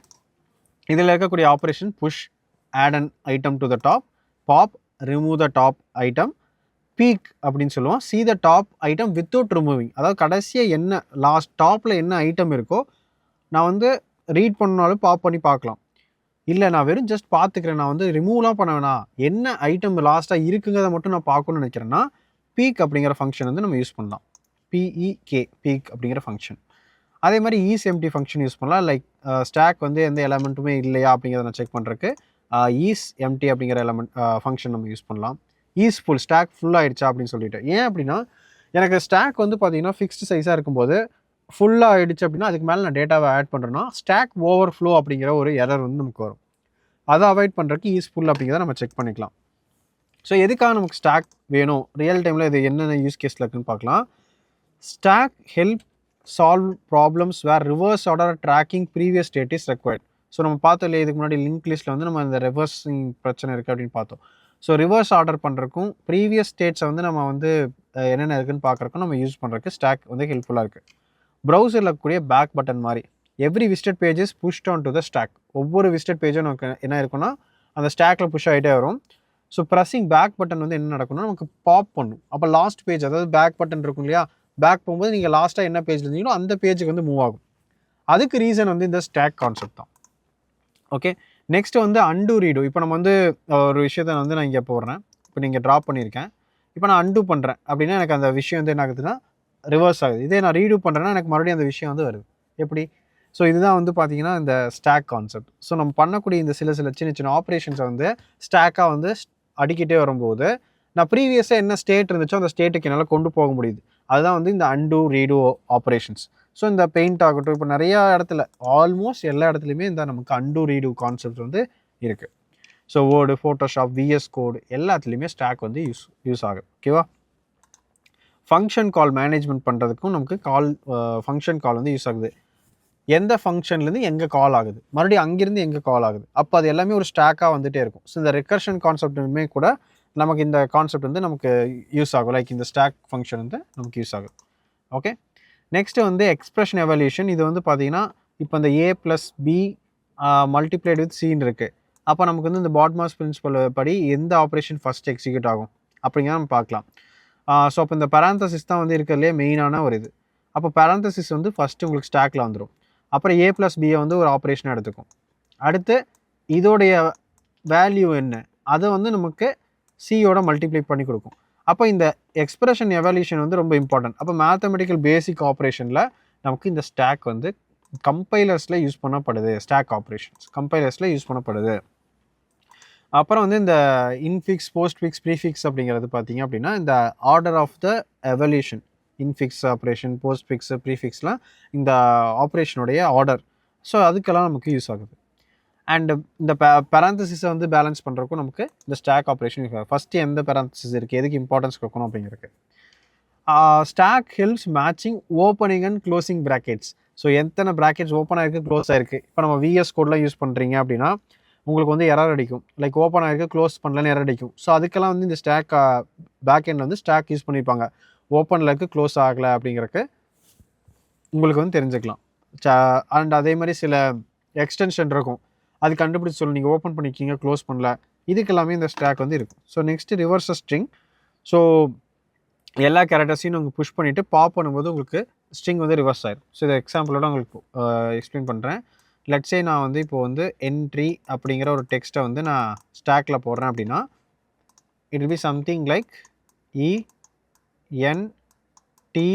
Speaker 1: இதில் இருக்கக்கூடிய operation push, add an item to the top, pop, remove the top item, peek அப்படின்னு சொல்லுவோம், see the top item without removing. அதாவது கடைசியாக என்ன last டாப்பில் என்ன item இருக்கோ நான் வந்து ரீட் பண்ணாலும் பாப் பண்ணி பார்க்கலாம். இல்லை நான் வெறும் ஜஸ்ட் பார்த்துக்கிறேன், நான் வந்து ரிமூவ்லாம் பண்ண வேணாம், என்ன ஐட்டம் லாஸ்ட்டாக இருக்குங்கிறத மட்டும் நான் பார்க்கணும்னு நினைக்கிறேன்னா பீக் அப்படிங்கிற ஃபங்க்ஷன் வந்து நம்ம யூஸ் பண்ணலாம். பிஇகே, பீக் அப்படிங்கிற ஃபங்க்ஷன். அதே மாதிரி ஈஸ் எம்டி ஃபங்க்ஷன் யூஸ் பண்ணலாம். லைக் ஸ்டாக் வந்து எந்த எலமெண்ட்டுமே இல்லையா அப்படிங்கிறத நான் செக் பண்ணுறதுக்கு ஈஸ் எம்டி அப்படிங்கிற எலமெண்ட் ஃபங்க்ஷன் நம்ம யூஸ் பண்ணலாம். ஈஸ் ஃபுல், ஸ்டாக் ஃபுல் ஆகிடுச்சா அப்படின்னு சொல்லிட்டு. ஏன் அப்படின்னா எனக்கு ஸ்டாக் வந்து பார்த்தீங்கன்னா ஃபிக்ஸ்டு சைஸாக இருக்கும்போது ஃபுல்லாக ஆகிடுச்சு அப்படின்னா அதுக்கு மேலே நான் டேட்டாவை ஆட் பண்ணுறேன்னா ஸ்டாக் ஓவர் ஃப்ளோ அப்படிங்கிற ஒரு எரர் வந்து நமக்கு வரும். அதை அவாய்ட் பண்ணுறதுக்கு ஈஸ் ஃபுல் அப்படிங்கிறத நம்ம செக் பண்ணிக்கலாம். ஸோ எதுக்காக நமக்கு ஸ்டாக் வேணும், ரியல் டைமில் இது என்னென்ன யூஸ் கேஸில் இருக்குன்னு பார்க்கலாம். Stack help solve problems where reverse order tracking previous state is required. So நம்ம பார்த்தோம் இல்லையா, இதுக்கு முன்னாடி லிங்க் லிஸ்ட்டில் வந்து நம்ம இந்த ரிவர்ஸிங் பிரச்சனை இருக்குது அப்படின்னு பார்த்தோம். ஸோ ரிவர்ஸ் ஆர்டர் பண்ணுறக்கும் ப்ரீவியஸ் ஸ்டேட்ஸை வந்து நம்ம வந்து என்னென்ன இருக்குன்னு பார்க்குறக்கும் நம்ம யூஸ் பண்ணுறதுக்கு ஸ்டாக் வந்து ஹெல்ப்ஃபுல்லாக இருக்குது. ப்ரௌசரில் இருக்கக்கூடிய பேக் பட்டன் மாதிரி every visited pages pushed on to the stack. ஒவ்வொரு விசிட்டட் பேஜும் நமக்கு என்ன இருக்குன்னா அந்த ஸ்டாக்கில் புஷ் ஆகிட்டே வரும். ஸோ ப்ரெஸ்ஸிங் பேக் பட்டன் வந்து என்ன நடக்கும்னா நமக்கு பாப் பண்ணும். அப்போ லாஸ்ட் பேஜ், அதாவது பேக் பட்டன் இருக்கும் இல்லையா, பேக் போகும்போது நீங்கள் லாஸ்ட்டாக என்ன பேஜில் இருந்தீங்களோ அந்த பேஜுக்கு வந்து மூவ் ஆகும். அதுக்கு ரீசன் வந்து இந்த ஸ்டாக் கான்செப்ட் தான். ஓகே, நெக்ஸ்ட்டு வந்து அண்டு ரீடு. இப்போ நம்ம வந்து ஒரு விஷயத்தை வந்து நான் இங்கே போடுறேன், இப்போ நீங்கள் ட்ராப் பண்ணியிருக்கேன், இப்போ நான் அண்டு பண்ணுறேன் அப்படின்னா எனக்கு அந்த விஷயம் வந்து என்ன ஆகுதுன்னா ரிவர்ஸ் ஆகுது. இதே நான் ரீடு பண்ணுறேன்னா எனக்கு மறுபடியும் அந்த விஷயம் வந்து வருது. எப்படி? ஸோ இதுதான் வந்து பார்த்தீங்கன்னா இந்த ஸ்டாக் கான்செப்ட். ஸோ நம்ம பண்ணக்கூடிய இந்த சில சின்ன சின்ன ஆப்ரேஷன்ஸை வந்து ஸ்டாக்காக வந்து அடிக்கிட்டே வரும்போது நான் ப்ரீவியஸாக என்ன ஸ்டேட் இருந்துச்சோ அந்த ஸ்டேட்டுக்கு என்னால் கொண்டு போக முடியுது. அதுதான் வந்து இந்த அண்டு ரீடு ஆப்ரேஷன்ஸ். ஸோ இந்த பெயிண்ட் ஆகட்டும், இப்போ நிறையா இடத்துல ஆல்மோஸ்ட் எல்லா இடத்துலையுமே இந்த நமக்கு அண்டு ரீடு கான்செப்ட் வந்து இருக்குது. ஸோ வேர்டு, ஃபோட்டோஷாப், விஎஸ் கோடு எல்லாத்துலேயுமே ஸ்டாக் வந்து யூஸ் ஆகும். ஓகேவா? ஃபங்க்ஷன் கால் மேனேஜ்மெண்ட் பண்ணுறதுக்கும் நமக்கு ஃபங்க்ஷன் கால் வந்து யூஸ் ஆகுது. எந்த ஃபங்க்ஷன்லேருந்து எங்கே கால் ஆகுது, மறுபடியும் அங்கேருந்து எங்கே கால் ஆகுது, அப்போ அது எல்லாமே ஒரு ஸ்டாக்காக வந்துகிட்டே இருக்கும். ஸோ இந்த ரெக்கர்ஷன் கான்செப்ட்டுமே கூட நமக்கு இந்த கான்செப்ட் வந்து நமக்கு யூஸ் ஆகும். லைக் இந்த ஸ்டாக் ஃபங்க்ஷன் வந்து நமக்கு யூஸ் ஆகும். ஓகே, நெக்ஸ்ட்டு வந்து எக்ஸ்பிரஷன் எவல்யூஷன். இது வந்து பார்த்தீங்கன்னா இப்போ இந்த ஏ ப்ளஸ் பி மல்டிப்ளைட் வித் சின்னு இருக்குது. அப்போ நமக்கு வந்து இந்த பாட்மாஸ் பிரின்சிபல் படி எந்த ஆப்ரேஷன் ஃபஸ்ட் எக்ஸிக்யூட் ஆகும் அப்படிங்கிறத நம்ம பார்க்கலாம். ஸோ அப்போ இந்த பேராந்தசிஸ் தான் வந்து இருக்கிறதுலே மெயினான ஒரு இது. அப்போ பேராந்தசிஸ் வந்து ஃபஸ்ட்டு உங்களுக்கு ஸ்டாக்கில் வந்துடும். அப்புறம் ஏ ப்ளஸ் பியை வந்து ஒரு ஆப்ரேஷனாக எடுத்துக்கும். அடுத்து இதோடைய வேல்யூ என்ன, அதை வந்து நமக்கு சியோட மல்டிப்ளை பண்ணி கொடுக்கும். அப்போ இந்த எக்ஸ்பிரஷன் எவல்யூஷன் வந்து ரொம்ப இம்பார்ட்டன்ட். அப்போ மேத்தமெட்டிக்கல் பேசிக் ஆப்ரேஷனில் நமக்கு இந்த ஸ்டாக் வந்து கம்பைலர்ஸில் யூஸ் பண்ணப்படுது. ஸ்டாக் ஆப்ரேஷன்ஸ் கம்பைலர்ஸில் யூஸ் பண்ணப்படுது. அப்புறம் வந்து இந்த இன்ஃபிக்ஸ், போஸ்ட்ஃபிக்ஸ், ப்ரீஃபிக்ஸ் அப்படிங்கிறது பார்த்தீங்க அப்படின்னா இந்த order of the evaluation, infix operation, postfix, ப்ரீஃபிக்ஸ்லாம் இந்த ஆப்ரேஷனுடைய ஆர்டர். ஸோ அதுக்கெல்லாம் நமக்கு யூஸ் ஆகுது. அண்ட் இந்த பேராந்தசிஸை வந்து பேலன்ஸ் பண்ணுறக்கும் நமக்கு இந்த ஸ்டாக் ஆப்ரேஷன் யூஸ் ஆகும். ஃபஸ்ட்டு எந்த பேராந்தசிஸ் இருக்குது, எதுக்கு இம்பார்ட்டன்ஸ் கொடுக்கணும் அப்படிங்கிறது. Stack helps matching opening and closing brackets. So எத்தனை ப்ராக்கெட்ஸ் ஓப்பன் ஆகிருக்கு, க்ளோஸ் ஆகிருக்கு. இப்போ நம்ம விஎஸ் கோட்லாம் யூஸ் பண்ணுறீங்க அப்படின்னா உங்களுக்கு வந்து எரர் அடிக்கும். லைக் ஓப்பன் ஆகிருக்கு, க்ளோஸ் பண்ணலன்னு எரர் அடிக்கும். ஸோ அதுக்கெல்லாம் வந்து இந்த ஸ்டாக் பேக் எண்டில் வந்து ஸ்டாக் யூஸ் பண்ணியிருப்பாங்க. ஓப்பனில் இருக்குது, க்ளோஸ் ஆகலை அப்படிங்கிறக்கு உங்களுக்கு வந்து தெரிஞ்சுக்கலாம். அண்ட் அதே மாதிரி சில எக்ஸ்டென்ஷன் இருக்கும். அது கண்டுபிடிச்சி சொல்லணும். நீங்கள் ஓப்பன் பண்ணிக்கிங்க, க்ளோஸ் பண்ணல, இதுக்கு எல்லாமே இந்த ஸ்டாக் வந்து இருக்கும். So next reverse string. So எல்லா கேரக்டர்ஸையும் நீங்கள் புஷ் பண்ணிவிட்டு பாப் பண்ணும்போது உங்களுக்கு ஸ்ட்ரிங் வந்து ரிவர்ஸ் ஆயிடும். ஸோ இதை எக்ஸாம்பிளோட உங்களுக்கு எக்ஸ்பிளைன் பண்ணுறேன். லெட்ஸே நான் வந்து இப்போ வந்து என்ட்ரி அப்படிங்கிற ஒரு டெக்ஸ்ட்டை வந்து நான் ஸ்டாக்கில் போடுறேன் அப்படின்னா, it will be something like ENTRI.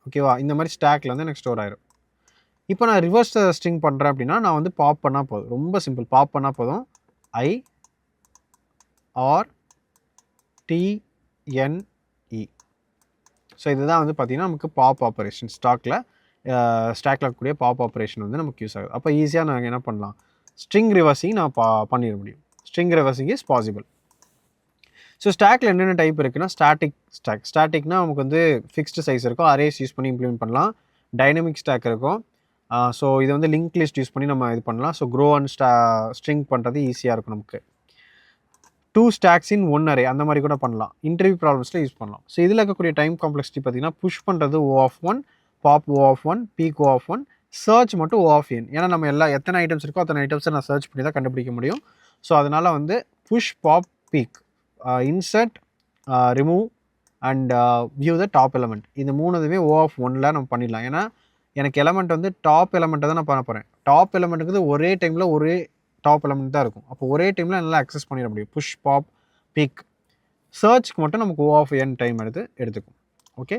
Speaker 1: ஓகேவா? இந்த மாதிரி ஸ்டாக்கில் வந்து எனக்கு ஸ்டோர் ஆயிடும். இப்போ நான் ரிவர்ஸ் ஸ்ட்ரிங் பண்ணுறேன் அப்படின்னா, நான் வந்து பாப் பண்ணால் போதும். ரொம்ப சிம்பிள். பாப் பண்ணால் போதும். IRTNE. ஸோ இதுதான் வந்து பார்த்திங்கன்னா நமக்கு பாப் ஆப்ரேஷன். ஸ்டாக்கில் இருக்கக்கூடிய பாப் ஆப்ரேஷன் வந்து நமக்கு யூஸ் ஆகுது. அப்போ ஈஸியாக நாங்கள் என்ன பண்ணலாம், ஸ்ட்ரிங் ரிவர்ஸிங் நான் பண்ணிட முடியும். String reversing is possible. So ஸ்டாக்கில் என்னென்ன டைப் இருக்குன்னா, ஸ்டாட்டிக்னா நமக்கு வந்து ஃபிக்ஸ்டு சைஸ் இருக்கும், அரேஸ் யூஸ் பண்ணி இம்ப்ளிமெண்ட் பண்ணலாம். டைனமிக் ஸ்டாக் இருக்கும். ஸோ இது வந்து லிங்க் லிஸ்ட் யூஸ் பண்ணி நம்ம இது பண்ணலாம். ஸோ க்ரோ அண்ட் ஸ்ட்ரிங் பண்ணுறது ஈஸியாக இருக்கும் நமக்கு. 2 ஸ்டாக்ஸ் இன் 1 அரே அந்த மாதிரி கூட பண்ணலாம். இன்டர்வியூ ப்ராப்ளம்ஸில் யூஸ் பண்ணலாம். ஸோ இதில் இருக்கக்கூடிய டைம் காம்ப்ளெக்சிட்டி பார்த்தீங்கன்னா, புஷ் பண்ணுறது O(1), pop O(1), peak O(1), search மட்டும் O(n). ஏன்னா நம்ம எத்தனை ஐட்டம்ஸ் இருக்கோ அத்தனை ஐட்டம்ஸை நான் சர்ச் பண்ணி தான் கண்டுபிடிக்க முடியும். ஸோ அதனால் வந்து push, pop, peek, insert, remove and view the top element. இந்த 3 O(1)ல் நம்ம பண்ணிடலாம். ஏன்னா எனக்கு எலமெண்ட் வந்து டாப் எலமெண்ட்டை தான் நான் பண்ண போகிறேன். டாப் எலமெண்ட்டுக்கு ஒரே டைமில் ஒரே டாப் எலமெண்ட் தான் இருக்கும். அப்போ ஒரே டைமில் நல்லா அக்சஸ் பண்ணிட முடியும். Push, pop, peek. சர்ச்சுக்கு மட்டும் நமக்கு O(n) டைம் எடுத்துக்கும். ஓகே,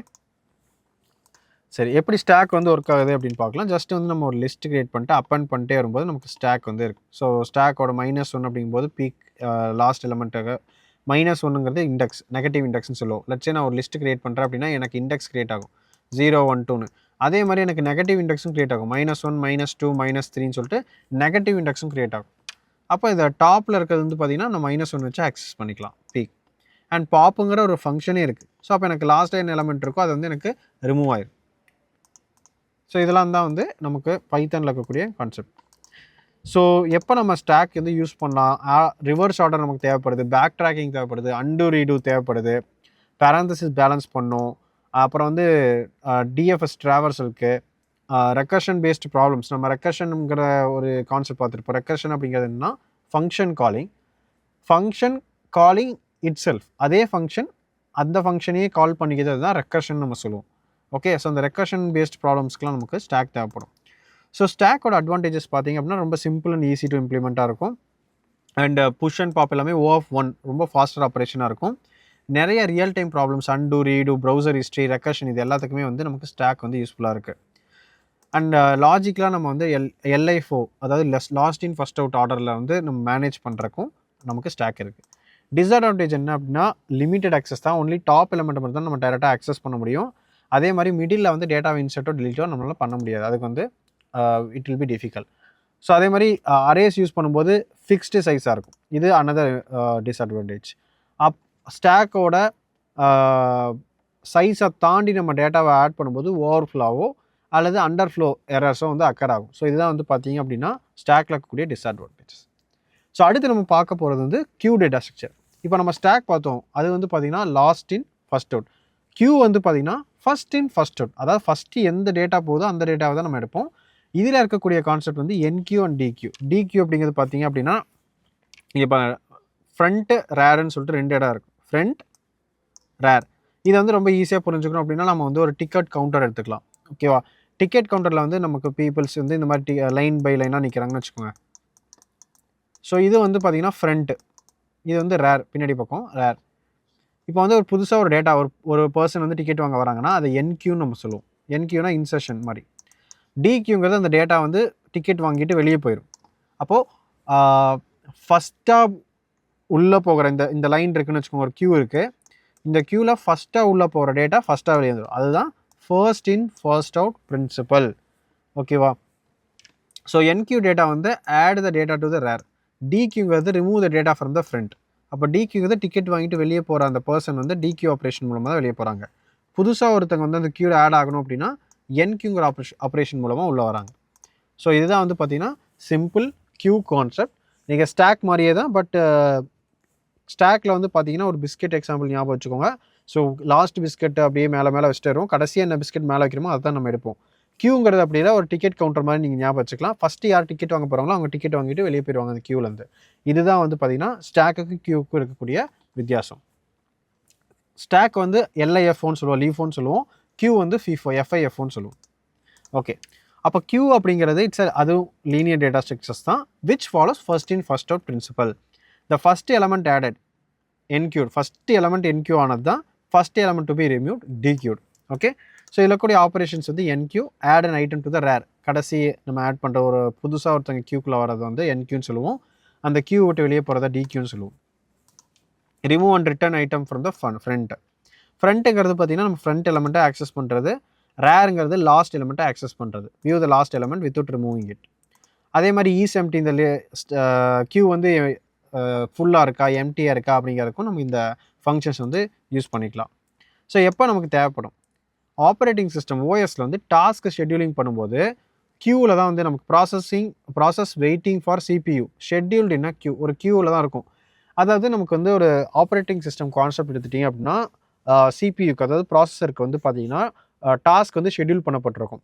Speaker 1: சரி. எப்படி ஸ்டாக் வந்து ஒர்க் ஆகுது அப்படின்னு பார்க்கலாம். ஜஸ்ட் வந்து நம்ம ஒரு லிஸ்ட் கிரியேட் பண்ணிட்டு அப்பெண்ட் பண்ணிட்டே வரும்போது நமக்கு ஸ்டாக் வந்து இருக்கும். ஸோ ஸ்டாக்கோட -1 அப்படிங்கும்போது பீக் லாஸ்ட் எலமெண்ட்டாக -1ங்கிறது இண்டெக்ஸ், நெகட்டிவ் இண்டெக்ஸ்னு சொல்லுவோம். லட்சே நான் ஒரு லிஸ்ட் கிரியேட் பண்ணுறேன் அப்படின்னா எனக்கு இண்டெக்ஸ் கிரியேட் ஆகும் 0, 1, 2ன்னு. அதே மாதிரி எனக்கு நெகட்டிவ் இண்டெக்ஸும் கிரியேட் ஆகும். -1, -2, -3ன்னு சொல்லிட்டு நெகட்டிவ் இண்டெக்ஸும் கிரியேட் ஆகும். அப்போ இந்த டாப்பில் இருக்கிறது வந்து பார்த்திங்கன்னா நான் -1 வச்சு ஆக்சஸ் பண்ணிக்கலாம் பீக். அண்ட் பாப்புங்கிற ஒரு ஃபங்க்ஷனே இருக்குது. ஸோ அப்போ எனக்கு லாஸ்ட் என்ன எலமெண்ட் இருக்கோ அது வந்து எனக்கு ரிமூவ் ஆயிடும். ஸோ இதெல்லாம் தான் வந்து நமக்கு பைத்தானில் இருக்கக்கூடிய கான்செப்ட். ஸோ எப்போ நம்ம ஸ்டாக் வந்து யூஸ் பண்ணலாம், ரிவர்ஸ் ஆர்டர் நமக்கு தேவைப்படுது, பேக் ட்ராக்கிங் தேவைப்படுது, அன்டு ரீடு தேவைப்படுது, பேரந்தசிஸ் பேலன்ஸ் பண்ணும், அப்புறம் வந்து டிஎஃப்எஸ் ட்ராவர்சலுக்கு, ரெக்கர்ஷன் பேஸ்டு ப்ராப்ளம்ஸ். நம்ம ரெக்கர்ஷனுங்கிற ஒரு கான்செப்ட் பார்த்துருப்போம். ரெக்கர்ஷன் அப்படிங்கிறது என்னன்னா ஃபங்க்ஷன் காலிங் இட் செல்ஃப். அதே ஃபங்க்ஷன் அந்த ஃபங்க்ஷனையே கால் பண்ணிக்கிறது, அதுதான் ரெக்கர்ஷன் நம்ம சொல்லுவோம். ஓகே, ஸோ அந்த ரெக்கர்ஷன் பேஸ்ட் ப்ராப்ளம்ஸ்க்குலாம் நமக்கு ஸ்டாக் தேவைப்படும். ஸோ ஸ்டாக்கோட அட்வான்டேஜஸ் பார்த்திங்க அப்படின்னா ரொம்ப சிம்பிள் அண்ட் ஈஸி டு இம்ப்ளிமெண்ட்டாக இருக்கும். அண்ட் புஷ் அண்ட் பாப் எல்லாமே O(1) ரொம்ப ஃபாஸ்டர் ஆப்ரேஷனாக இருக்கும். நிறைய real time problems, and read, browser history, recursion, இது எல்லாத்துக்குமே வந்து நமக்கு ஸ்டாக் வந்து யூஸ்ஃபுல்லாக இருக்குது. அண்ட் லாஜிக்கலாக நம்ம வந்து LIFO, அதாவது லாஸ்ட் இன் ஃபர்ஸ்ட் அவுட் ஆர்டரில் வந்து நம்ம மேனேஜ் பண்ணுறக்கும் நமக்கு ஸ்டாக் இருக்குது. டிஸ்அட்வான்டேஜ் என்ன அப்படின்னா லிமிட்டட் ஆக்சஸ் தான். ஒன்லி டாப் எலமெண்ட் மட்டும் தான் நம்ம டேரெக்டாக ஆக்சஸ் பண்ண முடியும். அதே மாதிரி மிடில் வந்து டேட்டாவை இன்சர்ட்டோ டிலீட்டோ நம்மளால் பண்ண முடியாது. அதுக்கு வந்து it will be difficult. So அதே மாதிரி அரேஸ் யூஸ் பண்ணும்போது ஃபிக்ஸ்டு சைஸாக இருக்கும். இது அனதர் டிஸ்அட்வான்டேஜ். ஸ்டாக்கோட சைஸை தாண்டி நம்ம டேட்டாவை ஆட் பண்ணும்போது ஓவர்ஃப்ளோவோ அல்லது அண்டர்ஃப்ளோ எரர்ஸோ வந்து அக்கர் ஆகும். ஸோ இதுதான் வந்து பார்த்திங்க அப்படின்னா ஸ்டாக்கில் இருக்கக்கூடிய டிஸ்அட்வான்டேஜஸ். ஸோ அடுத்து நம்ம பார்க்க போகிறது வந்து கியூ டேட்டா ஸ்ட்ரக்சர். இப்போ நம்ம ஸ்டாக் பார்த்தோம், அது வந்து பார்த்திங்கன்னா last in first out. Queue வந்து பார்த்திங்கன்னா ஃபர்ஸ்ட் இன் ஃபர்ஸ்ட் அவுட். அதாவது ஃபஸ்ட்டு எந்த டேட்டா போகுதோ அந்த டேட்டாவை தான் நம்ம எடுப்போம். இதில் இருக்கக்கூடிய கான்செப்ட் வந்து NQ அண்ட் DQ. DQ அப்படிங்கிறது பார்த்திங்க அப்படின்னா இப்போ ஃப்ரண்ட்டு ரேருன்னு சொல்லிட்டு 2 இடம் இருக்குது. Front, rare. இதை வந்து ரொம்ப ஈஸியாக புரிஞ்சுக்கணும் அப்படின்னா நம்ம வந்து ஒரு டிக்கெட் கவுண்டர் எடுத்துக்கலாம். ஓகேவா? டிக்கெட் கவுண்டரில் வந்து நமக்கு பீப்புள்ஸ் வந்து இந்த மாதிரி லைன் பை லைனாக நிற்கிறாங்கன்னு வச்சுக்கோங்க. ஸோ இது வந்து பார்த்திங்கன்னா ஃப்ரண்ட்டு, இது வந்து ரேர், பின்னாடி பக்கம் ரேர். இப்போ வந்து ஒரு புதுசாக ஒரு டேட்டா ஒரு பர்சன் வந்து டிக்கெட் வாங்க வராங்கன்னா அதை NQன்னு நம்ம சொல்லுவோம். NQனா இன்சர்ஷன் மாதிரி. DQங்கிறது அந்த டேட்டா வந்து டிக்கெட் வாங்கிட்டு வெளியே போயிடும். அப்போது ஃபஸ்ட்டாக உள்ளே போகிற இந்த லைன் இருக்குன்னு வச்சுக்கோங்க, ஒரு கியூ இருக்குது. இந்த கியூவில் ஃபஸ்ட்டாக உள்ளே போகிற டேட்டா ஃபஸ்ட்டாக வெளியே வந்துடும். அதுதான் first in first out principle. ஓகேவா? ஸோ NQ டேட்டா வந்து add the data to the rear. DQங்கிறது remove the data from the front. அப்போ DQங்கிறது டிக்கெட் வாங்கிட்டு வெளியே போகிற அந்த பர்சன் வந்து DQ ஆப்ரேஷன் மூலமாக தான் வெளியே போகிறாங்க. புதுசாக ஒருத்தங்க வந்து அந்த கியூவில் ஆட் ஆகணும் அப்படின்னா NQங்கிற ஆப்ரேஷன் மூலமாக உள்ளே வராங்க. ஸோ இதுதான் வந்து பார்த்திங்கன்னா சிம்பிள் கியூ கான்செப்ட். நீங்கள் ஸ்டாக் மாதிரியே தான், பட் ஸ்டாக்கில் வந்து பார்த்திங்கன்னா ஒரு பிஸ்கெட் எக்ஸாம்பிள் ஞாபகம் வச்சுக்கோங்க. ஸோ லாஸ்ட் பிஸ்கெட் அப்படியே மேலே வச்சுட்டு வரும், கடைசியாக என்ன பிஸ்கெட் மேலே வைக்கிறோமோ அதை தான் நம்ம எடுப்போம். கியூங்கிறது அப்படின்னா ஒரு டிக்கெட் கவுண்டர் மாதிரி நீங்கள் ஞாபகம் வச்சுக்கலாம். ஃபஸ்ட்டு யார் டிக்கெட் வாங்க போகிறாங்களோ அவங்க டிக்கெட் வாங்கிட்டு வெளியே போயிடுவாங்க அந்த கியூலேருந்து. இதுதான் வந்து பார்த்தீங்கன்னா ஸ்டாக்குக்கும் கியூவுக்கும் இருக்கக்கூடிய வித்தியாசம். ஸ்டாக் வந்து எல்ஐஎஃப்ஓன்னு சொல்லுவோம், லீஃபோன்னு சொல்லுவோம். கியூ வந்து ஃபிஃபோ எஃப்ஐஎஃப்ஓன்னு சொல்லுவோம். ஓகே, அப்போ கியூ அப்படிங்கிறது அதுவும் லீனியர் டேட்டா ஸ்ட்ரக்சர்ஸ் தான், which follows first in first out principle. The first element added enqueued, first element enqueue ஆனது தான் first element to be removed dequeued. Okay, so இதில் கூடிய ஆப்ரேஷன்ஸ் வந்து enqueue, add an item to the rear. கடைசி நம்ம add பண்ணுற ஒரு புதுசாக ஒருத்தங்க கியூக்குள்ளே வரது வந்து என்கியூன்னு சொல்லுவோம். அந்த கியூ விட்டு வெளியே போகிறத டிக்யூன்னு சொல்லுவோம். Remove and return item from the front. ஃப்ரண்ட்டுங்கிறது பார்த்தீங்கன்னா நம்ம ஃப்ரண்ட் எலமெண்ட்டை ஆக்சஸ் பண்ணுறது. ரேருங்கிறது லாஸ்ட் எலமெண்ட்டை ஆக்சஸ் பண்ணுறது. View the last element without removing it. அதே மாதிரி ESEMT இந்த கியூ வந்து ஃபுல்லாக இருக்கா எம்டியாக இருக்கா அப்படிங்கிறதுக்கும் நம்ம இந்த ஃபங்க்ஷன்ஸ் வந்து யூஸ் பண்ணிக்கலாம். ஸோ எப்போ நமக்கு தேவைப்படும், ஆப்ரேட்டிங் சிஸ்டம் ஓஎஸில் வந்து டாஸ்க்கு ஷெட்யூலிங் பண்ணும்போது கியூவில் தான் வந்து நமக்கு process waiting for CPU scheduled என்ன கியூ ஒரு கியூவில் தான் இருக்கும். அதாவது நமக்கு வந்து ஒரு ஆப்ரேட்டிங் சிஸ்டம் கான்செப்ட் எடுத்துட்டிங்க அப்படின்னா சிபியூக்கு அதாவது ப்ராசஸருக்கு வந்து பார்த்தீங்கன்னா டாஸ்க் வந்து ஷெட்யூல் பண்ணப்பட்டிருக்கும்.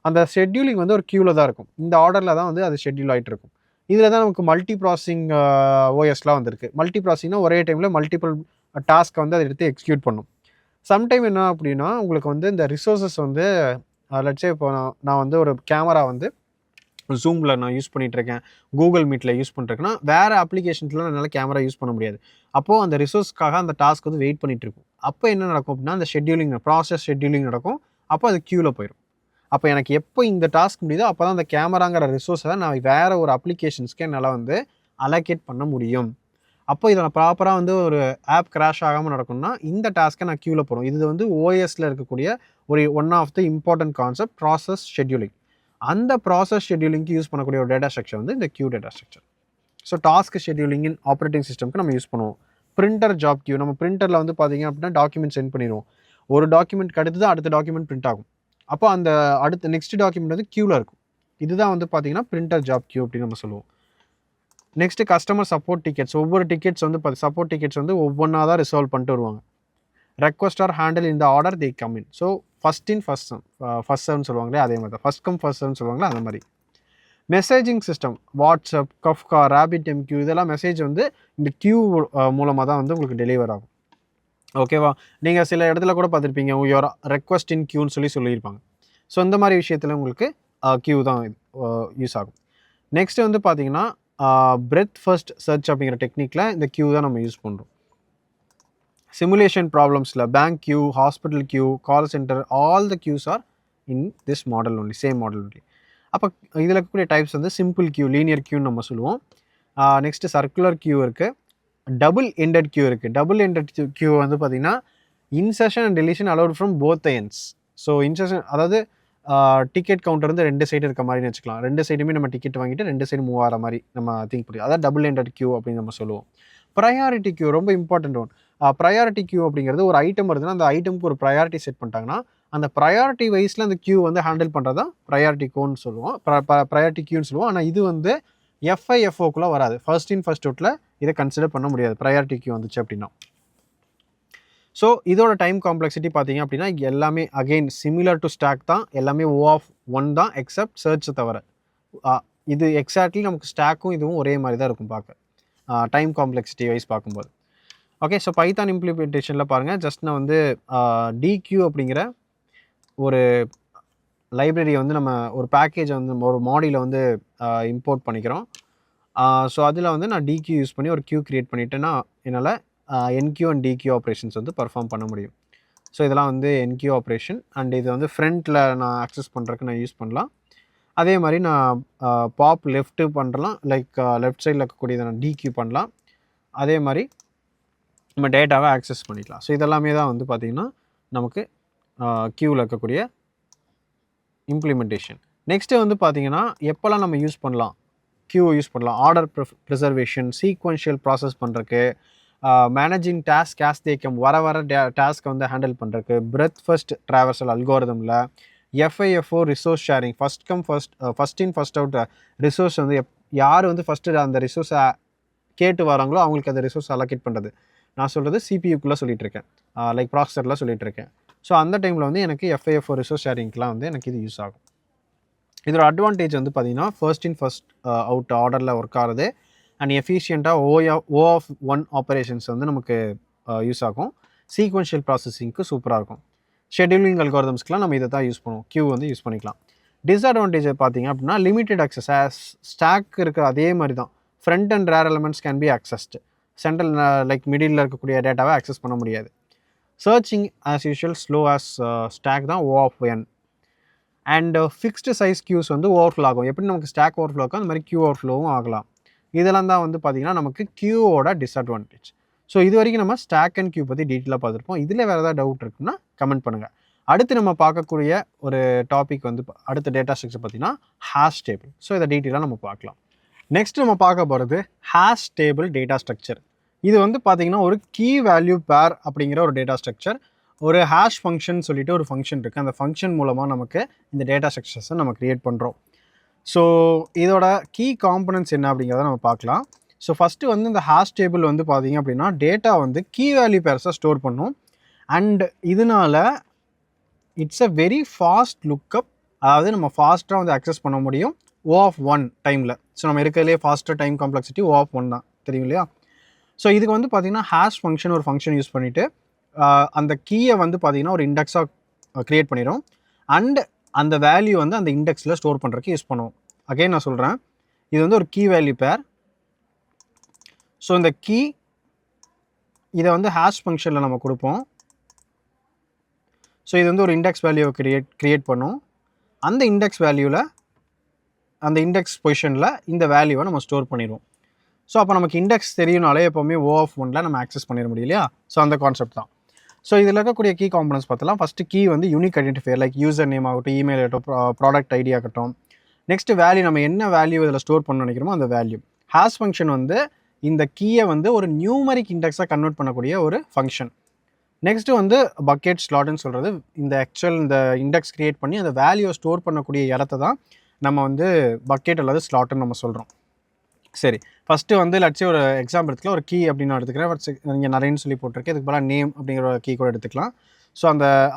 Speaker 1: அந்த ஷெட்யூலிங் வந்து ஒரு கியூவில் தான் இருக்கும். இந்த ஆர்டரில் தான் வந்து அது ஷெட்யூல் ஆகிட்டு இருக்கும். இதில் தான் நமக்கு மல்டி ப்ராசஸிங் ஓஎஸ்லாம் வந்திருக்கு. மல்டி ப்ராசஸிங்னா ஒரே டைமில் மல்டிபிள் டாஸ்க்கை வந்து அதை எடுத்து எக்ஸிக்யூட் பண்ணும். சம்டைம் என்ன அப்படின்னா உங்களுக்கு வந்து இந்த ரிசோர்ஸஸ் வந்து லட்சே இப்போ நான் வந்து ஒரு கேமரா வந்து ஜூமில் நான் யூஸ் பண்ணிகிட்ருக்கேன், கூகுள் மீட்டில் யூஸ் பண்ணிருக்கேன்னா வேறு அப்ளிகேஷன்ஸில் என்னால் கேமரா யூஸ் பண்ண முடியாது. அப்போது அந்த ரிசோர்ஸ்க்காக அந்த டாஸ்க் வந்து வெயிட் பண்ணிகிட்ருக்கும். அப்போ என்ன நடக்கும் அப்படின்னா அந்த ப்ராசஸ் ஷெட்யூலிங் நடக்கும். அப்போ அது கியூவில் போயிடும். அப்போ எனக்கு எப்போ இந்த டாஸ்க் முடியுதோ அப்போ தான் அந்த கேமராங்கிற ரிசோர்ஸை நான் வேறு ஒரு அப்ளிகேஷன்ஸ்க்கு என்னால் வந்து அலோகேட் பண்ண முடியும். அப்போ இதை நான் ப்ராப்பராக வந்து ஒரு ஆப் கிராஷ் ஆகாமல் நடக்கும்னா இந்த டாஸ்க்கை நான் கியூவில் போடும். இது வந்து ஓஎஸில் இருக்கக்கூடிய ஒரு one of the important concept process scheduling. அந்த ப்ராசஸ் ஷெட்யூலிங்க்கு யூஸ் பண்ணக்கூடிய ஒரு டேட்டா ஸ்ட்ரக்சர் வந்து இந்த queue data structure. So task scheduling in operating சிஸ்டம்க்கு நம்ம யூஸ் பண்ணுவோம். பிரிண்டர் ஜாப் கியூ, நம்ம பிரிண்டரில் வந்து பார்த்தீங்க அப்படின்னா டாக்குமெண்ட் சென்ட் பண்ணிடுவோம். ஒரு டாக்குமெண்ட்க்கு அடுத்து தான் அடுத்த டாக்குமெண்ட் பிரிண்ட் ஆகும். அப்போ அந்த அடுத்த நெக்ஸ்ட் டாக்குமெண்ட் வந்து கியூவில் இருக்கும். இதுதான் வந்து பார்த்தீங்கன்னா பிரிண்டர் ஜாப் கியூ அப்படின்னு நம்ம சொல்லுவோம். Next customer support tickets. ஒவ்வொரு டிக்கெட்ஸ் வந்து சப்போர்ட் டிக்கெட்ஸ் வந்து ஒவ்வொன்றா தான் ரிசால்வ் பண்ணிட்டு வருவாங்க. ரெக்வஸ்ட் ஆர் ஹேண்டில் இந்த order they come in. So first in first சர்வ்னு சொல்லுவாங்களே அதே மாதிரி தான். ஃபஸ்ட் கம் ஃபஸ்ட் சர்வ்னு சொல்லுவாங்களே அந்த மாதிரி. மெசேஜிங் சிஸ்டம், வாட்ஸ்அப், கஃப்கா, RabbitMQ இதெல்லாம் மெசேஜ் வந்து இந்த கியூ மூலமாக தான் வந்து உங்களுக்கு டெலிவர் ஆகும். ஓகேவா, நீங்கள் சில இடத்துல கூட பார்த்துருப்பீங்க யுவர் ரெக்வஸ்ட் இன் கியூன்னு சொல்லியிருப்பாங்க. ஸோ இந்த மாதிரி விஷயத்தில் உங்களுக்கு கியூ தான் யூஸ் ஆகும். நெக்ஸ்ட்டு வந்து பார்த்தீங்கன்னா பிரெத் ஃபர்ஸ்ட் சர்ச் அப்படிங்கிற டெக்னிக்கில் இந்த கியூ தான் நம்ம யூஸ் பண்ணுறோம். சிமுலேஷன் ப்ராப்ளம்ஸில் bank queue, hospital queue, call center, all the queues are in this model only, same model only. அப்போ இதில் இருக்கக்கூடிய டைப்ஸ் வந்து சிம்பிள் கியூ, லீனியர் கியூன்னு நம்ம சொல்லுவோம். நெக்ஸ்ட்டு சர்க்குலர் கியூ இருக்குது, டபுள் எண்டட் கியூ இருக்குது. டபுள் எண்டட் கியூ வந்து பார்த்திங்கன்னா insertion and deletion allowed from both ends. So insertion அதாவது டிக்கெட் கவுண்டர் வந்து ரெண்டு சைடு இருக்க மாதிரி வச்சுக்கலாம். ரெண்டு சைடுமே நம்ம டிக்கெட் வாங்கிட்டு ரெண்டு சைடு மூவ் ஆகிற மாதிரி நம்ம திங்க் பண்ணி அதாவது டபுள் எண்டட் கியூ அப்படின்னு நம்ம சொல்லுவோம். ப்ரையாரிட்டி கியூ ரொம்ப இம்பார்ட்டன்ட் ஒன். ப்ரையாரிட்டி கியூ அப்படிங்கிறது ஒரு ஐட்டம் வருதுன்னா அந்த ஐட்டமுக்கு ஒரு ப்ரையாரிட்டி செட் பண்ணிட்டாங்கன்னா அந்த ப்ரையாரிட்டி வைஸில் அந்த கியூ வந்து ஹேண்டில் பண்ணுறதா ப்ரையாரிட்டி கோன்னு சொல்லுவோம், ப்ரையாரிட்டி கியூன்னு சொல்லுவோம். ஆனால் இது வந்து FIFOக்குள்ளே வராது. ஃபர்ஸ்ட் இன் ஃபர்ஸ்ட் அவுட்டில் இதை கன்சிடர் பண்ண முடியாது ப்ரையாரிட்டி கியூ வந்துச்சு அப்படின்னா. ஸோ இதோட டைம் காம்ப்ளெக்சிட்டி பார்த்தீங்க அப்படின்னா எல்லாமே அகெயின் சிமிலர் டு ஸ்டாக் தான், எல்லாமே O(1) தான் எக்ஸப்ட் சர்ச்சை தவிர. இது எக்ஸாக்ட்லி நமக்கு ஸ்டாக்கும் இதுவும் ஒரே மாதிரி தான் இருக்கும் பார்க்க டைம் காம்ப்ளெக்சிட்டி வைஸ் பார்க்கும்போது. ஓகே, ஸோ பைத்தான் இம்ப்ளிமெண்டேஷனில் பாருங்கள், ஜஸ்ட் நான் வந்து DQ அப்படிங்கிற ஒரு லைப்ரரியை வந்து நம்ம ஒரு பேக்கேஜை வந்து ஒரு மாடியில் வந்து இம்போர்ட் பண்ணிக்கிறோம். ஸோ அதில் வந்து நான் DQ யூஸ் பண்ணி ஒரு கியூ க்ரியேட் பண்ணிட்டேன்னா என்னால் NQ அண்ட் DQ ஆப்ரேஷன்ஸ் வந்து பர்ஃபார்ம் பண்ண முடியும். ஸோ இதெல்லாம் வந்து NQ ஆப்ரேஷன் அண்ட் இது வந்து ஃப்ரண்ட்டில் நான் ஆக்சஸ் பண்ணுறதுக்கு நான் யூஸ் பண்ணலாம். அதே மாதிரி நான் பாப் லெஃப்ட்டு பண்ணுறலாம், லைக் லெஃப்ட் சைடில் இருக்கக்கூடியதை நான் DQ பண்ணலாம். அதே மாதிரி நம்ம டேட்டாவை ஆக்சஸ் பண்ணிக்கலாம். ஸோ இதெல்லாமே தான் வந்து பார்த்திங்கன்னா நமக்கு கியூவில் இருக்கக்கூடிய இம்ப்ளிமெண்டேஷன். நெக்ஸ்ட்டு வந்து பார்த்திங்கன்னா எப்போல்லாம் நம்ம யூஸ் பண்ணலாம் கியூவை யூஸ் பண்ணலாம், ஆர்டர் ப்ரிசர்வேஷன், சீக்வென்ஷியல் ப்ராசஸ் பண்ணுறதுக்கு, managing task as they come, வர டாஸ்க்கை வந்து ஹேண்டில் பண்ணுறதுக்கு, பிரெத் ஃபர்ஸ்ட் ட்ராவர்சல் அல்கோரிதமில், FIFO resource sharing, first in first out resource வந்து யார் வந்து ஃபஸ்ட்டு அந்த ரிசோர்ஸை கேட்டு வராங்களோ அவங்களுக்கு அந்த ரிசோர்ஸ் அலோகேட் பண்ணுறது. நான் சொல்கிறது CPUக்குள்ளே சொல்லிகிட்ருக்கேன், லைக் ப்ராசஸரில் சொல்லிகிட்ருக்கேன். ஸோ அந்த டைமில் வந்து எனக்கு FIFO ரிசோர்ஸ் ஷேரிங்க்கெலாம் வந்து எனக்கு இது யூஸ் ஆகும். இதோட அட்வான்டேஜ் வந்து பார்த்தீங்கன்னா ஃபர்ஸ்ட் இன் ஃபர்ஸ்ட் அவுட் ஆர்டரில் ஒர்க் ஆகுது அண்ட் எஃபிஷியண்ட்டாக ஓ ஆஃப் ஒன் ஆப்பரேஷன்ஸ் வந்து நமக்கு யூஸ் ஆகும். சீக்வென்ஷியல் ப்ராசஸிங்க்கு சூப்பராக இருக்கும். ஷெட்யூலிங் அல்காரிதம்ஸ்க்குலாம் நம்ம இதை தான் யூஸ் பண்ணுவோம், கியூ வந்து யூஸ் பண்ணிக்கலாம். டிஸ்அட்வான்டேஜ் பார்த்தீங்க அப்படின்னா லிமிடெட் அக்சஸ். ஸ்டாக் இருக்கிற அதே மாதிரி தான் front and rear elements can be accessed. Central like middle இருக்கக்கூடிய டேட்டாவை அக்சஸ் பண்ண முடியாது. Searching as usual slow as stack தான் O of N. And fixed size queues வந்து ஓவர்ஃப்ளோ ஆகும். எப்படி நமக்கு ஸ்டாக் ஓவர்ஃப்ளோ ஆகும் அந்த மாதிரி கியூ ஓவர்ஃப்ளோவும் ஆகலாம். இதெல்லாம் தான் வந்து பார்த்திங்கன்னா நமக்கு கியூவோட டிஸ்அட்வான்டேஜ். ஸோ இது வரைக்கும் நம்ம ஸ்டாக் அண்ட் கியூ பற்றி டீட்டெயிலாக பார்த்துருப்போம். இதில் வேறு ஏதாவது டவுட் இருக்குன்னா கமெண்ட் பண்ணுங்கள். அடுத்து நம்ம பார்க்கக்கூடிய ஒரு டாபிக் வந்து அடுத்த டேட்டா ஸ்ட்ரக்சர் பார்த்திங்கன்னா ஹேஷ் டேபிள். ஸோ இதை டீட்டெயிலாக நம்ம பார்க்கலாம். நெக்ஸ்ட் நம்ம பார்க்க போகிறது ஹேஷ் டேபிள் டேட்டா ஸ்ட்ரக்சர். இது வந்து பார்த்திங்கன்னா ஒரு கீ வேல்யூ பேர் அப்படிங்கிற ஒரு டேட்டா ஸ்ட்ரக்சர். ஒரு ஹேஷ் ஃபங்க்ஷன் சொல்லிட்டு ஒரு ஃபங்க்ஷன் இருக்குது. அந்த ஃபங்க்ஷன் மூலமாக நமக்கு இந்த டேட்டா ஸ்ட்ரக்சர்ஸை நம்ம க்ரியேட் பண்ணுறோம். ஸோ இதோட கீ காம்பனன்ட்ஸ் என்ன அப்படிங்கிறத நம்ம பார்க்கலாம். ஸோ ஃபஸ்ட்டு வந்து இந்த ஹேஷ் டேபிள் வந்து பார்த்திங்க அப்படின்னா டேட்டா வந்து கீ வேல்யூ பேர்ஸாக ஸ்டோர் பண்ணும். அண்ட் இதனால it's a very fast lookup. அதாவது நம்ம ஃபாஸ்ட்டாக வந்து அக்சஸ் பண்ண முடியும் ஓ ஆஃப் ஒன் டைமில். ஸோ நம்ம இருக்கிறதுலே ஃபாஸ்ட்டாக time complexity O of one தான், தெரியும் இல்லையா? ஸோ இதுக்கு வந்து பார்த்திங்கன்னா ஹேஷ் ஃபங்க்ஷன் ஒரு ஃபங்க்ஷன் யூஸ் பண்ணிவிட்டு அந்த கீயை வந்து பார்த்திங்கன்னா ஒரு இண்டெக்ஸாக க்ரியேட் பண்ணிடும். அண்ட் அந்த வேல்யூ வந்து அந்த இண்டெக்ஸில் ஸ்டோர் பண்ணுறதுக்கு யூஸ் பண்ணுவோம். அகைன் நான் சொல்கிறேன், இது வந்து ஒரு கீ வேல்யூ பேர். ஸோ இந்த கீ இதை வந்து ஹேஷ் ஃபங்க்ஷனில் நம்ம கொடுப்போம். ஸோ இது வந்து ஒரு இண்டெக்ஸ் வேல்யூவை க்ரியேட் பண்ணும். அந்த இண்டெக்ஸ் வேல்யூவில் அந்த இண்டெக்ஸ் பொசிஷனில் இந்த வேல்யூவை நம்ம ஸ்டோர் பண்ணிடுவோம். ஸோ அப்போ நமக்கு இண்டெக்ஸ் தெரியும்னாலே எப்போவுமே ஓ ஆஃப் ஒனில் நம்ம ஆக்சஸ் பண்ணிட முடியும் இல்லையா? ஸோ அந்த கான்செப்ட் தான். ஸோ இதில் இருக்கக்கூடிய கீ காம்பனன்ட்ஸ் பார்த்தலாம். ஃபஸ்ட்டு கீ வந்து unique identifier like user name ஆகட்டும், இமெயில் ஆகட்டும், ப்ராடக்ட் ஐடி ஆகட்டும். நெக்ஸ்ட் வேல்யூ, நம்ம என்ன வேல்யூ இதில் ஸ்டோர் பண்ண நினைக்கிறோமோ அந்த வேல்யூ. ஹேஷ் ஃபங்க்ஷன் வந்து இந்த கீயை வந்து ஒரு நியூமரிக் இண்டெக்ஸாக கன்வெர்ட் பண்ணக்கூடிய ஒரு ஃபங்க்ஷன். நெக்ஸ்ட்டு வந்து பக்கெட் ஸ்லாட்னு சொல்கிறது. இந்த ஆக்சுவல் இந்த இண்டெக்ஸ் க்ரியேட் பண்ணி அந்த வேல்யூவை ஸ்டோர் பண்ணக்கூடிய இடத்த தான் நம்ம வந்து பக்கெட் அல்லது ஸ்லாட்டுன்னு நம்ம சொல்கிறோம். சரி, ஃபஸ்ட்டு வந்து லட்சி ஒரு எக்ஸாம்பிள் எடுத்துக்கலாம். ஒரு கீ அப்படின்னு நான் எடுத்துக்கிறேன். நீங்கள் நிறையன்னு சொல்லி போட்டிருக்கேன். இதுக்கு பதிலாக நேம் அப்படிங்கிற ஒரு கீ கூட எடுத்துக்கலாம். ஸோ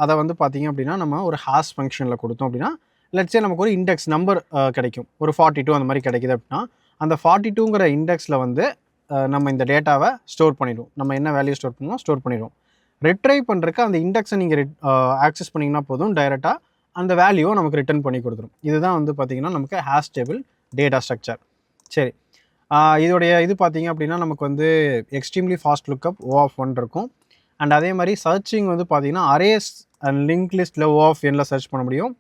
Speaker 1: அதை வந்து பார்த்திங்க அப்படின்னா நம்ம ஒரு ஹேஷ் ஃபங்க்ஷனில் கொடுத்தோம் அப்படின்னா லட்சே நமக்கு ஒரு இண்டெக்ஸ் நம்பர் கிடைக்கும். ஒரு 42 அந்த மாதிரி கிடைக்குது அப்படின்னா அந்த 42ங்கிற இண்டெக்ஸில் வந்து நம்ம இந்த டேட்டாவை ஸ்டோர் பண்ணிடுவோம். நம்ம என்ன வேல்யூ ஸ்டோர் பண்ணுவோம் ஸ்டோர் பண்ணிடுவோம். ரிட்ரைவ் பண்ணுறதுக்கு அந்த இண்டெக்ஸை நீங்கள் ஆக்சஸ் பண்ணிங்கன்னா போதும், டைரெக்டாக அந்த வேல்யூவை நமக்கு ரிட்டர்ன் பண்ணி கொடுத்துரும். இதுதான் வந்து பார்த்திங்கன்னா நமக்கு ஹேஷ் டேபிள் டேட்டா ஸ்ட்ரக்சர். சரி, இதோடைய இது பார்த்திங்க அப்படின்னா நமக்கு வந்து extremely fast lookup O of one இருக்கும். அண்ட் அதே மாதிரி சர்ச்சிங் வந்து பார்த்திங்கன்னா அரேஸ் அண்ட் லிங்க் லிஸ்ட்டில் ஓ ஆஃப் எனில் சர்ச் பண்ண முடியும்.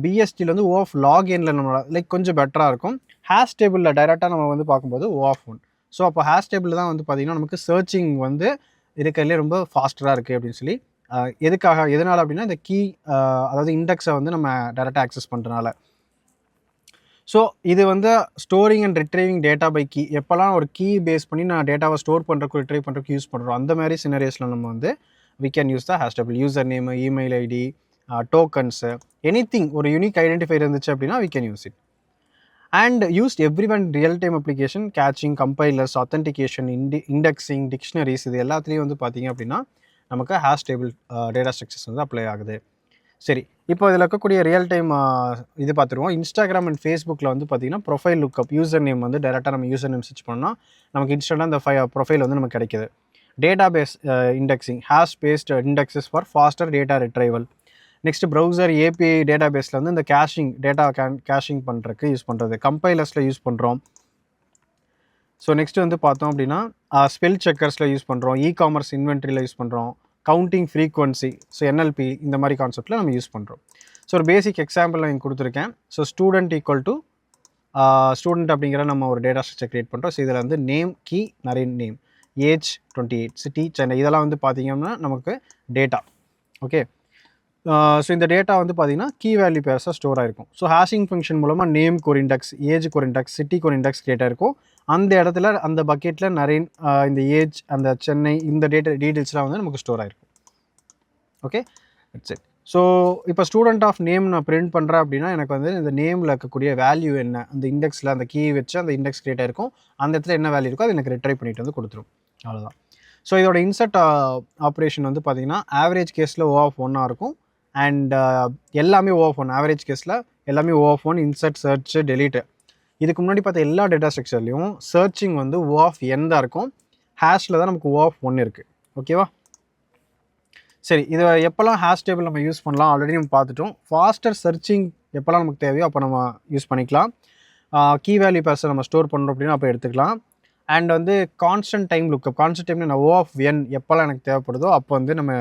Speaker 1: பிஎஸ்டியில் வந்து ஓ ஆஃப் லாக் எனில் நம்ம லைக் கொஞ்சம் பெட்டராக இருக்கும். ஹேஷ் டேபிளில் டைரெக்டாக நம்ம வந்து பார்க்கும்போது ஓ ஆஃப் ஒன். ஸோ அப்போ ஹேஷ் டேபிள் தான் வந்து பார்த்திங்கன்னா நமக்கு சர்ச்சிங் வந்து இருக்கிறதுலே ரொம்ப ஃபாஸ்டராக இருக்குது அப்படின்னு சொல்லி. எதனால் அப்படின்னா இந்த கீ அதாவது இண்டெக்ஸை வந்து நம்ம டைரெக்டாக ஆக்சஸ் பண்ணுறதுனால. ஸோ இது வந்து storing and retrieving data by key. எப்போல்லாம் ஒரு கீ பேஸ் பண்ணி நான் டேட்டாவை ஸ்டோர் பண்ணுறதுக்கு ரிட்ரைவ் பண்ணுறதுக்கு யூஸ் பண்ணுறோம், அந்த மாதிரி சினரியோஸில் நம்ம வந்து we can use the hash table. User name, email ID, tokens, anything ஒரு யூனிக் ஐடென்டிஃபையர் இருந்துச்சு அப்படின்னா we can use it. And used every one real time application, caching, compilers, authentication, dictionaries, இது எல்லாத்துலேயும் வந்து பார்த்திங்க அப்படின்னா நமக்கு ஹேஷ் டேபிள் டேட்டா ஸ்ட்ரக்சர்ஸ் வந்து அப்ளை ஆகுது. சரி, இப்போ இதில் இருக்கக்கூடிய ரியல் டைம் இது பார்த்துருவோம். இன்ஸ்டாகிராம் அண்ட் ஃபேஸ்புக்கில் வந்து பார்த்திங்கன்னா ப்ரொஃபைல் லுக்கப், யூசர் நேம் வந்து டேரெக்டாக நம்ம யூசர் நேம் சர்ச் பண்ணால் நமக்கு இன்ஸ்டண்ட்டாக அந்த ப்ரொஃபைல் வந்து நமக்கு கிடைக்கிது. Data base indexing, hash based indexes for faster data retrieval. Next browser API data பேஸில் வந்து இந்த டேட்டா கேஷிங் பண்ணுறதுக்கு யூஸ் பண்ணுறது. கம்பைலர்ஸில் யூஸ் பண்ணுறோம். ஸோ நெக்ஸ்ட் வந்து பார்த்தோம் அப்படின்னா ஸ்பெல் செக்கர்ஸில் யூஸ் பண்ணுறோம். இ-காமர்ஸ் இன்வென்ட்ரியில் யூஸ் பண்ணுறோம். கவுண்டிங் ஃப்ரீக்வன்சி, ஸோ என்எல்பி இந்த மாதிரி கான்செப்டில் நம்ம யூஸ் பண்ணுறோம். ஸோ ஒரு பேசிக் எக்ஸாம்பிள் நான் இங்கே கொடுத்துருக்கேன். So student equal to student அப்படிங்கிற நம்ம ஒரு டேட்டா ஸ்ட்ரக்சர் க்ரியேட் பண்ணுறோம். ஸோ இதில் வந்து நேம் கீ, நிறைய நேம், ஏஜ் 28, சிட்டி சென்னை, இதெல்லாம் வந்து பார்த்திங்கன்னா நமக்கு டேட்டா. ஓகே, ஸோ இந்த டேட்டா வந்து பார்த்திங்கன்னா கீ வேல்யூ பேர்ஸாக ஸ்டோர் ஆகிருக்கும். ஸோ ஹேஷிங் ஃபங்க்ஷன் மூலமாக நேம்க்கு ஒரு இண்டெக்ஸ், ஏஜுக்கு ஒரு இண்டெக்ஸ், சிட்டிக்கு ஒரு இண்டெக்ஸ் க்ரியேட் ஆகிருக்கும். அந்த இடத்துல அந்த பக்கெட்டில் நிறைய இந்த ஏஜ், அந்த சென்னை, இந்த டீட்டெயில்ஸ்லாம் வந்து நமக்கு ஸ்டோர் ஆகிருக்கும். Okay, it's it. ஸோ இப்போ ஸ்டூடெண்ட் ஆஃப் நேம் நான் பிரிண்ட் பண்ணுறேன் அப்படின்னா எனக்கு வந்து இந்த நேமில் இருக்கக்கூடிய வேல்யூ என்ன, அந்த இண்டெக்ஸில் அந்த கீ வச்சு அந்த இண்டெக்ஸ் க்ரியேட் ஆகிருக்கும். அந்த இடத்துல என்ன வேல்யூ இருக்கோ அது எனக்கு ரிட்ரைவ் பண்ணிட்டு வந்து கொடுத்துரும். அவ்வளோதான். ஸோ இதோட இன்சர்ட் ஆப்ரேஷன் வந்து பார்த்திங்கன்னா ஆவரேஜ் கேஸில் ஓ ஆஃப் ஒன்னாக இருக்கும். அண்ட் எல்லாமே ஓ ஆஃப் ஒன். ஆவரேஜ் கேஸில் எல்லாமே O of 1, insert, search, delete. இதுக்கு முன்னாடி பார்த்த எல்லா டேட்டா ஸ்ட்ரக்சர்லையும் சர்ச்சிங் வந்து O of n தான் இருக்கும், ஹேஷில் தான் நமக்கு O of 1 இருக்குது. ஓகேவா? சரி, இதை எப்போல்லாம் ஹேஷ் டேபிள் நம்ம யூஸ் பண்ணலாம் ஆல்ரெடி நம்ம பார்த்துட்டோம். ஃபாஸ்டர் சர்ச்சிங் எப்போல்லாம் நமக்கு தேவையோ அப்போ நம்ம யூஸ் பண்ணிக்கலாம். கீ வேல்யூ பேர்ஸை நம்ம ஸ்டோர் பண்ணுறோம் அப்படின்னா அப்போ எடுத்துக்கலாம். அண்ட் வந்து constant time lookup, constant time நான் O of n எப்போல்லாம் எனக்கு தேவைப்படுதோ அப்போ வந்து நம்ம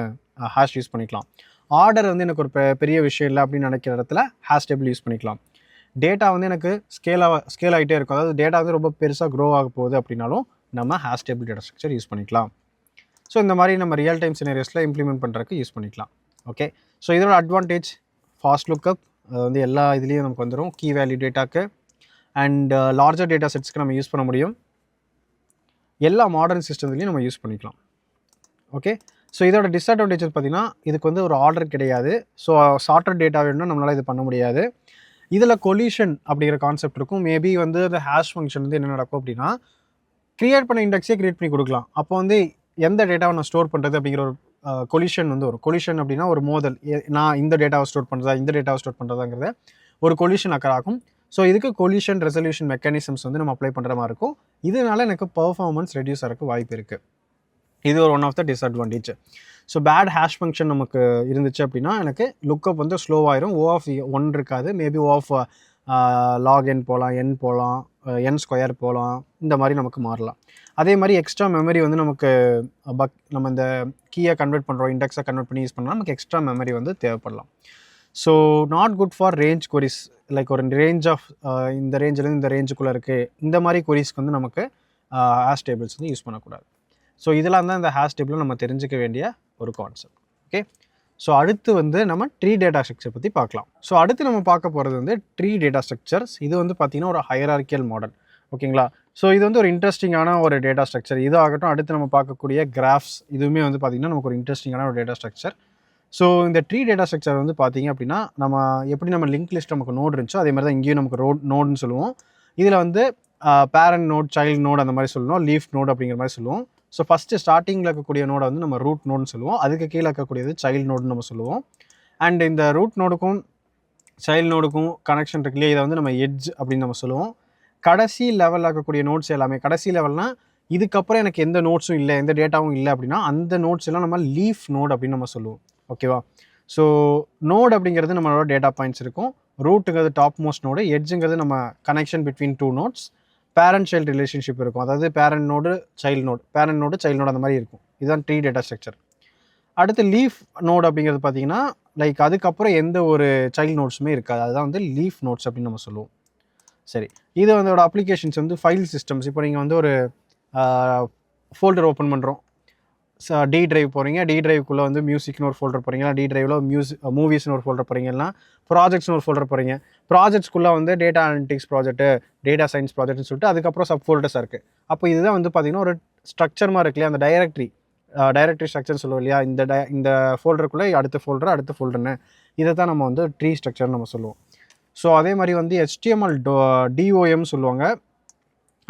Speaker 1: ஹேஷ் யூஸ் பண்ணிக்கலாம். ஆர்டர் வந்து எனக்கு ஒரு பெரிய விஷயம் இல்லை அப்படின்னு நினைக்கிற இடத்துல ஹேஷ் டேபிள் யூஸ் பண்ணிக்கலாம். டேட்டா வந்து எனக்கு ஸ்கேல் ஆகிட்டே இருக்கும், அதாவது டேட்டா வந்து ரொம்ப பெருசாக க்ரோ ஆக போகுது அப்படின்னாலும் நம்ம hash table data structure use பண்ணிக்கலாம். ஸோ இந்த மாதிரி நம்ம ரியல் டைம் சினேரியோஸில் இம்ப்ளிமெண்ட் பண்ணுறதுக்கு யூஸ் பண்ணிக்கலாம். ஓகே, ஸோ இதோட அட்வான்டேஜ் ஃபாஸ்ட் லுக்கப், அது வந்து எல்லா இதுலேயும் நமக்கு வந்துடும். கீ வேல்யூ டேட்டாக்கு அண்ட் லார்ஜர் டேட்டா செட்ஸ்க்கு நம்ம யூஸ் பண்ண முடியும். எல்லா மாடர்ன் சிஸ்டத்துலேயும் நம்ம யூஸ் பண்ணிக்கலாம். ஓகே, ஸோ இதோட டிஸ்அட்வான்டேஜ் பார்த்தீங்கன்னா இதுக்கு வந்து ஒரு ஆர்டர் கிடையாது. ஸோ சார்ட்டர் டேட்டா வேணும்னா நம்மளால் இது பண்ண முடியாது. இதில் கொலிஷன் அப்படிங்கிற கான்செப்ட் இருக்கும். மேபி வந்து அந்த ஹேஷ் ஃபங்க்ஷன் வந்து என்ன நடக்கும் அப்படின்னா க்ரியேட் பண்ண இண்டெக்ஸே க்ரியேட் பண்ணி கொடுக்கலாம். அப்போ வந்து எந்த டேட்டாவை நான் ஸ்டோர் பண்ணுறது அப்படிங்கிற ஒரு கொலிஷன் வந்து வரும். கொலிஷன் அப்படின்னா ஒரு மோதல், நான் இந்த டேட்டாவை ஸ்டோர் பண்ணுறதா இந்த டேட்டாவை ஸ்டோர் பண்ணுறதாங்கிறத ஒரு கொலிஷன் ஆகும். ஸோ இதுக்கு கொலிஷன் ரெசல்யூஷன் மெக்கானிசம்ஸ் வந்து நம்ம அப்ளை பண்ணுற மாதிரி இருக்கும். இதனால எனக்கு பர்ஃபார்மன்ஸ் ரெடியூஸ் ஆகிறதுக்கு வாய்ப்பு இருக்குது. இது ஒரு one of the disadvantage. So bad hash function நமக்கு இருந்துச்சு அப்படின்னா எனக்கு லுக்கப் வந்து ஸ்லோவாயிரும். O of 1 இருக்காது, maybe O of log n போகலாம், n போகலாம், n ஸ்கொயர் போகலாம், இந்த மாதிரி நமக்கு மாறலாம். அதே மாதிரி எக்ஸ்ட்ரா மெமரி வந்து நமக்கு நம்ம இந்த கீயை கன்வெர்ட் பண்ணுறோம், இண்டெக்ஸை கன்வெர்ட் பண்ணி யூஸ் பண்ணலாம், நமக்கு எக்ஸ்ட்ரா மெமரி வந்து தேவைப்படலாம். So not good for range queries, like ஒரு ரேஞ்ச் ஆஃப் இந்த ரேஞ்சிலேருந்து இந்த ரேஞ்சுக்குள்ளே இருக்குது, இந்த மாதிரி கொரிஸ்க்கு வந்து நமக்கு ஹேஷ் டேபிள்ஸ் வந்து யூஸ் பண்ணக்கூடாது. ஸோ இதெல்லாம் தான் இந்த ஹேஷ் டேபிளில் நம்ம தெரிஞ்சுக்க வேண்டிய ஒரு கான்செப்ட். ஓகே, ஸோ அடுத்து வந்து நம்ம ட்ரீ டேட்டா ஸ்ட்ரக்சர் பற்றி பார்க்கலாம். ஸோ அடுத்து நம்ம பார்க்க போகிறது வந்து ட்ரீ டேட்டா ஸ்ட்ரக்சர்ஸ். இது வந்து பார்த்திங்கன்னா ஒரு ஹையரார்க்கியல் மாடல். ஓகேங்களா? ஸோ இது வந்து ஒரு இன்ட்ரெஸ்டிங்கான ஒரு டேட்டா ஸ்ட்ரக்சர். இது ஆகட்டும், அடுத்து நம்ம பார்க்கக்கூடிய கிராஃப்ஸ் இதுவுமே வந்து பார்த்திங்கன்னா நமக்கு ஒரு இன்ட்ரெஸ்டிங்கான ஒரு டேட்டா ஸ்ட்ரக்சர். ஸோ இந்த ட்ரீ டேட்டா ஸ்ட்ரக்சர் வந்து பார்த்திங்க அப்படின்னா நம்ம எப்படி நம்ம லிங்க் லிஸ்ட் நமக்கு நோட் இருந்துச்சோ அதே மாதிரி தான் இங்கேயும் நமக்கு நோடுன்னு சொல்லுவோம். இதில் வந்து பேரண்ட் நோட், சைல்டு நோட் அந்த மாதிரி சொல்லுவோம், லீஃப் நோட் அப்படிங்கிற மாதிரி சொல்லுவோம். ஸோ ஃபஸ்ட்டு ஸ்டார்டிங்கில் இருக்கக்கூடிய நோடை வந்து நம்ம ரூட் நோடுன்னு சொல்லுவோம், அதுக்கு கீழே இருக்கக்கூடியது சைல்டு நோடுன்னு நம்ம சொல்லுவோம். அண்ட் இந்த ரூட் நோடுக்கும் சைல்டு நோடுக்கும் கனெக்ஷன் இருக்கு இல்லையா, இதை வந்து நம்ம எட்ஜ் அப்படின்னு நம்ம சொல்லுவோம். கடைசி லெவலில் இருக்கக்கூடிய நோட்ஸ் எல்லாமே, கடைசி லெவல்னால் இதுக்கப்புறம் எனக்கு எந்த நோட்ஸும் இல்லை, எந்த டேட்டாவும் இல்லை அப்படின்னா அந்த நோட்ஸ் எல்லாம் நம்ம லீஃப் நோட் அப்படின்னு நம்ம சொல்லுவோம். ஓகேவா? ஸோ நோட் அப்படிங்கிறது நம்மளோட டேட்டா பாயிண்ட்ஸ் இருக்கும், ரூட்டுங்கிறது டாப் மோஸ்ட் நோடு, எட்ஜுங்கிறது நம்ம connection between two nodes, parent child relationship இருக்கும், அதாவது parent node child node, parent node child node அந்த மாதிரி இருக்கும். இதுதான் ட்ரீ டேட்டா ஸ்ட்ரக்சர். அடுத்து லீஃப் நோடு அப்படிங்கிறது பார்த்தீங்கன்னா லைக் அதுக்கப்புறம் எந்த ஒரு சைல்டு நோட்ஸுமே இருக்காது, அதுதான் வந்து லீஃப் நோட்ஸ் அப்படின்னு நம்ம சொல்லுவோம். சரி, இது வந்து அப்ளிகேஷன்ஸ் வந்து ஃபைல் சிஸ்டம்ஸ். இப்போ நீங்கள் வந்து ஒரு ஃபோல்டர் ஓப்பன் பண்ணுறோம், டி டிரைவ் போகிறீங்க, டி டிரைவுக்குள்ளே வந்து மியூசிக்னு ஒரு ஃபோல்டர் போகிறீங்க, டி டிரைவில் மூவிஸ்னு ஒரு ஃபோல்டர் போகிறீங்கன்னா ப்ராஜெக்ட்ஸ்னு ஒரு ஃபோல்டர் போகிறீங்க, ப்ராஜெக்ட்ஸ்குள்ளே வந்து data analytics project, data science ப்ராஜெக்ட்னு சொல்லிட்டு அதுக்கப்புறம் சப் ஃபோல்டர்ஸாக இருக்குது. அப்போ இதுதான் வந்து பார்த்திங்கன்னா ஒரு ஸ்ட்ரக்சர் மாதிரி இருக்கு இல்லையா, அந்த டைரக்டரி ஸ்ட்ரக்சர் சொல்லுவோம் இல்லையா, இந்த ஃபோல்டருக்குள்ளே அடுத்த ஃபோல்டர்னு, இதை தான் நம்ம வந்து ட்ரீ ஸ்ட்ரக்சர்னு நம்ம சொல்லுவோம். ஸோ அதே மாதிரி வந்து HTML DOM சொல்லுவாங்க,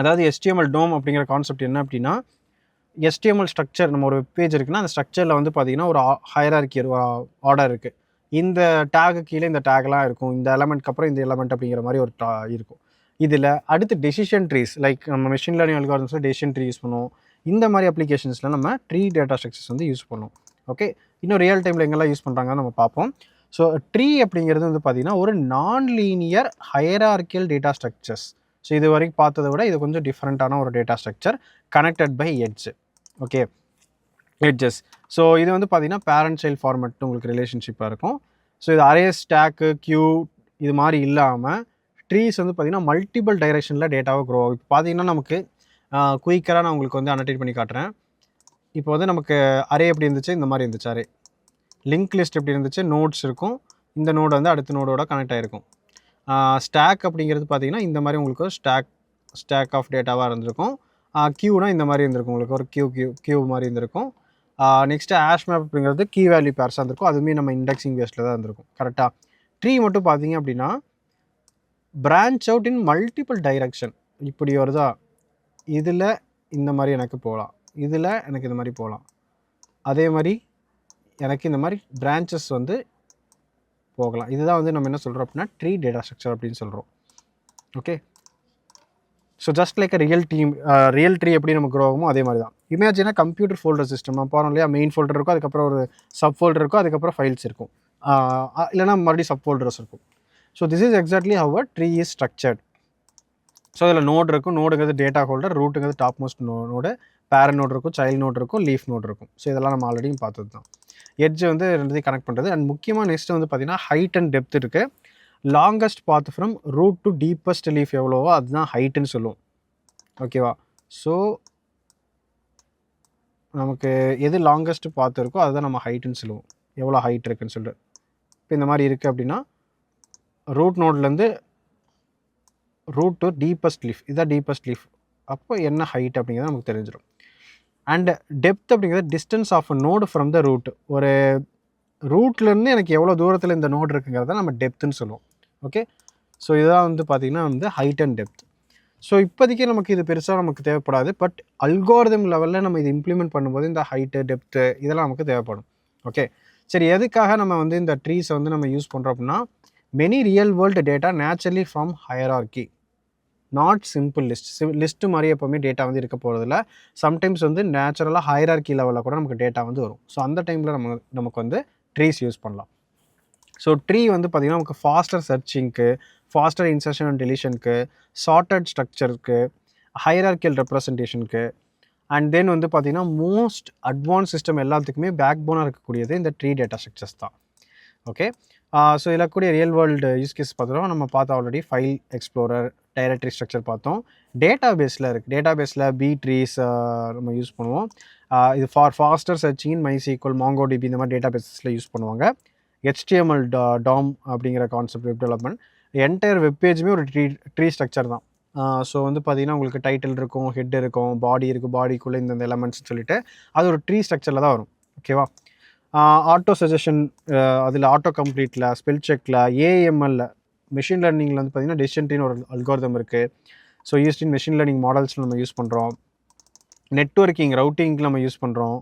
Speaker 1: அதாவது HTML DOM அப்படிங்கிற கான்செப்ட் என்ன அப்படின்னா, HTML ஸ்ட்ரக்சர் நம்ம ஒரு பேஜ் இருக்குன்னா அந்த ஸ்ட்ரக்சரில் வந்து பார்த்திங்கன்னா ஒரு ஹையரார்க்கி ஆர்டர் இருக்குது, இந்த டேக்கு கீழே இந்த டேக்லாம் இருக்கும், இந்த எலமெண்ட்க்கு அப்புறம் இந்த எலமெண்ட் அப்படிங்கிற மாதிரி ஒரு இருக்கும். இதில் அடுத்து டெசிஷன் ட்ரீஸ், லைக் நம்ம மெஷின் லேர்னிங் அல்காரிதம்ஸில் டெசிஷன் ட்ரீ யூஸ் பண்ணுவோம். இந்த மாதிரி அப்ளிகேஷன்ஸில் நம்ம ட்ரீ டேட்டா ஸ்ட்ரக்சர்ஸ் வந்து யூஸ் பண்ணுவோம். ஓகே, இன்னும் ரியல் டைமில் எங்கெல்லாம் யூஸ் பண்ணுறாங்கன்னு நம்ம பார்ப்போம். ஸோ ட்ரீ அப்படிங்கிறது வந்து பார்த்திங்கன்னா ஒரு non linear hierarchical data structures. So இது வரைக்கும் பார்த்ததை விட இது கொஞ்சம் டிஃப்ரெண்ட்டான ஒரு data structure, connected by edge. Okay, edges. So இது வந்து பார்த்திங்கன்னா பேரண்ட் சைல்டு ஃபார்மேட் உங்களுக்கு ரிலேஷன்ஷிப்பாக இருக்கும். ஸோ இது அரேஸ், ஸ்டாக்கு, கியூ இது மாதிரி இல்லாமல் ட்ரீஸ் வந்து பார்த்திங்கன்னா மல்டிபிள் டைரெக்ஷனில் டேட்டாவை க்ரோ ஆகும். இப்போ பார்த்திங்கன்னா நமக்கு குயிக்கராக நான் உங்களுக்கு வந்து அனடேட் பண்ணி காட்டுறேன். இப்போ வந்து நமக்கு அரே எப்படி இருந்துச்சு, இந்த மாதிரி இருந்துச்சு அரே. லிங்க் லிஸ்ட் எப்படி இருந்துச்சு, நோட்ஸ் இருக்கும், இந்த நோடு வந்து அடுத்த நோடோட கனெக்ட் ஆகிருக்கும். ஸ்டாக் அப்படிங்கிறது பார்த்திங்கன்னா இந்த மாதிரி உங்களுக்கு ஸ்டாக் ஆஃப் டேட்டாவாக இருந்திருக்கும். கியூனா இந்த மாதிரி இருந்திருக்கும், உங்களுக்கு ஒரு கியூ மாதிரி இருந்திருக்கும். நெக்ஸ்ட்டு ஹேஷ் மேப் அப்படிங்கிறது கீ வேல்யூ பேர்ஸாக இருந்திருக்கும், அதுவுமே நம்ம இண்டெக்ஸிங் பேஸில் தான் இருந்திருக்கும். கரெக்டாக ட்ரீ மட்டும் பார்த்தீங்க அப்படின்னா branch out in multiple direction. இப்படி வருதா, இதில் இந்த மாதிரி எனக்கு போகலாம், இதில் எனக்கு இந்த மாதிரி போகலாம், அதே மாதிரி எனக்கு இந்த மாதிரி பிரான்ச்சஸ் வந்து போகலாம். இதுதான் வந்து நம்ம என்ன சொல்கிறோம் அப்படின்னா ட்ரீ டேட்டா ஸ்ட்ரக்சர் அப்படின்னு சொல்கிறோம். Okay, so just like real tree எப்படி நம்ம க்ரோ ஆகுமோ அதே மாதிரி தான். இமேஜினா கம்ப்யூட்டர் ஃபோல்டர் சிஸ்டம் நம்ம போகிறோம் இல்லையா, மெயின் ஃபோல்டர் இருக்கும், அதுக்கப்புறம் ஒரு சப் ஃபோல்டர் இருக்கும், அதுக்கப்புறம் ஃபைல்ஸ் இருக்கும், இல்லைனா மறுபடியும் சப் ஃபோல்டர்ஸ் இருக்கும். So this is exactly how a tree is structured. So இதில் நோட் இருக்கும், நோடுங்கிறது டேட்டா ஹோல்டர், ரூட்டுங்கிறது top most node, parent node இருக்கும், சைல்டு நோட் இருக்கும், லீஃப் நோட் இருக்கும். ஸோ இதெல்லாம் நம்ம ஆல்ரெடி பார்த்தது தான். எட்ஜ் வந்து ரெண்டுத்தையும் கனெக்ட் பண்ணுறது. அண்ட் முக்கியமாக நெக்ஸ்ட் வந்து பார்த்தீங்கன்னா ஹைட் அண்ட் டெப்த் இருக்குது. Longest path from root to deepest leaf எவ்வளவோ அதுதான் ஹைட்டுன்னு சொல்லுவோம். ஓகேவா, ஸோ நமக்கு எது லாங்கஸ்ட் பாத் இருக்கோ அதுதான் நம்ம ஹைட்டுன்னு சொல்லுவோம், எவ்வளோ ஹைட் இருக்குன்னு சொல்லிட்டு. இப்போ இந்த மாதிரி இருக்குது அப்படின்னா ரூட் நோட்லேருந்து ரூட் டு டீப்பஸ்ட் லீஃப், இதுதான் டீப்பஸ்ட் லீஃப். அப்போ என்ன ஹைட் அப்படிங்கிறது நமக்கு தெரிஞ்சிடும். அண்ட் டெப்த் அப்படிங்கிறது distance of a node from the root. ஒரு ரூட்லேருந்து எனக்கு எவ்வளோ தூரத்தில் இந்த நோடு இருக்குங்கிறத நம்ம டெப்த்துன்னு சொல்லுவோம். ஓகே, ஸோ இதுதான் வந்து பார்த்திங்கன்னா வந்து ஹைட் அண்ட் டெப்த். ஸோ இப்போதைக்கு நமக்கு இது பெருசாக நமக்கு தேவைப்படாது. பட் அல்காரிதம் லெவலில் நம்ம இது இம்ப்ளிமெண்ட் பண்ணும்போது இந்த ஹைட்டு டெப்த்து இதெல்லாம் நமக்கு தேவைப்படும். ஓகே, சரி, எதுக்காக நம்ம வந்து இந்த ட்ரீஸை வந்து நம்ம யூஸ் பண்ணுறோம் அப்படின்னா many real world data naturally from hierarchy, not simple list மாதிரி எப்போவுமே டேட்டா வந்து இருக்க போகிறதில்ல. சம்டைம்ஸ் வந்து நேச்சுரலாக ஹையரார்கி லெவலில் கூட நமக்கு டேட்டா வந்து வரும். ஸோ அந்த டைமில் நமக்கு வந்து ட்ரீஸ் யூஸ் பண்ணலாம். ஸோ ட்ரீ வந்து பார்த்திங்கன்னா நமக்கு ஃபாஸ்டர் சர்ச்சிங்க்கு, ஃபாஸ்டர் இன்சர்ஷன் அண்ட் டெலிஷனுக்கு, சார்ட்டட் ஸ்ட்ரக்சருக்கு, ஹையரார்கியல் ரெப்ரசன்டேஷனுக்கு, அண்ட் தென் வந்து பார்த்திங்கன்னா மோஸ்ட் அட்வான்ஸ் சிஸ்டம் எல்லாத்துக்குமே பேக் போனாக இருக்கக்கூடியது இந்த ட்ரீ டேட்டா ஸ்ட்ரக்சர்ஸ் தான். ஓகே, ஸோ இதில் கூடிய ரியல் வேர்ல்டு யூஸ் கேஸ் பார்த்தோம். நம்ம பார்த்தோம் already file explorer, directory structure பார்த்தோம். டேட்டா பேஸில் இருக்குது, டேட்டா பேஸில் பி ட்ரீஸ் நம்ம யூஸ் பண்ணுவோம். இது ஃபாஸ்டர் சர்ச்சிங் MySQL, MongoDB இந்த மாதிரி டேட்டா பேஸஸில் யூஸ் பண்ணுவாங்க. HTML DOM அப்படிங்கிற concept, web development, entire web பேஜுமே ஒரு ட்ரீ ஸ்ட்ரக்சர் தான். ஸோ வந்து பார்த்திங்கன்னா உங்களுக்கு டைட்டில் இருக்கும், ஹெட் இருக்கும், பாடி இருக்குது, பாடிக்குள்ளே இந்த எலமெண்ட்ஸ்னு சொல்லிட்டு அது ஒரு ட்ரீ ஸ்ட்ரக்சரில் தான் வரும். ஓகேவா, ஆட்டோ சஜஷன், அதில் ஆட்டோ கம்ப்ளீட்டில், ஸ்பெல் செக்கில், ஏஎம்எல்ல, மெஷின் லேர்னிங்கில் வந்து பார்த்திங்கன்னா டெசிஷன் ட்ரீன்னு ஒரு அல்காரிதம் இருக்குது. So used in machine learning மாடல்ஸில் நம்ம யூஸ் பண்ணுறோம். நெட்வொர்க்கிங் ரவுட்டிங்கில் நம்ம யூஸ் பண்ணுறோம்.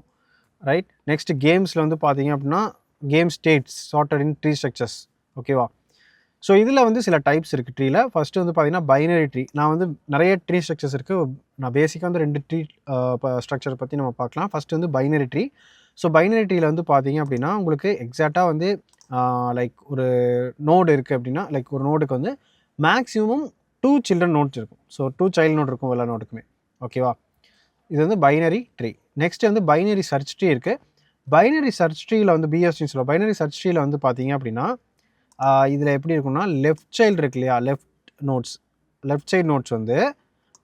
Speaker 1: ரைட், நெக்ஸ்ட் கேம்ஸில் வந்து பார்த்திங்க அப்படின்னா கேம் ஸ்டேட்ஸ் சார்ட்டட் இன் ட்ரீ ஸ்ட்ரக்சர்ஸ். ஓகேவா, ஸோ இதில் வந்து சில டைப்ஸ் இருக்குது ட்ரீயில். ஃபஸ்ட்டு வந்து பார்த்திங்கன்னா பைனரி ட்ரீ. நான் வந்து நிறைய ட்ரீ ஸ்ட்ரக்சர்ஸ் இருக்குது. நான் பேசிக்காக வந்து 2 ட்ரீ ஸ்ட்ரக்சர் பற்றி நம்ம பார்க்கலாம். ஃபஸ்ட்டு வந்து பைனரி ட்ரீ. ஸோ பைனரி ட்ரீயில் வந்து பார்த்திங்க அப்படின்னா உங்களுக்கு எக்ஸாக்டாக வந்து லைக் ஒரு நோடு இருக்குது அப்படின்னா, லைக் ஒரு நோடுக்கு வந்து மேக்ஸிமம் 2 சில்ட்ரன் நோட்ஸ் இருக்கும். ஸோ 2 சைல்டு நோட் இருக்கும் எல்லா நோட்டுக்குமே. ஓகேவா, இது வந்து பைனரி ட்ரீ. நெக்ஸ்ட் வந்து பைனரி சர்ச் ட்ரீ இருக்குது. பைனரி சர்ச் ட்ரீயில் வந்து பிஎஸ்டின்னு சொல்லுவோம். பைனரி சர்ச் ட்ரீயில் வந்து பார்த்திங்க அப்படின்னா இதில் எப்படி இருக்குன்னா லெஃப்ட் சைல்டு இருக்கு இல்லையா, லெஃப்ட் சைடு நோட்ஸ் வந்து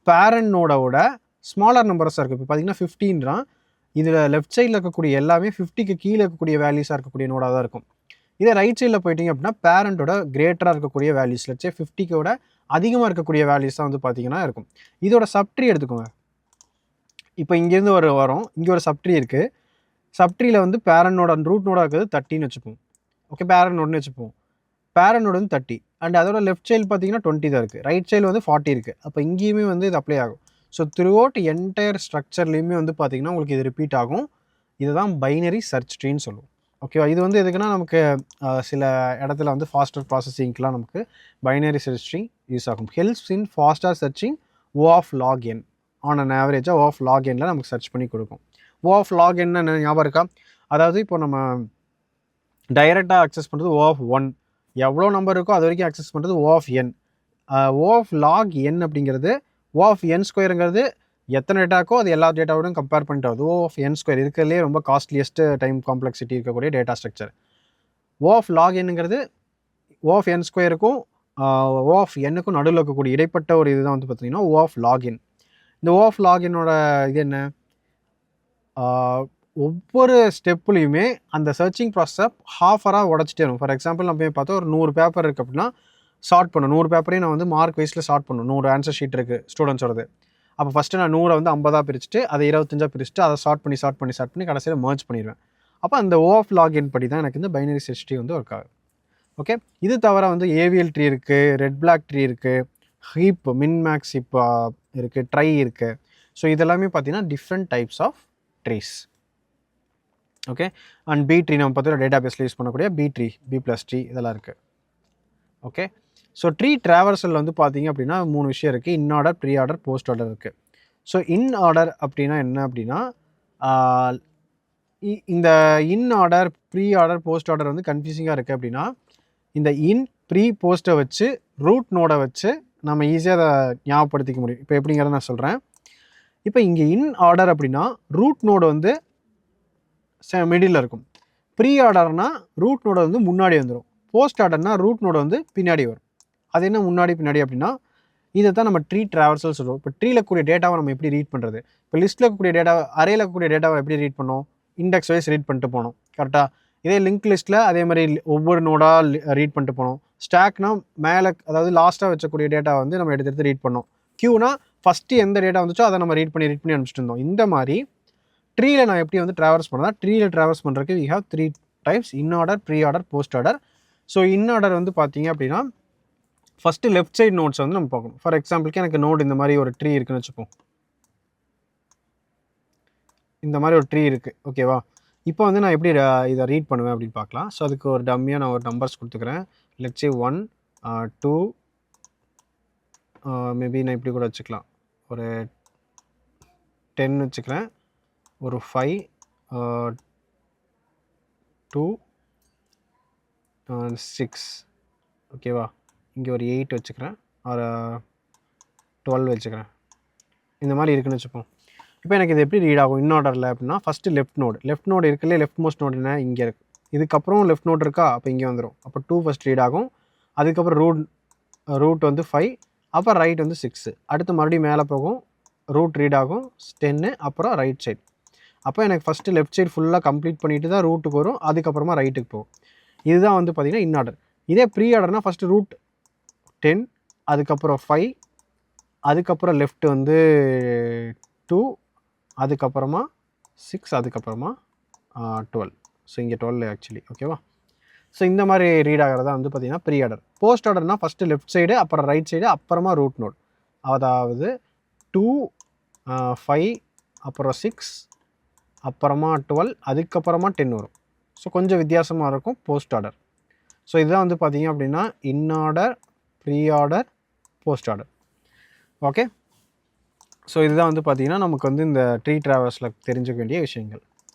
Speaker 1: பேரண்ட் நோடோட ஸ்மாலர் நம்பர்ஸாக இருக்குது. இப்போ பார்த்திங்கன்னா 15 இதில் லெஃப்ட் சைடில் இருக்கக்கூடிய எல்லாமே 50க்கு கீழே இருக்கக்கூடிய வேல்யூஸாக இருக்கக்கூடிய நோடாக தான் இருக்கும். இதே ரைட் சைடில் போயிட்டிங்க அப்படின்னா பேரண்ட்டோட கிரேட்டராக இருக்கக்கூடிய வேல்யூஸ், லட்சே 50க்கோட அதிகமாக இருக்கக்கூடிய வேல்யூஸ் தான் வந்து பார்த்திங்கன்னா இருக்கும். இதோட சப்ட்ரீ எடுத்துக்கோங்க. இப்போ இங்கேருந்து வரும், இங்கே ஒரு சப்ட்ரீ இருக்குது. சப்ட்ரீயில் வந்து பேரண்ட் நோட ரூட் நோடாக இருக்கிறது 30ன்னு வச்சுப்போம். ஓகே, பேரண்ட் நோடுன்னு வச்சுப்போம். பேரண்ட் நோடு வந்து 30 அண்ட் அதோட லெஃப்ட் சைடு பார்த்தீங்கன்னா 20 தான் இருக்குது. ரைட் சைடு வந்து 40 இருக்குது. அப்போ இங்கேயுமே வந்து இது அப்ளை ஆகும். ஸோ த்ரூ அவுட் என்டையர் ஸ்ட்ரக்சர்லேயுமே வந்து பார்த்திங்கன்னா உங்களுக்கு இது ரிப்பீட் ஆகும். இதுதான் பைனரி சர்ச் ட்ரீன்னு சொல்லுவோம். ஓகேவா, இது வந்து எதுக்குன்னா நமக்கு சில இடத்துல வந்து ஃபாஸ்டர் ப்ராசஸிங்க்கெலாம் நமக்கு பைனரி சர்ச் ட்ரீ யூஸ் ஆகும். Helps in faster searching O of log n on an ஆவரேஜாக O of log nல நமக்கு சர்ச் பண்ணி கொடுக்கும். O of log n என்ன ஞாபகம் இருக்கா? அதாவது இப்போ நம்ம டைரெக்டாக அக்சஸ் பண்ணுறது O of 1, எவ்வளோ நம்பர் இருக்கோ அது வரைக்கும் அக்சஸ் பண்ணுறது O of n. O of log n அப்படிங்கிறது O of n ஸ்கொயருங்கிறது எத்தனை டேட்டாக்கோ அது எல்லா டேட்டாவோடும் கம்பேர் பண்ணிட்டு வருது. O of n ஸ்கொயர் இருக்கிறதுலே ரொம்ப காஸ்ட்லியஸ்ட் டைம் காம்ப்ளெக்சிட்டி இருக்கக்கூடிய data structure. O of log nங்கிறது O of n ஸ்கொயருக்கும் O of n-க்கும் நடுவில் இருக்கக்கூடிய இடைப்பட்ட ஒரு இதுதான் வந்து பார்த்தீங்கன்னா O of log n. இந்த O of log n-ஓட இது என்ன, ஒவ்வொரு ஸ்டெப்லேயுமே அந்த சர்ச்சிங் ப்ராசஸை ஹாஃபராக உடச்சிட்டே வரும். ஃபார் எக்ஸாம்பிள் நம்ம போய் பார்த்தா ஒரு 100 பேப்பர் இருக்குது அப்படின்னா ஷார்ட் பண்ணும். 100 பேப்பரையும் நான் வந்து மார்க் வைஸில் ஷார்ட் பண்ணும். 100 ஆன்சர் ஷீட் இருக்குது ஸ்டூடெண்ட்ஸோடது. அப்போ ஃபஸ்ட்டு நான் 100 வந்து 50 பிரிச்சுட்டு அதை 25 பிரிச்சுட்டு அதை ஷார்ட் பண்ணி கடைசியில் மர்ஜ் பண்ணிடுவேன். அப்போ அந்த O of log n படி தான் எனக்கு இந்த பைனரி சர்ச் ட்ரீ வந்து ஒர்க் ஆகும். ஓகே, இது தவிர வந்து ஏவிஎல் ட்ரீ இருக்குது, ரெட் பிளாக் ட்ரீ இருக்குது, ஹீப் மின்மேக்ஸ் ஹீப் இருக்குது, ட்ரை இருக்குது. ஸோ இதெல்லாமே பார்த்தீங்கன்னா different types of trees. Okay. And B tree நம்ம பார்த்தீங்கன்னா டேட்டா பேஸில் யூஸ் பண்ணக்கூடிய B tree, B plus tree இதெல்லாம் இருக்குது. ஓகே. ஸோ ட்ரீ ட்ராவர்சல் வந்து பார்த்தீங்க அப்படின்னா 3 விஷயம் இருக்குது. In order, pre order, post order இருக்குது. ஸோ இன் ஆர்டர் அப்படின்னா என்ன அப்படின்னா இந்த in order, pre order, post order வந்து கன்ஃபியூசிங்காக இருக்குது அப்படின்னா இந்த இன், ப்ரீ, போஸ்ட்டை வச்சு ரூட் நோடை வச்சு நம்ம ஈஸியாக அதை ஞாபகப்படுத்திக்க முடியும். இப்போ எப்படிங்கிறத நான் சொல்கிறேன். இப்போ இங்கே இன் ஆர்டர் அப்படின்னா ரூட் நோடு வந்து மிடில் இருக்கும். ப்ரீ ஆர்டர்னா ரூட் நோடு வந்து முன்னாடி வந்துடும். போஸ்ட் ஆர்டர்னா ரூட் நோடு வந்து பின்னாடி வரும். அது என்ன முன்னாடி பின்னாடி அப்படின்னா இதை தான் நம்ம ட்ரீ ட்ராவர்சல் சொல்லுவோம். இப்போ ட்ரீல கூடிய டேட்டாவை நம்ம எப்படி ரீட் பண்ணுறது? இப்போ லிஸ்ட்டில் இருக்கக்கூடிய டேட்டாவை, அரேல இருக்கக்கூடிய டேட்டாவை எப்படி ரீட் பண்ணோம்? இண்டெக்ஸ் வைஸ் ரீட் பண்ணிட்டு போனோம், கரெக்டாக. இதே லிங்க் லிஸ்ட்டில் அதே மாதிரி ஒவ்வொரு நோடாக ரீட் பண்ணிட்டு போனோம். ஸ்டாக்னா மேலே, அதாவது லாஸ்ட்டாக வச்சக்கூடிய டேட்டா வந்து நம்ம எடுத்து ரீட் பண்ணோம். கியூனா ஃபஸ்ட்டு எந்த டேட்டா வந்துச்சோ அதை நம்ம ரீட் பண்ணி அனுப்பிச்சிட்டு இருந்தோம். இந்த மாதிரி ட்ரீல நான் எப்படி வந்து ட்ராவர்ஸ் பண்ணலாம்? ட்ரீல ட்ராவர்ஸ் பண்ணுறதுக்கு we have 3 types: in order, pre order, post order. So in order வந்து பார்த்தீங்க அப்படின்னா ஃபஸ்ட்டு லெஃப்ட் சைட் நோட்ஸ் வந்து நம்ம பார்க்கணும். ஃபார் எக்ஸாம்பிளுக்கு எனக்கு நோட் இந்த மாதிரி ஒரு ட்ரீ இருக்குன்னு வச்சுப்போம். இந்த மாதிரி ஒரு ட்ரீ இருக்குது, ஓகேவா? இப்போ வந்து நான் எப்படி இதை ரீட் பண்ணுவேன் அப்படின்னு பார்க்கலாம். ஸோ அதுக்கு ஒரு டம்மியாக நான் ஒரு நம்பர்ஸ் கொடுத்துக்கிறேன். லெட்ஸ் சே 1, 2, மேபி நான் இப்படி கூட வச்சுக்கலாம். ஒரு 10 வச்சுக்கிறேன். ஒரு 5, 2, 6, ஓகேவா? இங்கே ஒரு 8 வச்சுக்கிறேன், ஒரு 12 வச்சுக்கிறேன். இந்த மாதிரி இருக்குன்னு வச்சுப்போம். இப்போ எனக்கு இது எப்படி ரீட் ஆகும் இன் ஆர்டரில் அப்படின்னா, ஃபஸ்ட்டு லெஃப்ட் நோடு இருக்குல்ல, லெஃப்ட் மோஸ்ட் நோடு என்ன இங்கே இருக்குது. இதுக்கப்புறம் லெஃப்ட் நோடு இருக்கா, அப்போ இங்கே வந்துடும். அப்போ 2 ஃபஸ்ட் ரீட் ஆகும். அதுக்கப்புறம் ரூட் வந்து 5, அப்புறம் ரைட் வந்து 6. அடுத்து மறுபடியும் மேலே போகும், ரூட் ரீட் ஆகும் 10, அப்புறம் ரைட் சைட். அப்போ எனக்கு ஃபஸ்ட்டு லெஃப்ட் சைடு ஃபுல்லாக கம்ப்ளீட் பண்ணிவிட்டு தான் ரூட்டுக்கு வரும், அதுக்கப்புறமா ரைட்டுக்கு போகும். இதுதான் வந்து பார்த்திங்கன்னா இன் ஆர்டர். இதே ப்ரீ ஆர்டர்னால் ஃபஸ்ட்டு ரூட் 10, அதுக்கப்புறம் 5, அதுக்கப்புறம் லெஃப்ட் வந்து 2, அதுக்கப்புறமா 6, அதுக்கப்புறமா 12. ஸோ இங்கே 12 ஆக்சுவலி, ஓகேவா? ஸோ இந்த மாதிரி ரீட் ஆகிறதா வந்து பார்த்திங்கன்னா ப்ரீ ஆர்டர். போஸ்ட் ஆர்டர்னால் ஃபஸ்ட்டு லெஃப்ட் சைடு, அப்புறம் ரைட் சைடு, அப்புறமா ரூட் நோட். அதாவது 2, 5, அப்புறம் 6, அப்புறமா 12, அதுக்கப்புறமா 10 வரும். ஸோ கொஞ்சம் வித்தியாசமாக இருக்கும் போஸ்ட் ஆர்டர். ஸோ இதுதான் வந்து பார்த்திங்க அப்படின்னா in order, pre order, post order. Okay. So இதுதான் வந்து பார்த்திங்கன்னா நமக்கு வந்து இந்த ட்ரீ ட்ராவர்ஸில் தெரிஞ்சுக்க வேண்டிய விஷயங்கள்.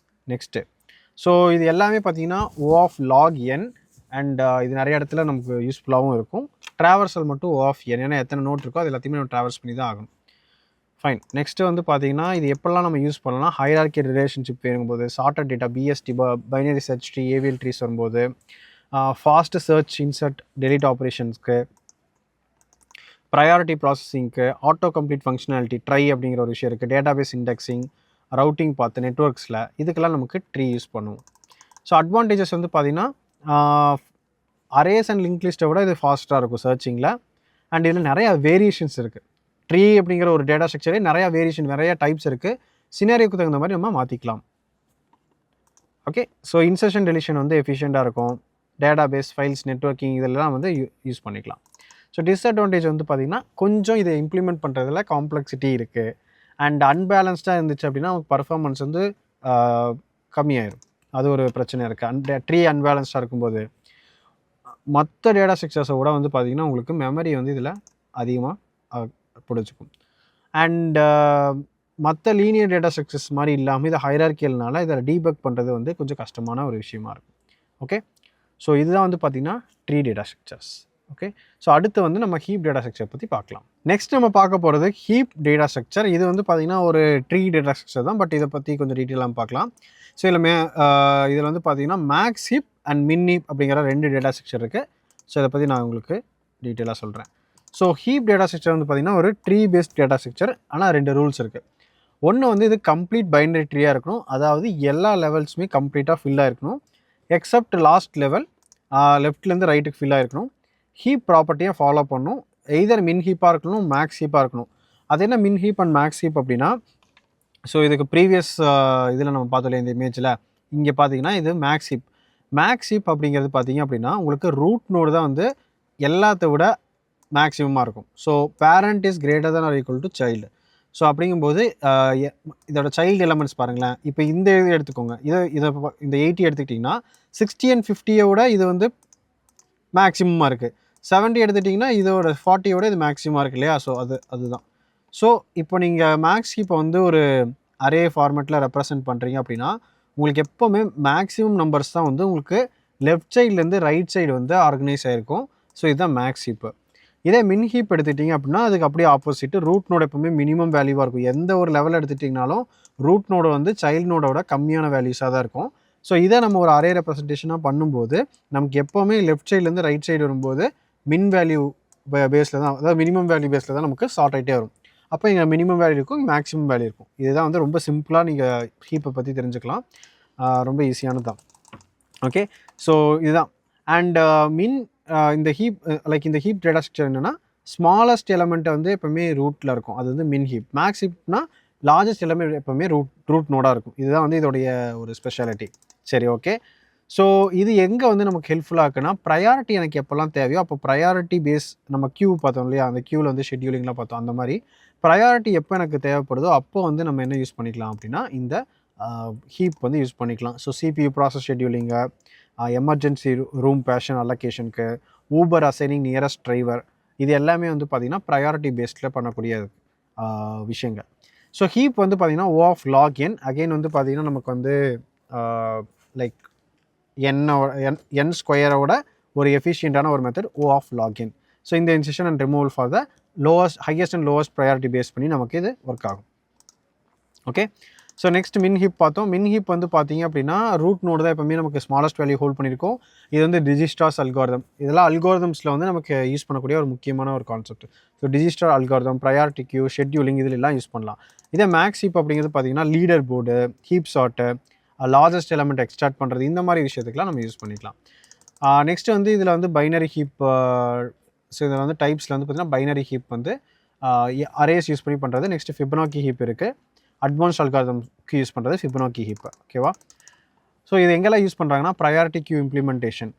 Speaker 1: நெக்ஸ்ட்டு, ஸோ இது எல்லாமே பார்த்திங்கன்னா O of log n, and இது நிறைய இடத்துல நமக்கு யூஸ்ஃபுல்லாகவும் இருக்கும். ட்ராவர்சல் மட்டும் O ஆஃப் என், ஏன்னா எத்தனை நோட் இருக்கோ அது எல்லாத்தையுமே நம்ம ட்ராவர்ஸ் பண்ணி தான் ஆகணும். ஃபைன். நெக்ஸ்ட்டு வந்து பார்த்திங்கன்னா இது எப்படிலாம் நம்ம யூஸ் பண்ணலாம்? ஹைரார்கி ரிலேஷன்ஷிப் வேணும்போது, sorted data, BST, binary search tree, AVL trees வரும்போது, ஃபாஸ்ட்டு சர்ச், இன்சர்ட், டெலிட் ஆப்ரேஷன்ஸ்க்கு, ப்ரையாரிட்டி ப்ராசஸிங்க்கு, ஆட்டோ கம்ப்ளீட் ஃபங்க்ஷனாலிட்டி, ட்ரை அப்படிங்கிற ஒரு விஷயம் இருக்குது, டேட்டாபேஸ் இண்டெக்ஸிங், ரவுட்டிங் பார்த்து நெட்ஒர்க்ஸில், இதுக்கெல்லாம் நமக்கு ட்ரீ யூஸ் பண்ணுவோம். ஸோ அட்வான்டேஜஸ் வந்து பார்த்திங்கன்னா அரேஸ் அண்ட் லிங்க் லிஸ்ட்டை விட இது ஃபாஸ்ட்டாக இருக்கும் சர்ச்சிங்கில். அண்ட் இதில் நிறையா வேரியேஷன்ஸ் இருக்குது. ட்ரீ அப்படிங்கிற ஒரு டேட்டா ஸ்ட்ரக்சரே நிறையா வேரியேஷன், நிறையா டைப்ஸ் இருக்குது. சினாரியோக்கு தகுந்த மாதிரி நம்ம மாற்றிக்கலாம். ஓகே. ஸோ இன்சர்ஷன் டெலிஷன் வந்து எஃபிஷியண்ட்டாக இருக்கும். டேட்டாபேஸ், ஃபைல்ஸ், நெட்வொர்க்கிங் இதெல்லாம் வந்து யூஸ் பண்ணிக்கலாம். ஸோ டிஸ்அட்வான்டேஜ் வந்து பார்த்திங்கன்னா கொஞ்சம் இதை இம்ப்ளிமெண்ட் பண்ணுறதுல காம்ப்ளெக்சிட்டி இருக்குது. அண்ட் அன்பேலன்ஸ்டாக இருந்துச்சு அப்படின்னா நமக்கு பர்ஃபார்மன்ஸ் வந்து கம்மியாயிடும். அது ஒரு பிரச்சனையாக இருக்குது. ட்ரீ அன்பேலன்ஸ்டாக இருக்கும்போது மற்ற டேட்டா ஸ்ட்ரக்சர்ஸை விட வந்து பார்த்திங்கன்னா உங்களுக்கு மெமரி வந்து இதில் அதிகமாக பிடிச்சிக்கும். அண்ட் மற்ற லீனியர் டேட்டா ஸ்ட்ரக்சர்ஸ் மாதிரி இல்லாமல் இதை ஹைரார்கியல்னால இதை டீபக் பண்ணுறது வந்து கொஞ்சம் கஷ்டமான ஒரு விஷயமா இருக்கும். ஓகே. ஸோ இதுதான் வந்து பார்த்திங்கன்னா tree data structures. Okay. So அடுத்து வந்து நம்ம ஹீப் டேட்டா ஸ்ட்ரக்சர் பற்றி பார்க்கலாம். நெக்ஸ்ட் நம்ம பார்க்க போகிறது ஹீப் டேட்டா ஸ்ட்ரக்சர். இது வந்து பார்த்திங்கன்னா ஒரு ட்ரீ டேட்டா ஸ்ட்ரக்சர் தான், பட் இதை பற்றி கொஞ்சம் டீட்டெயிலாக பார்க்கலாம். ஸோ இதில் வந்து பார்த்திங்கன்னா மேக்ஸ் ஹீப் அண்ட் மின் ஹீப் அப்படிங்கிற 2 டேட்டா ஸ்ட்ரக்சர் இருக்குது. ஸோ இதை பற்றி நான் உங்களுக்கு டீட்டெயிலாக சொல்கிறேன். ஸோ ஹீப் டேட்டா ஸ்ட்ரக்சர் வந்து பார்த்திங்கன்னா ஒரு ட்ரீ பேஸ்ட் டேட்டா ஸ்ட்ரக்சர். ஆனால் 2 ரூல்ஸ் இருக்குது. ஒன்று வந்து இது கம்ப்ளீட் பைனரி ட்ரீயாக இருக்கணும், அதாவது எல்லா லெவல்ஸுமே கம்ப்ளீட்டாக ஃபில்லாக இருக்கணும், எக்ஸப்ட் லாஸ்ட் லெவல் லெஃப்ட்லேருந்து ரைட்டுக்கு ஃபில்லாக இருக்கணும். ஹீப் ப்ராப்பர்ட்டியை ஃபாலோ பண்ணணும். எய்தர் மின் ஹீப்பாக இருக்கணும், மேக்ஸ் ஹீப்பாக இருக்கணும். அது என்ன மின் ஹீப் அண்ட் மேக்ஸ் ஹீப் அப்படின்னா, ஸோ இதுக்கு ப்ரீவியஸ் இதில் நம்ம பார்த்தோம் இந்த இமேஜில், இங்கே பார்த்தீங்கன்னா இது மேக்ஸ் ஹீப். மேக்ஸ் ஹீப் அப்படிங்கிறது பார்த்தீங்க அப்படின்னா உங்களுக்கு ரூட் நோடு தான் வந்து எல்லாத்த விட மேக்ஸிமமாக இருக்கும். So parent is greater than or equal to child. So அப்படிங்கும்போது இதோட சைல்டு எலமெண்ட்ஸ் பாருங்களேன். இப்போ இந்த இது எடுத்துக்கோங்க. இந்த 80 எடுத்துக்கிட்டிங்கன்னா 60 and 50யோட இது வந்து மேக்ஸிமமாக இருக்குது. 70 எடுத்துட்டிங்கன்னா இதோட 40யோட இது மேக்ஸிமமாக இருக்குது இல்லையா? ஸோ அதுதான். ஸோ இப்போ நீங்கள் மேக்ஸ் இப்போ வந்து ஒரு அரே ஃபார்மேட்டில் ரெப்ரசென்ட் பண்ணுறீங்க அப்படின்னா உங்களுக்கு எப்போவுமே மேக்ஸிமம் நம்பர்ஸ் தான் வந்து உங்களுக்கு லெஃப்ட் சைட்லேருந்து ரைட் சைடு வந்து ஆர்கனைஸ் ஆகிருக்கும். ஸோ இதுதான் மேக்ஸ் ஹீப்பு. இதே மின் ஹீப் எடுத்துட்டிங்க அப்படின்னா அதுக்கு அப்படியே ஆப்போசிட்டு ரூட் நோடு எப்பவுமே மினிமம் வேல்யூவாக இருக்கும். எந்த ஒரு லெவல் எடுத்துட்டிங்கனாலும் ரூட் நோடு வந்து சைல்டு நோடோட கம்மியான வேல்யூஸாக தான் இருக்கும். ஸோ இதை நம்ம ஒரு அரே ரெப்ரசன்டேஷனாக பண்ணும்போது நமக்கு எப்போவுமே லெஃப்ட் சைட்லேருந்து ரைட் சைடு வரும்போது மின் வேல்யூ பேஸில் தான், அதாவது மினிமம் வேல்யூ பேஸில் தான் நமக்கு ஷார்ட் ஆகிட்டே வரும். அப்போ இங்கே மினிமம் வேல்யூ இருக்கும், மேக்ஸிமம் வேல்யூ இருக்கும். இதுதான் வந்து ரொம்ப சிம்பிளாக நீங்கள் ஹீப்பை பற்றி தெரிஞ்சுக்கலாம். ரொம்ப ஈஸியானது தான். ஓகே, ஸோ இதுதான். அண்ட் இந்த ஹீப் இந்த ஹீப் டேட்டா ஸ்ட்ரக்சர் என்னென்னா ஸ்மாலஸ்ட் எலமெண்ட்டை வந்து எப்போவுமே ரூட்டில் இருக்கும். அது வந்து min heap. Maths ஹீப்னா largest element எப்போவுமே ரூட் நோடாக இருக்கும். இதுதான் வந்து இதோடைய ஒரு ஸ்பெஷாலிட்டி. சரி, ஓகே. ஸோ இது எங்கே வந்து நமக்கு ஹெல்ப்ஃபுல்லாக இருக்குன்னா ப்ரையாரிட்டி எனக்கு எப்போல்லாம் தேவையோ அப்போ ப்ரையாரிட்டி பேஸ் நம்ம கியூ பார்த்தோம் இல்லையா, அந்த கியூவில் வந்து ஷெட்யூலிங்லாம் பார்த்தோம். அந்த மாதிரி ப்ரையாரிட்டி எப்போ எனக்கு தேவைப்படுதோ அப்போ வந்து நம்ம என்ன யூஸ் பண்ணிக்கலாம் அப்படின்னா இந்த ஹீப் வந்து யூஸ் பண்ணிக்கலாம். ஸோ சிபியூ ப்ராசஸ் ஷெட்யூலிங்கு, எமர்ஜென்சி ரூம் பேஷன் அலோகேஷனுக்கு, ஊபர் அசைனிங் நியரஸ்ட் டிரைவர், இது எல்லாமே வந்து பார்த்திங்கன்னா ப்ரையாரிட்டி பேஸ்டில் பண்ணக்கூடிய விஷயங்கள். ஸோ ஹீப் வந்து பார்த்திங்கன்னா O of log n again வந்து பார்த்திங்கன்னா நமக்கு வந்து லைக் n ஸ்கொயரோட ஒரு எஃபிஷியண்டான ஒரு method O of log n. So இந்த insertion and removal for the highest and lowest priority base பண்ணி நமக்கு இது ஒர்க் ஆகும். Okay, so next min heap பார்த்தோம். மின் ஹீப் வந்து பார்த்தீங்க அப்படின்னா ரூட் நோடு தான் எப்பவுமே நமக்கு ஸ்மாலஸ்ட் வேல்யூ ஹோல்ட் பண்ணியிருக்கோம். இது வந்து டிஜிஸ்டார்ஸ் அல்காரிதம். இதெல்லாம் அல்காரிதம்ஸில் வந்து நமக்கு யூஸ் பண்ணக்கூடிய ஒரு முக்கியமான ஒரு concept. So Dijkstra algorithm, priority queue, scheduling இதிலெல்லாம் யூஸ் பண்ணலாம். இதே மேக்ஸ் ஹீப் அப்படிங்கிறது பார்த்தீங்கன்னா leader board, heap sort, largest element extract பண்ணுறது, இந்த மாதிரி விஷயத்துக்குலாம் நம்ம யூஸ் பண்ணிக்கலாம். நெக்ஸ்ட் வந்து இதில் வந்து பைனரி ஹீப். ஸோ இதில் வந்து டைப்ஸில் வந்து பார்த்திங்கன்னா பைனரி ஹீப் வந்து அரேஸ் யூஸ் பண்ணி பண்ணுறது. நெக்ஸ்ட் ஃபிபனாக்கி ஹீப் இருக்குது. அட்வான்ஸ்ட் அல்காரிதம்க்கு யூஸ் பண்ணுறது ஃபிபனாக்கி ஹீப். ஓகேவா? ஸோ இது எங்கெல்லாம் யூஸ் பண்ணுறாங்கன்னா priority queue implementation.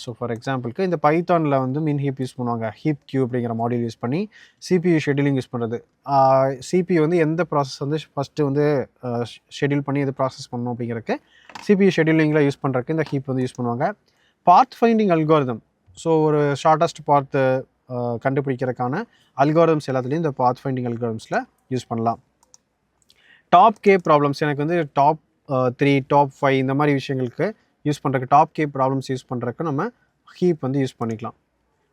Speaker 1: So for எக்ஸாம்பிளுக்கு இந்த பைத்தானில் வந்து மின் ஹீப் யூஸ் பண்ணுவாங்க. ஹீப் கியூ அப்படிங்கிற மாடியூல் யூஸ் பண்ணி சிபியூ ஷெட்யூலிங் யூஸ் பண்ணுறது. சிபியூ வந்து எந்த ப்ராசஸ் வந்து ஃபஸ்ட்டு வந்து ஷெட்யூல் பண்ணி எது ப்ராசஸ் பண்ணணும் அப்படிங்கிறதுக்கு சிபியூ ஷெட்யூலிங்கில் யூஸ் பண்ணுறதுக்கு இந்த ஹீப் வந்து யூஸ் பண்ணுவாங்க. பாத் ஃபைண்டிங் அல்காரிதம். ஸோ ஒரு ஷார்ட்டஸ்ட் பாத் கண்டுபிடிக்கிறதுக்கான அல்காரிதம்ஸ் எல்லாத்துலேயும் இந்த பாத் ஃபைண்டிங் அல்காரிதம்ஸில் யூஸ் பண்ணலாம். டாப் கே ப்ராப்ளம்ஸ், எனக்கு வந்து டாப் 3, டாப் 5 இந்த மாதிரி விஷயங்களுக்கு யூஸ் பண்ணுறதுக்கு, டாப் கே ப்ராப்ளம்ஸ் யூஸ் பண்ணுறதுக்கு நம்ம ஹீப் வந்து யூஸ் பண்ணிக்கலாம்.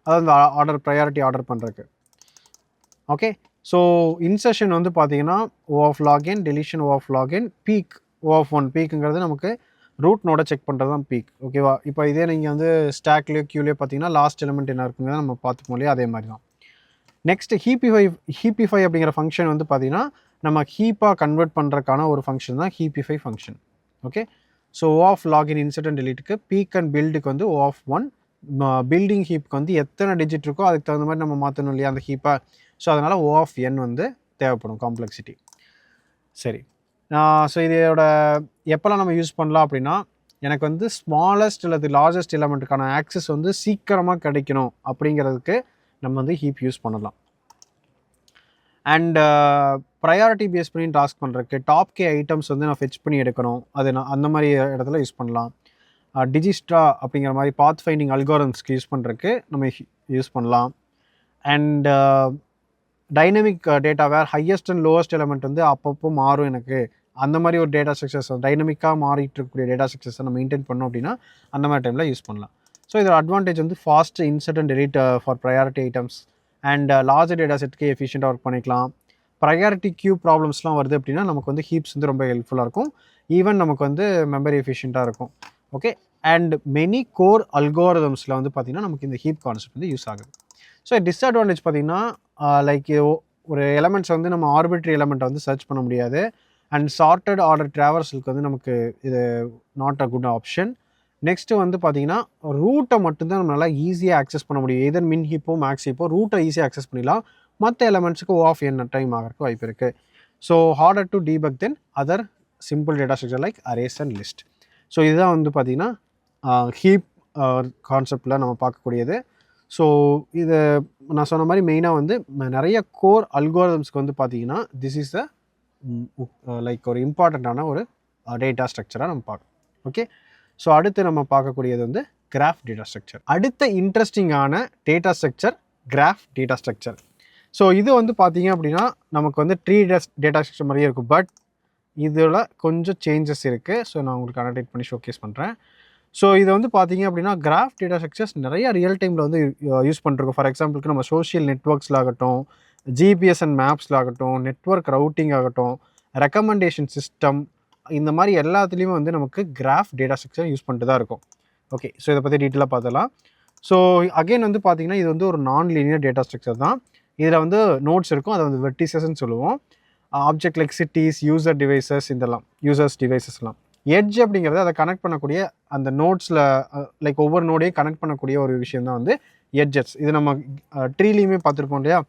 Speaker 1: அதாவது ப்ரையாரிட்டி ஆர்டர் பண்ணுறதுக்கு. ஓகே, ஸோ இன்சர்ஷன் வந்து பார்த்தீங்கன்னா O of log n, deletion O of log n, peak O of 1. பீக்குங்கிறது நமக்கு ரூட் நோட செக் பண்ணுறது தான் பீக். ஓகேவா? இப்போ இதே நீங்கள் வந்து ஸ்டாக்லேயோ கியூலேயோ பார்த்தீங்கன்னா லாஸ்ட் எலிமெண்ட் என்ன இருக்குங்கிறத நம்ம பார்த்துப்போம் இல்லையா, அதே மாதிரி தான். நெக்ஸ்ட் ஹீப்பிஃபை அப்படிங்கிற ஃபங்க்ஷன் வந்து பார்த்தீங்கன்னா நம்ம ஹீப்பாக கன்வெர்ட் பண்ணுறதுக்கான ஒரு ஃபங்க்ஷன் தான் heapify function. Okay, so O of log n insert and டெலீட்டுக்கு, பீக் அண்ட் பில்டுக்கு வந்து O of 1, பில்டிங் ஹீப்புக்கு வந்து எத்தனை டிஜிட் இருக்கோ அதுக்கு தகுந்த மாதிரி நம்ம மாற்றணும் இல்லையா அந்த ஹீப்பை. ஸோ அதனால் O of n வந்து தேவைப்படும் காம்ப்ளெக்சிட்டி. சரி, ஸோ இதோட எப்போல்லாம் நம்ம யூஸ் பண்ணலாம் அப்படின்னா எனக்கு வந்து ஸ்மாலஸ்ட் அல்லது லார்ஜஸ்ட் எலமெண்ட்டுக்கான ஆக்சஸ் வந்து சீக்கிரமாக கிடைக்கணும் அப்படிங்கிறதுக்கு நம்ம வந்து ஹீப் யூஸ் பண்ணலாம். அண்ட் ப்ரையாரிட்டி பேஸ் பண்ணி டாஸ்க் பண்ணுறதுக்கு டாப் கே ஐட்டம்ஸ் வந்து நான் ஃபெச் பண்ணி எடுக்கணும், அது நான் அந்த மாதிரி இடத்துல யூஸ் பண்ணலாம். டிஜிஸ்ட்ரா அப்படிங்கிற மாதிரி பாத் ஃபைண்டிங் அல்காரிதம்ஸ்க்கு யூஸ் பண்ணுறதுக்கு நம்ம யூஸ் பண்ணலாம். And dynamic data where highest and lowest element வந்து அப்பப்போ மாறும் எனக்கு, அந்த மாதிரி ஒரு டேட்டா ஸ்ட்ரக்சர்ஸ் டைனமிக்காக மாறிட்டு இருக்கக்கூடிய டேட்டா ஸ்ட்ரக்சர்ஸை நம்ம மெயின்டைன் பண்ணோம் அப்படின்னா அந்த மாதிரி டைமில் யூஸ் பண்ணலாம். ஸோ இதோட அட்வான்டேஜ் வந்து fast insert and delete for priority items and large data செட்டுக்கு எஃபிஷியண்டாக ஒர்க் பண்ணிக்கலாம். ப்ரையாரிட்டி கியூ ப்ராப்ளம்ஸ்லாம் வருது அப்படின்னா நமக்கு வந்து ஹீப்ஸ் வந்து ரொம்ப ஹெல்ப்ஃபுல்லாக இருக்கும். ஈவன் நமக்கு வந்து மெமரி எஃபிஷியண்ட்டாக இருக்கும். ஓகே, அண்ட் மெனி கோர் அல்காரிதம்ஸில் வந்து பார்த்திங்கன்னா நமக்கு இந்த ஹீப் கான்செப்ட் வந்து யூஸ் ஆகுது. ஸோ டிஸ்அட்வான்டேஜ் பார்த்திங்கன்னா லைக் ஒரு எலமெண்ட்ஸ் வந்து நம்ம ஆர்பிட்ரி எலமெண்ட்டை வந்து சர்ச் பண்ண முடியாது. அண்ட் சார்ட்டட் ஆர்டர் ட்ராவர்ஸலுக்கு வந்து நமக்கு இது not a good option. Next வந்து பார்த்திங்கன்னா ரூட்டை மட்டும்தான் நம்ம நல்லா ஈஸியாக ஆக்சஸ் பண்ண முடியும். எதர் மின் ஹீப்போ மேக்ஸ் ஹீப்போ ரூட்டை ஈஸியாக ஆக்சஸ் பண்ணிடலாம். மற்ற எலமெண்ட்ஸுக்கு O of n டைம் ஆகிறதுக்கு வாய்ப்பு இருக்குது. So harder to debug then other simple data structure like arrays and list. So இதுதான் வந்து பார்த்திங்கன்னா ஹீப் கான்செப்டில் நம்ம பார்க்கக்கூடியது. ஸோ இது நான் சொன்ன மாதிரி மெயினாக வந்து நிறைய கோர் அல்கோரிதம்ஸ்க்கு வந்து பார்த்தீங்கன்னா திஸ் இஸ் த லைக் ஒரு இம்பார்ட்டண்ட்டான ஒரு டேட்டா ஸ்ட்ரக்சராக நம்ம பார்க்கணும். ஓகே, ஸோ அடுத்து நம்ம பார்க்கக்கூடியது வந்து கிராஃப் டேட்டா ஸ்ட்ரக்சர். அடுத்த இன்ட்ரெஸ்டிங்கான data structure graph data structure. So இது வந்து பார்த்தீங்க அப்படின்னா நமக்கு வந்து ட்ரீ டேட்டா ஸ்ட்ரக்சர் மாதிரியே இருக்கும், பட் இதில் கொஞ்சம் சேஞ்சஸ் இருக்குது. ஸோ நான் உங்களுக்கு அனடேட் பண்ணி ஷோகேஸ் பண்ணுறேன். ஸோ இது வந்து பார்த்தீங்க அப்படின்னா கிராஃப் டேட்டா ஸ்ட்ரக்சர்ஸ் நிறைய ரியல் டைமில் வந்து யூஸ் பண்ணிருக்கோம். ஃபார் எக்ஸாம்பிளுக்கு நம்ம சோஷியல் நெட்ஒர்க்ஸில் ஆகட்டும், ஜிபிஎஸ் அண்ட் மேப்ஸில் ஆகட்டும், நெட்ஒர்க் ரவுட்டிங் ஆகட்டும், ரெக்கமெண்டேஷன் சிஸ்டம், இந்த மாதிரி எல்லாத்துலேயுமே வந்து நமக்கு கிராஃப் டேட்டா ஸ்ட்ரக்சர் யூஸ் பண்ணிட்டு தான் இருக்கும். ஓகே, ஸோ இதை பற்றி டீட்டெயிலாக பார்த்தலாம். ஸோ அகெயின் வந்து பார்த்தீங்கன்னா இது வந்து ஒரு நான் லீனியர் டேட்டா ஸ்ட்ரக்சர் தான். இதில் வந்து நோட்ஸ் இருக்கும், அதை வந்து வெர்டிசஸ்ன்னு சொல்லுவோம். Object like cities, user devices, இதெல்லாம் யூசர்ஸ் டிவைசஸ்லாம். எட்ஜ் அப்படிங்கிறது அதை கனெக்ட் பண்ணக்கூடிய அந்த நோட்ஸில் லைக் ஒவ்வொரு நோடையும் கனெக்ட் பண்ணக்கூடிய ஒரு விஷயம் தான் வந்து எட்ஜஸ். இது நம்ம ட்ரீலையுமே பார்த்துருப்போம் இல்லையா.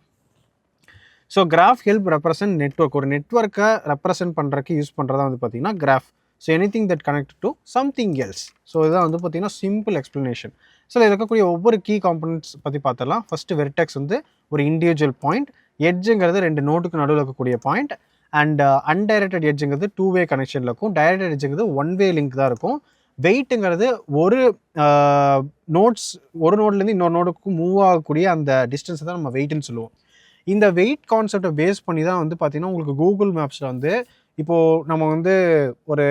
Speaker 1: So graph help represent network. ஒரு நெட்ஒர்க்கை ரெப்ரசென்ட் பண்ணுறதுக்கு யூஸ் பண்ணுறதா வந்து பார்த்தீங்கன்னா graph. So anything that connect to something else. So இதுதான் வந்து பார்த்தீங்கன்னா சிம்பிள் எக்ஸ்ப்ளனேஷன். ஸோ இதில் இருக்கக்கூடிய ஒவ்வொரு கீ காம்பனன்ட்ஸ் பற்றி பார்த்துடலாம். ஃபஸ்ட்டு வெர்டெக்ஸ் வந்து ஒரு இண்டிவிஜுவல் பாயிண்ட், எட்ஜுங்கிறது 2 நோட்டுக்கு நடுவில் இருக்கக்கூடிய பாயிண்ட், அண்ட் அன்டைரக்டட் எட்ஜுங்கிறது 2-வே கனெக்ஷனில் இருக்கும், டைரக்டட் எட்ஜுங்கிறது 1-வே லிங்க் தான் இருக்கும். வெயிட்டுங்கிறது ஒரு நோட்ஸ் ஒரு நோட்லேருந்து இன்னொரு நோடுக்கு மூவ் ஆகக்கூடிய அந்த டிஸ்டன்ஸை தான் நம்ம வெயிட்னு சொல்லுவோம். இந்த வெயிட் கான்செப்டை பேஸ் பண்ணி தான் வந்து பார்த்தீங்கன்னா உங்களுக்கு கூகுள் மேப்ஸில் வந்து இப்போது நம்ம வந்து ஒரு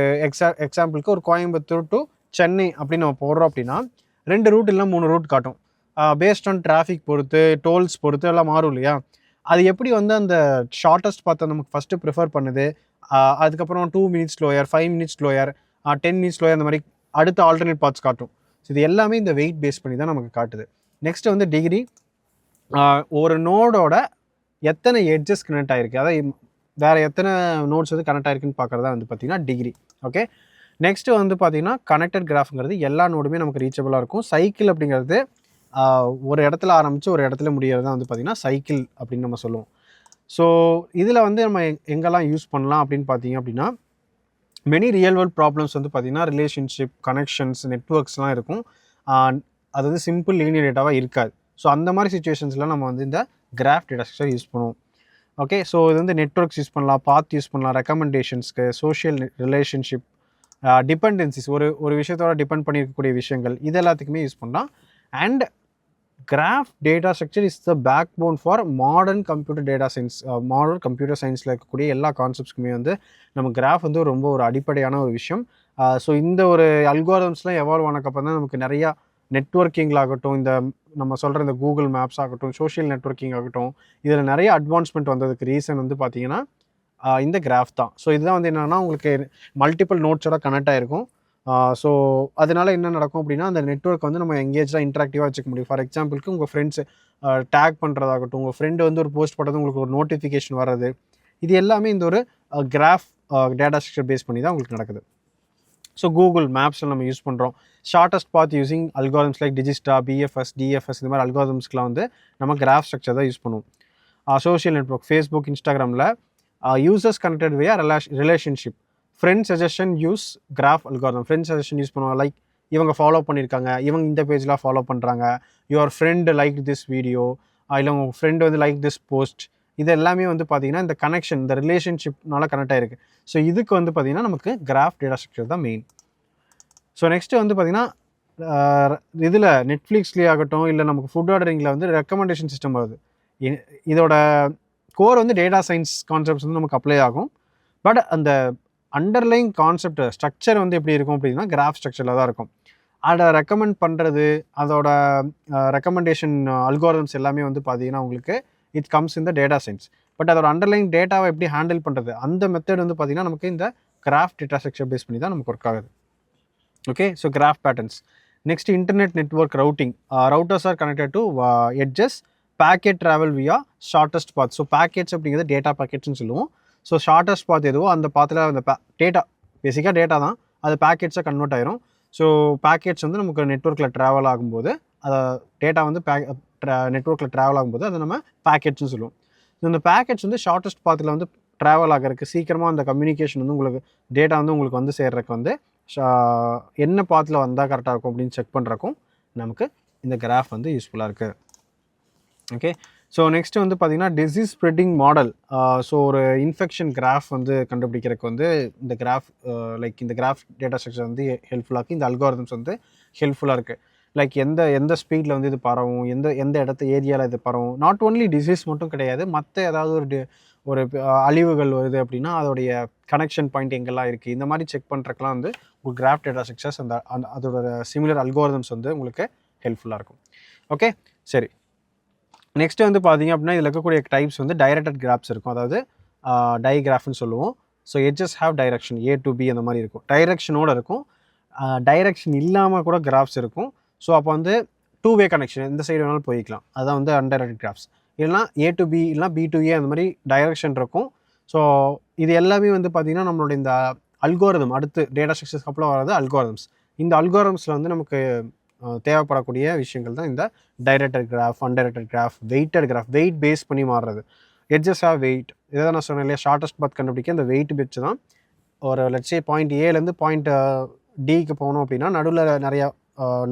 Speaker 1: எக்ஸாம்பிளுக்கு ஒரு கோயம்புத்தூர் டு சென்னை அப்படின்னு நம்ம போடுறோம் அப்படின்னா 2 ரூட் இல்லை 3 ரூட் காட்டும். பேஸ்ட் ஆன் டிராஃபிக் பொறுத்து, டோல்ஸ் பொறுத்து எல்லாம் மாறும் இல்லையா. அது எப்படி வந்து அந்த ஷார்ட்டஸ்ட் பார்த்து நமக்கு ஃபஸ்ட்டு ப்ரிஃபர் பண்ணுது, அதுக்கப்புறம் 2 minutes lower, 5 minutes lower, 10 minutes lower, அந்த மாதிரி அடுத்த ஆல்டர்னேட் பார்ட்ஸ் காட்டும். ஸோ இது எல்லாமே இந்த வெயிட் பேஸ் பண்ணி தான் நமக்கு காட்டுது. நெக்ஸ்ட் வந்து டிகிரி, ஒரு நோடோட எத்தனை எட்ஜஸ் கனெக்ட் ஆகிருக்கு, அதாவது வேறு எத்தனை நோட்ஸ் வந்து கனெக்ட் ஆகிருக்குன்னு பார்க்குறதா வந்து பார்த்திங்கன்னா டிகிரி. ஓகே, நெக்ஸ்ட்டு வந்து பார்த்திங்கன்னா கனெக்டட் கிராஃப்ங்கிறது எல்லா நோடுமே நமக்கு ரீச்சபிளாக இருக்கும். சைக்கிள் அப்படிங்கிறது ஒரு இடத்துல ஆரம்பித்து ஒரு இடத்துல முடிகிறது தான் வந்து பார்த்திங்கன்னா சைக்கிள் அப்படின்னு நம்ம சொல்லுவோம். ஸோ இதில் வந்து நம்ம எங்கெல்லாம் யூஸ் பண்ணலாம் அப்படின்னு பார்த்தீங்க அப்படின்னா மெனி ரியல் வேர்ல்ட் ப்ராப்ளம்ஸ் வந்து பார்த்திங்கன்னா ரிலேஷன்ஷிப், கனெக்ஷன்ஸ், நெட்ஒர்க்ஸ்லாம் இருக்கும். அது வந்து சிம்பிள் லீனியர் டேட்டாவாக இருக்காது. ஸோ அந்த மாதிரி சுச்சுவேஷன்ஸில் நம்ம வந்து இந்த கிராஃப் டேட்டா ஸ்ட்ரக்சர் யூஸ் பண்ணுவோம். ஓகே, ஸோ இது வந்து நெட்ஒர்க்ஸ் யூஸ் பண்ணலாம், பாத் யூஸ் பண்ணலாம், ரெக்கமெண்டேஷன்ஸ்க்கு, சோஷியல் ரிலேஷன்ஷிப், டிபெண்டன்சிஸ், ஒரு விஷயத்தோட டிபெண்ட் பண்ணியிருக்கக்கூடிய விஷயங்கள், இது எல்லாத்துக்குமே யூஸ் பண்ணலாம். And graph data structure is the backbone for modern computer data science. Modern computer சயின்ஸில் இருக்கக்கூடிய எல்லா கான்செப்ட்ஸ்க்குமே வந்து நம்ம கிராஃப் வந்து ரொம்ப ஒரு அடிப்படையான ஒரு விஷயம். ஸோ இந்த ஒரு அல்கோரிதம்ஸ்லாம் எவால்வ் ஆனக்கப்புறம் தான் நமக்கு நிறையா நெட்ஒர்க்கிங்கில் ஆகட்டும், இந்த நம்ம சொல்கிற இந்த கூகுள் மேப்ஸ் ஆகட்டும், சோஷியல் நெட்ஒர்க்கிங் ஆகட்டும், இதில் நிறைய அட்வான்ஸ்மெண்ட் வந்ததுக்கு ரீசன் வந்து பார்த்திங்கன்னா இந்த கிராஃப் தான். ஸோ இதுதான் வந்து என்னென்னா உங்களுக்கு மல்டிபிள் நோட்ஸோட கனெக்ட் ஆகிருக்கும். ஸோ அதனால் என்ன நடக்கும் அப்படின்னா அந்த நெட்ஒர்க் வந்து நம்ம எங்கேஜாக இன்ட்ராக்டிவாக வச்சுக்க முடியும். ஃபார் எக்ஸாம்பிளுக்கு உங்கள் ஃப்ரெண்ட்ஸ் டேக் பண்ணுறதாகட்டும், உங்கள் ஃப்ரெண்டு வந்து ஒரு போஸ்ட் பண்ணுறது உங்களுக்கு ஒரு நோட்டிஃபிகேஷன் வர்றது, இது எல்லாமே இந்த ஒரு கிராஃப் டேட்டா ஸ்ட்ரக்சர் பேஸ் பண்ணி தான் உங்களுக்கு நடக்குது. ஸோ கூகுள் மேப்ஸில் நம்ம யூஸ் பண்ணுறோம். Shortest path using algorithms like Dijkstra, BFS, DFS, இந்த மாதிரி அல்காரிதம்ஸ்க்குலாம் வந்து நம்ம கிராஃப் ஸ்ட்ரக்சர் தான் யூஸ் பண்ணுவோம். சோஷியல் நெட்ஒர்க், ஃபேஸ்புக், இன்ஸ்டாகிராமில் users connected via relationship, friend suggestion use graph algorithm. Friend suggestion use பண்ணுவாங்க, லைக் இவங்க ஃபாலோ பண்ணியிருக்காங்க, இவங்க இந்த பேஜ்லாம் ஃபாலோ பண்ணுறாங்க, your friend like this video, இல்லை உங்கள் ஃப்ரெண்டு வந்து லைக் திஸ் போஸ்ட், இது எல்லாமே வந்து பார்த்திங்கன்னா இந்த கனெக்ஷன், இந்த ரிலேஷன்ஷிப்னால கனெக்ட் ஆகிருக்கு. ஸோ இதுக்கு வந்து பார்த்திங்கன்னா நமக்கு கிராஃப் டேட்டா ஸ்ட்ரக்சர் தான் மெயின். ஸோ நெக்ஸ்ட்டு வந்து பார்த்திங்கன்னா இதில் நெட்ஃப்ளிக்ஸ்லேயே ஆகட்டும், இல்லை நமக்கு ஃபுட் ஆர்டரிங்கில் வந்து ரெக்கமெண்டேஷன் சிஸ்டம் வருது. இதோட கோர் வந்து டேட்டா சயின்ஸ் கான்செப்ட்ஸ் வந்து நமக்கு அப்ளை ஆகும். பட் அந்த அண்டர்லைங் கான்செப்ட் ஸ்ட்ரக்சர் வந்து எப்படி இருக்கும் அப்படின்னா கிராஃப் ஸ்ட்ரக்சரில் தான் இருக்கும். அதை ரெக்கமெண்ட் பண்ணுறது, அதோட ரெக்கமெண்டேஷன் அல்காரிதம்ஸ் எல்லாமே வந்து பார்த்திங்கன்னா உங்களுக்கு it comes in the data science. But அதோட அண்டர்லைங் டேட்டாவை எப்படி ஹேண்டில் பண்ணுறது, அந்த மெத்தட் வந்து பார்த்திங்கன்னா நமக்கு இந்த கிராஃப் டேட்டா ஸ்ட்ரக்சர் பேஸ் பண்ணி தான் நமக்கு ஒர்க் ஆகுது. Okay, so graph patterns. Next internet network routing. Routers R connected to edges, packet travel வியா ஷார்ட்டஸ்ட் பாத். ஸோ பேக்கெட்ஸ் அப்படிங்கிறது டேட்டா பேக்கெட்ஸ்னு சொல்லுவோம். ஸோ ஷார்ட்டஸ்ட் பாத் எதுவோ அந்த பாத்தில் அந்த டேட்டா, பேசிக்காக டேட்டா தான், அது பேக்கெட்ஸாக கன்வெர்ட் ஆயிரும். ஸோ பேக்கெட்ஸ் வந்து நமக்கு நெட்ஒர்க்கில் ட்ராவல் ஆகும்போது, அதை டேட்டா வந்து நெட்ஒர்க்கில் ட்ராவல் ஆகும்போது அதை நம்ம பேக்கெட்ஸ்னு சொல்லுவோம். இந்த பேக்கெட்ஸ் வந்து ஷார்ட்டஸ்ட் பாத்தில் வந்து ட்ராவல் ஆகிறதுக்கு, சீக்கிரமாக அந்த கம்யூனிகேஷன் வந்து உங்களுக்கு டேட்டா வந்து உங்களுக்கு வந்து சேர்றதுக்கு வந்து என்ன பாத்தில் வந்தால் கரெக்டாக இருக்கும் அப்படின்னு செக் பண்ணுறக்கும் நமக்கு இந்த கிராஃப் வந்து யூஸ்ஃபுல்லாக இருக்குது. ஓகே, ஸோ நெக்ஸ்ட் வந்து பார்த்தீங்கன்னா டிசீஸ் ஸ்ப்ரெட்டிங் மாடல். ஸோ ஒரு இன்ஃபெக்ஷன் கிராஃப் வந்து கண்டுபிடிக்கிறதுக்கு வந்து இந்த கிராஃப் இந்த கிராஃப் டேட்டா ஸ்ட்ரக்சர் வந்து ஹெல்ப்ஃபுல்லாக இருக்குது. இந்த அல்காரிதம்ஸ் வந்து ஹெல்ப்ஃபுல்லாக இருக்குது. லைக் எந்த ஸ்பீடில் வந்து இது பரவும், எந்த இடத்து ஏரியாவில் இது பரவும். நாட் ஓன்லி டிசீஸ் மட்டும் கிடையாது, மற்ற ஏதாவது ஒரு அழிவுகள் வருது அப்படின்னா அதோடைய கனெக்ஷன் பாயிண்ட் எங்கெல்லாம் இருக்குது, இந்த மாதிரி செக் பண்ணுறதுக்குலாம் வந்து ஒரு கிராஃப் டேட்டா ஸ்ட்ரக்சர்ஸ் அதோட சிமிலர் அல்காரிதம்ஸ் வந்து உங்களுக்கு ஹெல்ப்ஃபுல்லாக இருக்கும். ஓகே, சரி. நெக்ஸ்ட் வந்து பார்த்தீங்க அப்படின்னா இதில் இருக்கக்கூடிய டைப்ஸ் வந்து டைரக்டட் கிராஃப்ஸ் இருக்கும். அதாவது டைகிராஃப்னு சொல்லுவோம். So edges have direction A to B அந்த மாதிரி இருக்கும். டைரக்ஷனோடு இருக்கும். டைரக்ஷன் இல்லாமல் கூட கிராஃப்ஸ் இருக்கும். ஸோ அப்போ வந்து 2-வே கனெக்ஷன், இந்த சைடு வேணாலும் போய்க்கலாம். அதான் வந்து அன்டைரக்டட் கிராஃப்ஸ். இல்லைனா A to B இல்லைனா B to A அந்த மாதிரி டைரக்ஷன் இருக்கும். ஸோ இது எல்லாமே வந்து பார்த்திங்கன்னா நம்மளோட இந்த அல்கோரிதம், அடுத்து டேட்டா ஸ்ட்ரக்சர்ஸ்க்கு அப்புறம் வர்றது அல்கோரிதம்ஸ். இந்த அல்கோரிதம்ஸில் வந்து நமக்கு தேவைப்படக்கூடிய விஷயங்கள் தான் இந்த directed graph, undirected graph, weighted graph, weight base பண்ணி மாறுறது. எட்ஜஸ் ஆஃப் வெயிட், இதை நான் சொன்னேன் இல்லையா, ஷார்ட்டஸ்ட் பாத் கண்டுபிடிக்க இந்த வெயிட் வச்சு தான் ஒரு லட்சே பாயிண்ட் ஏலேருந்து பாயிண்ட் டிக்கு போகணும் அப்படின்னா நடுவில் நிறையா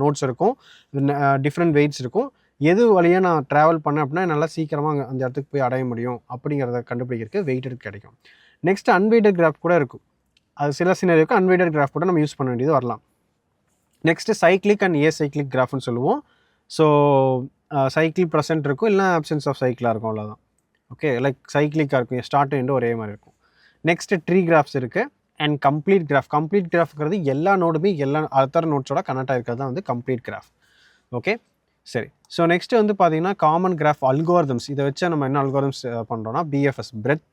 Speaker 1: நோட்ஸ் இருக்கும், டிஃப்ரெண்ட் வெயிட்ஸ் இருக்கும். எது வழியாக நான் ட்ராவல் பண்ணேன் அப்படின்னா நல்லா சீக்கிரமாக அந்த இடத்துக்கு போய் அடைய முடியும் அப்படிங்கிறத கண்டுபிடிக்கிறதுக்கு வெயிட்டட் கிடைக்கும். நெக்ஸ்ட் அன்வெயிட்டட் கிராஃப் கூட இருக்கும். அது சில சினரியோக்கு அன்வெயிட்டட் கிராஃப் கூட நம்ம யூஸ் பண்ண வேண்டியது வரலாம். நெக்ஸ்ட்டு சைக்ளிக் அண்ட் ஏசைக்ளிக் கிராஃப்னு சொல்லுவோம். ஸோ சைக்கிள் ப்ரெசென்ட் இருக்கும், இல்லைனா ஆப்சன்ஸ் ஆஃப் சைக்கிளாக இருக்கும், அவ்வளோதான். ஓகே, லைக் சைக்ளிக்காக இருக்கும், ஸ்டார்ட் எண்டு ஒரே மாதிரி இருக்கும். நெக்ஸ்ட்டு ட்ரீ கிராஃப்ஸ் இருக்குது அண்ட் கம்ப்ளீட் கிராஃப். கம்ப்ளீட் கிராஃப்ங்கிறது எல்லா நோடுமே எல்லா அதர் நோட்ஸோட கனெக்ட் ஆகிருக்கிறது தான் வந்து கம்ப்ளீட் கிராஃப். ஓகே, சரி. ஸோ நெக்ஸ்ட்டு வந்து பார்த்தீங்கன்னா காமன் கிராஃப் அல்கோரிதம்ஸ். இதை வச்சு நம்ம என்ன அல்கோரிதம்ஸ் பண்ணுறோன்னா BFS breadth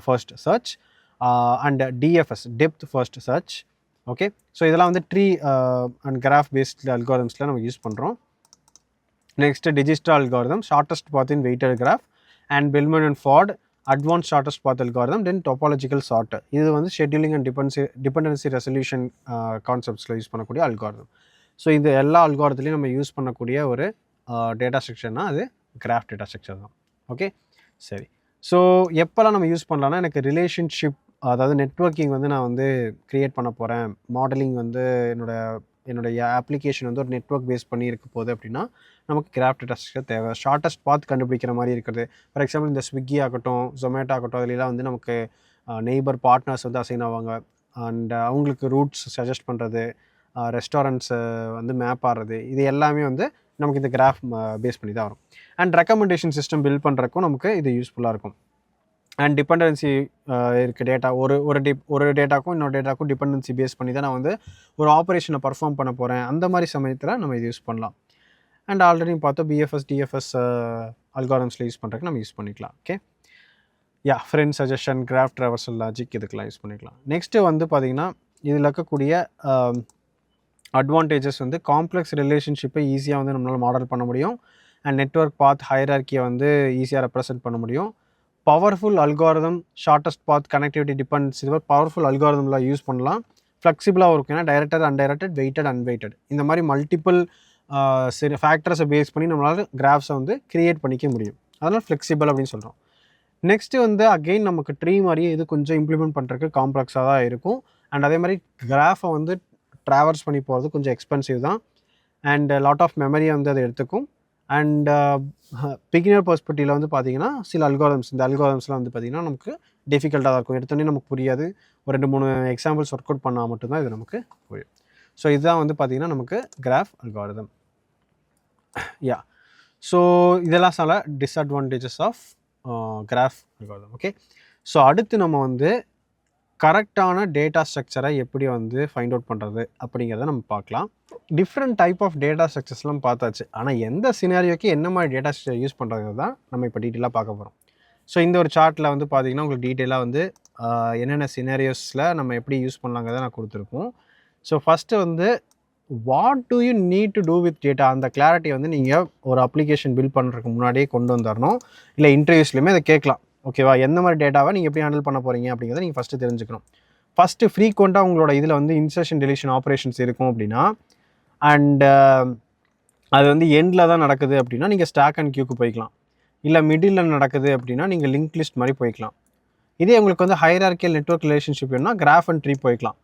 Speaker 1: first search and DFS depth first search. Okay, so இதெல்லாம் வந்து ட்ரீ அண்ட் கிராஃப் பேஸ்ட் அல்காரிதம்ஸில் நம்ம யூஸ் பண்ணுறோம். Next Dijkstra algorithm, shortest path in weighted graph, and Bellman and Ford advance shortest path algorithm, then topological sort. இது வந்து scheduling and dependency resolution கான்செப்ட்ஸில் use பண்ணக்கூடிய algorithm. So இது எல்லா அல்காரிதத்துலையும் நம்ம யூஸ் பண்ணக்கூடிய ஒரு டேட்டா ஸ்ட்ரக்சர்னால் அது கிராஃப் டேட்டா ஸ்ட்ரக்சர் தான். ஓகே, சரி. ஸோ எப்போல்லாம் நம்ம யூஸ் பண்ணலான்னா, எனக்கு ரிலேஷன்ஷிப், அதாவது நெட்வொர்க்கிங் வந்து நான் வந்து க்ரியேட் பண்ண போகிறேன், மாடலிங் வந்து என்னுடைய அப்ளிகேஷன் வந்து ஒரு நெட்வொர்க் பேஸ் பண்ணி இருக்க போகுது அப்படின்னா நமக்கு கிராஃப் டேட்டா ஸ்ட்ரக்சர் தேவை. ஷார்ட்டஸ்ட் பாத் கண்டுபிடிக்கிற மாதிரி இருக்கிறது. ஃபார் எக்ஸாம்பிள் இந்த ஸ்விக்கி ஆகட்டும், ஜொமேட்டோ ஆகட்டும், அதிலலாம் வந்து நமக்கு நெய்பர் பார்ட்னர்ஸ் வந்து அசைன் ஆவாங்க. அண்ட் அவங்களுக்கு ரூட்ஸ் சஜஸ்ட் பண்ணுறது, ரெஸ்டாரண்ட்ஸை வந்து மேப் ஆடுறது, இது எல்லாமே வந்து நமக்கு இந்த கிராஃப் பேஸ் பண்ணி தான் வரும். அண்ட் ரெக்கமெண்டேஷன் சிஸ்டம் பில்ட் பண்ணுறக்கும் நமக்கு இது யூஸ்ஃபுல்லாக இருக்கும். அண்ட் டிபெண்டன்சி இருக்குது. டேட்டா ஒரு டேட்டாக்கும் இன்னொரு டேட்டாக்கும் டிபெண்டன்சி பேஸ் பண்ணி தான் நான் வந்து ஒரு ஆப்ரேஷனை பர்ஃபார்ம் பண்ண போகிறேன். அந்த மாதிரி சமயத்தில் நம்ம இது யூஸ் பண்ணலாம். அண்ட் ஆல்ரெடி பார்த்தோம் BFS DFS அல்காரிதம்ஸில் யூஸ் பண்ணுறதுக்கு நம்ம யூஸ் பண்ணிக்கலாம். Okay, friend suggestion, graph traversal logic, இதுக்கெல்லாம் யூஸ் பண்ணிக்கலாம். நெக்ஸ்ட்டு வந்து பார்த்திங்கன்னா இதில் இருக்கக்கூடிய அட்வான்டேஜஸ் வந்து காம்ப்ளெக்ஸ் ரிலேஷன்ஷிப்பை ஈஸியாக வந்து நம்மளால் மாடல் பண்ண முடியும். அண்ட் நெட்வொர்க் பாத் ஹையரார்க்கியை வந்து ஈஸியாக ரெப்ரசென்ட் பண்ண முடியும். Powerful algorithm, shortest path, connectivity, dependency, இது மாதிரி பவர்ஃபுல் அல்காரிதமில் யூஸ் பண்ணலாம். ஃப்ளெக்சிபிளாக இருக்கும். ஏன்னா டைரக்டட், அன்டைரக்டட், வெயிட்டட், அன்வெயிட்டட், இந்த மாதிரி மல்டிபிள் ஃபேக்டர்ஸை பேஸ் பண்ணி நம்மளால் கிராஃப்ஸை வந்து க்ரியேட் பண்ணிக்க முடியும். அதனால் ஃப்ளெக்சிபிள் அப்படின்னு சொல்கிறோம். நெக்ஸ்ட்டு வந்து அகெயின் நமக்கு ட்ரீ மாதிரியே இது கொஞ்சம் இம்ப்ளிமெண்ட் பண்ணுறதுக்கு காம்ப்ளெக்ஸாக தான் இருக்கும். அண்ட் அதே மாதிரி கிராஃபை வந்து ட்ராவர்ஸ் பண்ணி போகிறது கொஞ்சம் எக்ஸ்பென்சிவ் தான். அண்ட் லாட் ஆஃப் மெமரியை வந்து அதை எடுத்துக்கும். அண்ட் பிகினர் பெர்ஸ்பெக்டிவில் வந்து பார்த்திங்கன்னா சில இந்த அல்காரிதம்ஸ்லாம் வந்து பார்த்திங்கன்னா நமக்கு டிஃபிகல்ட்டாக தான் இருக்கும். எடுத்தோடனே நமக்கு புரியாது. ஒரு 2-3 எக்ஸாம்பிள்ஸ் ஒர்க் அவுட் பண்ணால் மட்டும்தான் இது நமக்கு புரியும். ஸோ இதுதான் வந்து பார்த்திங்கன்னா நமக்கு கிராஃப் அல்காரிதம். ஸோ இதெல்லாம் சில disadvantages of graph algorithm. Okay, so அடுத்து நம்ம வந்து கரெக்டான டேட்டா ஸ்ட்ரக்சரை எப்படி வந்து ஃபைண்ட் அவுட் பண்ணுறது அப்படிங்கிறத நம்ம பார்க்கலாம். டிஃப்ரெண்ட் டைப் ஆஃப் டேட்டா ஸ்ட்ரக்சர்ஸ்லாம் பார்த்தாச்சு. ஆனால் எந்த சினாரியோக்கு என்ன மாதிரி டேட்டா ஸ்ட்ரக்சர் யூஸ் பண்ணுறது தான் நம்ம இப்போ டீட்டெயிலாக பார்க்க போகிறோம். ஸோ இந்த ஒரு சார்ட்டில் வந்து பார்த்திங்கன்னா உங்களுக்கு டீட்டெயிலாக வந்து என்னென்ன சினாரியோஸில் நம்ம எப்படி யூஸ் பண்ணலாங்கிறத நான் கொடுத்துருப்போம். ஸோ ஃபஸ்ட்டு வந்து what do you need to do with data, அந்த கிளாரிட்டி வந்து நீங்கள் ஒரு அப்ளிகேஷன் பில்ட் பண்ணுறதுக்கு முன்னாடியே கொண்டு வந்துடணும். இல்லை இன்டர்வியூஸ்லையுமே அதை கேட்கலாம். ஓகேவா, எந்த மாதிரி டேட்டாவை நீங்கள் எப்படி ஹேண்டில் பண்ண போகிறீங்க அப்படிங்கிறத நீங்கள் ஃபஸ்ட்டு தெரிஞ்சுக்கணும். ஃபஸ்ட்டு ஃப்ரீக்வெண்ட்டாக உங்களோட இதில் வந்து இன்சர்ஷன் டெலிஷன் ஆப்ரேஷன்ஸ் இருக்கும் அப்படின்னா, அண்டு அது வந்து எண்டில் தான் நடக்குது அப்படின்னா நீங்கள் ஸ்டாக் அண்ட் கியூக்கு போய்க்கலாம். இல்லை மிடில் நடக்குது அப்படின்னா நீங்கள் லிங்க் லிஸ்ட் மாதிரி போய்க்கலாம். இதே உங்களுக்கு வந்து ஹைரார்க்கியல் நெட்வொர்க் ரிலேஷன்ஷிப் வேணும்னா கிராஃப் அண்ட் ட்ரீ போய்க்கலாம்.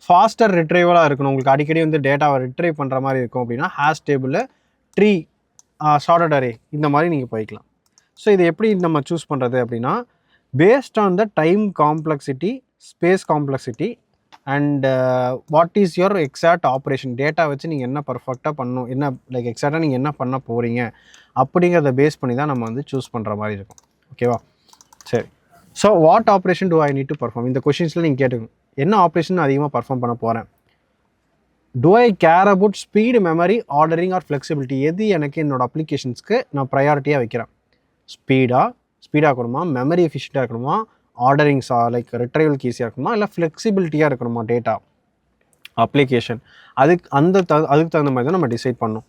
Speaker 1: ஃபாஸ்டர் ரிட்ரைவலாக இருக்கணும், உங்களுக்கு அடிக்கடி வந்து டேட்டாவை ரிட்ரைவ் பண்ணுற மாதிரி இருக்கும் அப்படின்னா ஹேஷ் டேபிளில் ட்ரீ, சார்ட்டட் அரே, இந்த மாதிரி நீங்கள் போய்க்கலாம். ஸோ இது எப்படி நம்ம சூஸ் பண்ணுறது அப்படின்னா, based on the time complexity, space complexity and what is your exact operation, data வச்சு நீங்கள் என்ன பர்ஃபெக்டாக பண்ணணும், என்ன லைக் எக்ஸாக்டாக நீங்கள் என்ன பண்ண போகிறீங்க அப்படிங்கிறத பேஸ் பண்ணி தான் நம்ம வந்து சூஸ் பண்ணுற மாதிரி இருக்கும். ஓகேவா? சரி. So what operation to I need to perform, இந்த கொஷின்ஸில் நீங்கள் கேட்டுக்கணும், என்ன ஆப்ரேஷன் அதிகமாக பர்ஃபார்ம் பண்ண போகிறேன். Do I care about speed, memory, ordering or flexibility, எது எனக்கு என்னோடய அப்ளிகேஷன்ஸ்க்கு நான் ப்ரையாரிட்டியாக வைக்கிறேன். ஸ்பீடாக இருக்கணுமா, மெமரி எஃபிஷியண்ட்டாக இருக்கணுமா, ஆர்டரிங்ஸா லைக் ரிட்ரைவலுக்கு ஈஸியாக இருக்கணுமா, இல்லை ஃப்ளெக்சிபிலிட்டியாக இருக்கணுமா டேட்டா அப்ளிகேஷன், அதுக்கு தகுந்த மாதிரி தான் நம்ம டிசைட் பண்ணணும்.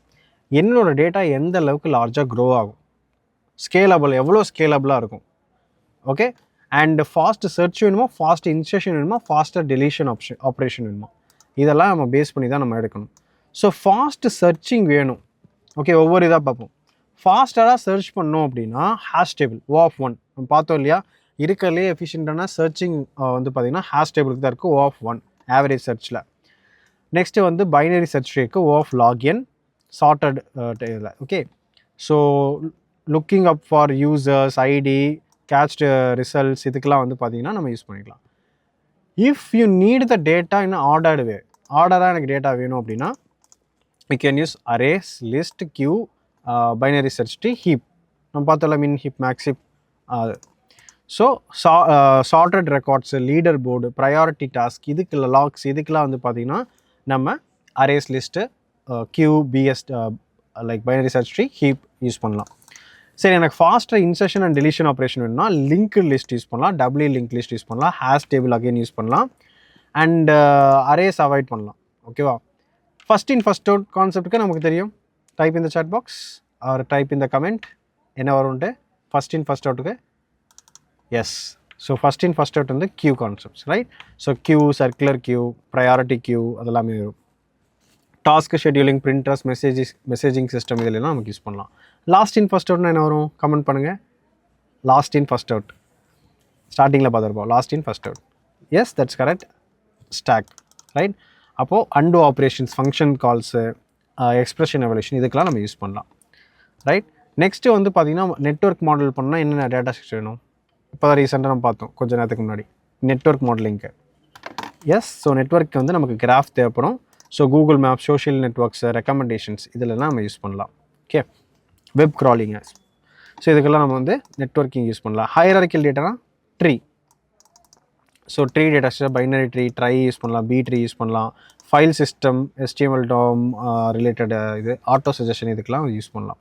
Speaker 1: என்னோடய டேட்டா எந்த அளவுக்கு லார்ஜாக க்ரோ ஆகும், ஸ்கேலபிள் எவ்வளோ ஸ்கேலபிளாக இருக்கும். ஓகே. அண்ட் ஃபாஸ்ட் சர்ச் வேணுமா, ஃபாஸ்ட் இன்சர்ஷன் வேணுமா, ஃபாஸ்ட்டாக டெலிஷன் ஆப்ரேஷன் வேணுமா, இதெல்லாம் நம்ம பேஸ் பண்ணி தான் நம்ம எடுக்கணும். ஸோ ஃபாஸ்ட் சர்ச்சிங் வேணும். ஓகே, ஒவ்வொரு இதாக பார்ப்போம். ஃபாஸ்ட்டாக சர்ச் பண்ணோம் அப்படின்னா ஹேஷ் டேபிள் O(1) நம்ம பார்த்தோம் இல்லையா, இருக்கிறதுலே எஃபிஷியண்டான சர்ச்சிங் வந்து பார்த்திங்கன்னா ஹேஷ் டேபிளுக்கு தான் இருக்குது O(1) ஆவரேஜ் சர்ச்சில். நெக்ஸ்ட்டு வந்து பைனரி சர்ச் இருக்குது O(logn) சார்ட்டட் இதில். Okay. So looking up for users, ID, cached results, இதுக்கெல்லாம் வந்து பார்த்திங்கன்னா நம்ம யூஸ் பண்ணிக்கலாம். If you need the data in ordered way, ஆர்டராக எனக்கு டேட்டா வேணும் அப்படின்னா you can use arrays, list, queue, binary search tree, heap. நம்ம பார்த்தோம்ல min, heap, max heap. So sorted records, leader board, priority task, இதுக்குள்ள logs, இதுக்கெல்லாம் வந்து பார்த்திங்கன்னா நம்ம arrays, list, queue, BS like binary search tree, heap use பண்ணலாம். சரி, எனக்கு ஃபாஸ்ட்டாக இன்சர்ஷன் அண்ட் டெலிஷன் ஆப்ரேஷன் வேணும்னா லிங்க் லிஸ்ட் யூஸ் பண்ணலாம், டபிள்யூ லிங்க் லிஸ்ட் யூஸ் பண்ணலாம், ஹேஷ் டேபிள் அகைன் யூஸ் பண்ணலாம், அண்ட் அரேஸ் அவாய்ட் பண்ணலாம். ஓகேவா? ஃபஸ்ட் இன் ஃபஸ்ட் அவுட் கான்செப்ட்டுக்கு நமக்கு தெரியும். டைப் இந்த சாட் பாக்ஸ் ஆர் டைப் இந்த கமெண்ட் என்ன வரும்ன்ட்டு. ஃபஸ்ட் இன் ஃபஸ்ட் அவுட்டுக்கு yes. So first in first out வந்து queue concepts, right? So queue, circular queue, priority queue, அதெல்லாமே வரும். Task scheduling, printers, messaging system, இதெல்லாம் நமக்கு யூஸ் பண்ணலாம். லாஸ்ட் இன் ஃபஸ்ட் அவுட்னா என்ன வரும்? கமெண்ட் பண்ணுங்கள். லாஸ்ட் இன் ஃபஸ்ட் அவுட் ஸ்டார்டிங்கில் பார்த்துருப்போம். Last in first out, yes, that's correct. Stack, right? அப்போது undo operations, function calls, expression evaluation, இதுக்கெல்லாம் நம்ம யூஸ் பண்ணலாம், ரைட்? நெக்ஸ்ட்டு வந்து பார்த்திங்கன்னா நெட்வொர்க் மாடல் பண்ணால் என்னென்ன டேட்டா ஸ்ட்ரக்சர் வேணும். இப்போ தான் ரீசெண்டாக நம்ம பார்த்தோம் கொஞ்சம் நேரத்துக்கு முன்னாடி நெட்வொர்க் மாடலிங்க்கு. எஸ். ஸோ நெட்வொர்க்கு வந்து நமக்கு கிராஃப் தேவைப்படும். So Google map, social networks, recommendations, இதிலெல்லாம் நம்ம யூஸ் பண்ணலாம். ஓகே. வெப் க்ராலிங்கு, ஸோ இதுக்கெல்லாம் நம்ம வந்து நெட்வொர்க்கிங் யூஸ் பண்ணலாம். ஹையரார்க்கியல் டேட்டானா tree, so tree data structure, binary tree, trie use பண்ணலாம், பி ட்ரீ யூஸ் பண்ணலாம், file system, HTML DOM related இது, ஆட்டோ சஜஷன், இதுக்கெல்லாம் யூஸ் பண்ணலாம்.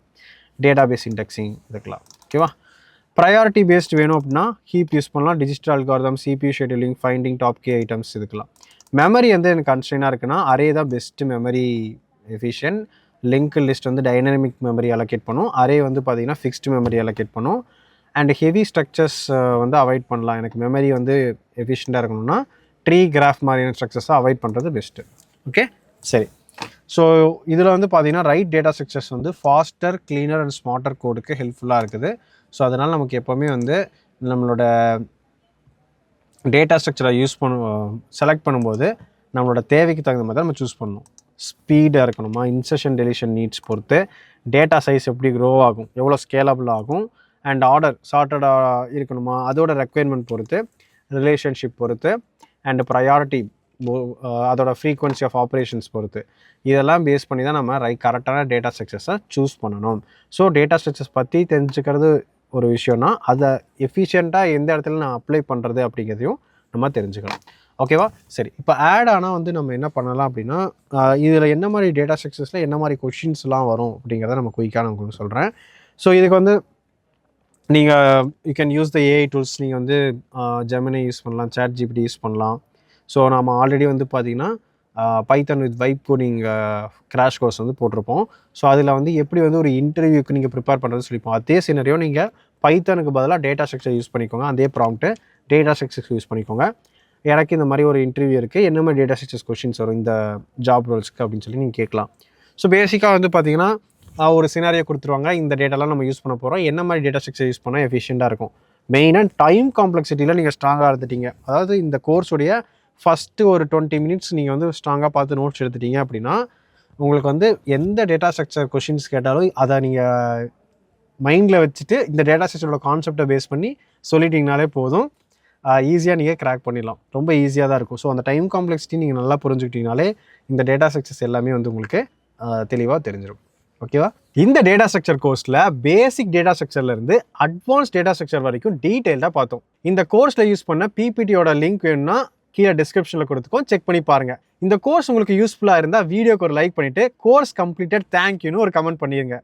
Speaker 1: டேட்டா பேஸ் இண்டெக்ஸிங், இதுக்கெல்லாம். ஓகேவா? ப்ரையாரிட்டி பேஸ்ட் வேணும் அப்படின்னா ஹீப் யூஸ் பண்ணலாம், digital algorithm, CPU scheduling, finding top K items, இதுக்கெல்லாம். மெமரி வந்து எனக்கு கன்ஸ்ட்ரெயினாக இருக்குன்னா அரே தான் best memory efficient. Link list வந்து டைனமிக் மெமரி அலோகேட் பண்ணும், அரே வந்து பார்த்திங்கன்னா ஃபிக்ஸ்டு மெமரி அலோகேட் பண்ணும். அண்ட் ஹெவி ஸ்ட்ரக்சர்ஸ் வந்து அவாய்ட் பண்ணலாம். எனக்கு மெமரி வந்து எஃபிஷியண்ட்டாக இருக்கணும்னா ட்ரீ, கிராஃப் மாதிரியான ஸ்ட்ரக்சர்ஸை அவாய்ட் பண்ணுறது பெஸ்ட்டு. ஓகே, சரி. ஸோ இதில் வந்து பார்த்திங்கன்னா ரைட் டேட்டா ஸ்ட்ரக்சர்ஸ் வந்து ஃபாஸ்டர், க்ளீனர் அண்ட் ஸ்மார்ட்டர் கோடுக்கு ஹெல்ப்ஃபுல்லாக இருக்குது. ஸோ அதனால் நமக்கு எப்போவுமே வந்து நம்மளோட டேட்டா ஸ்ட்ரக்சரை செலக்ட் பண்ணும்போது நம்மளோட தேவைக்கு தகுந்த மாதிரி தான் நம்ம சூஸ் பண்ணணும். ஸ்பீடாக இருக்கணுமா, இன்சர்ஷன் டெலிஷன் நீட்ஸ் பொறுத்து, டேட்டா சைஸ் எப்படி க்ரோ ஆகும், எவ்வளோ ஸ்கேலபிள் ஆகும், அண்ட் ஆர்டர் சார்ட்டடாக இருக்கணுமா, அதோட ரெக்குயர்மெண்ட் பொறுத்து, ரிலேஷன்ஷிப் பொறுத்து, அண்ட் ப்ரையாரிட்டி, அதோட ஃப்ரீக்வன்சி ஆஃப் ஆப்ரேஷன்ஸ் பொறுத்து, இதெல்லாம் பேஸ் பண்ணி தான் நம்ம கரெக்டான டேட்டா ஸ்ட்ரக்சர்ஸை சூஸ் பண்ணணும். ஸோ டேட்டா ஸ்ட்ரக்சர்ஸ் பற்றி தெரிஞ்சுக்கிறது ஒரு விஷயம்னா அதை எஃபிஷியண்ட்டாக எந்த இடத்துல நான் அப்ளை பண்ணுறது அப்படிங்கிறதையும் நம்ம தெரிஞ்சுக்கலாம். ஓகேவா? சரி. இப்போ ஆட் ஆனால் வந்து நம்ம என்ன பண்ணலாம் அப்படின்னா, இதில் என்ன மாதிரி டேட்டா ஸ்ட்ரக்சர்ஸில் என்ன மாதிரி கொஷின்ஸ்லாம் வரும் அப்படிங்கிறத நம்ம குயிக்காக நான் உங்களுக்கு சொல்கிறேன். ஸோ இதுக்கு வந்து நீங்கள் you can use the AI tools. நீங்கள் வந்து ஜெமினி யூஸ் பண்ணலாம், ChatGPT யூஸ் பண்ணலாம். ஸோ நம்ம ஆல்ரெடி வந்து பார்த்திங்கன்னா Python with vibe coding crash course வந்து போட்டிருப்போம். ஸோ அதில் வந்து எப்படி வந்து ஒரு இன்டர்வியூக்கு நீங்கள் ப்ரிப்பேர் பண்ணுறது சொல்லிப்போம். அதே சினரியோ நீங்கள் பைத்தானுக்கு பதிலாக டேட்டா ஸ்ட்ரக்சர் யூஸ் பண்ணிக்கோங்க. அதே ப்ராம்ப்ட்டு டேட்டா ஸ்ட்ரக்சர்ஸ் யூஸ் பண்ணிக்கோங்க. எனக்கு இந்த மாதிரி ஒரு இன்டர்வியூ இருக்குது, என்ன மாதிரி டேட்டா ஸ்ட்ரக்சர்ஸ் கொஷின்ஸ் வரும் இந்த ஜாப் ரோல்ஸ்க்கு அப்படின்னு சொல்லி நீங்கள் கேட்கலாம். ஸோ பேசிக்காக வந்து பார்த்திங்கன்னா ஒரு சினாரியோ கொடுத்துருவாங்க, இந்த டேட்டாலாம் நம்ம யூஸ் பண்ண போகிறோம், என்ன மாதிரி டேட்டா ஸ்ட்ரக்சர் யூஸ் பண்ணால் எஃபிஷியண்ட்டாக இருக்கும். மெயினாக டைம் காம்ப்ளெக்சிட்டியில் நீங்கள் ஸ்ட்ராங்காக இருந்துட்டீங்க, அதாவது இந்த கோர்ஸுடைய ஃபஸ்ட்டு ஒரு 20 மினிட்ஸ் நீங்கள் வந்து ஸ்ட்ராங்காக பார்த்து நோட்ஸ் எடுத்துட்டீங்க அப்படின்னா உங்களுக்கு வந்து எந்த டேட்டா ஸ்ட்ரக்சர் கொஷின்ஸ் கேட்டாலும் அதை நீங்கள் மைண்டில் வச்சுட்டு இந்த டேட்டா ஸ்ட்ரக்சரோட கான்செப்டை பேஸ் பண்ணி சொல்லிட்டீங்கனாலே போதும், ஈஸியாக நீங்கள் கிராக் பண்ணிடலாம். ரொம்ப ஈஸியாக தான் இருக்கும். ஸோ அந்த டைம் காம்ப்ளெக்சிட்டி நீங்கள் நல்லா புரிஞ்சுக்கிட்டீங்கனாலே இந்த டேட்டா ஸ்ட்ரக்சர்ஸ் எல்லாமே வந்து உங்களுக்கு தெளிவாக தெரிஞ்சிடும். ஓகேவா? இந்த டேட்டா ஸ்ட்ரக்சர் கோர்ஸில் பேசிக் டேட்டா ஸ்ட்ரக்சர்லேருந்து அட்வான்ஸ் டேட்டா ஸ்ட்ரக்சர் வரைக்கும் டீட்டெயில்டாக பார்த்தோம். இந்த கோர்ஸில் யூஸ் பண்ண பிபிடியோட லிங்க் வேணும்னா கீழே டிஸ்கிரிப்ஷனில் கொடுத்துக்கோம், செக் பண்ணி பாருங்கள். இந்த கோர்ஸ் உங்களுக்கு யூஸ்ஃபுல்லாக இருந்தால் வீடியோக்கு ஒரு லைக் பண்ணிவிட்டு கோர்ஸ் கம்ப்ளீட்டட் தேங்க்யூன்னு ஒரு கமெண்ட் பண்ணிடுங்க.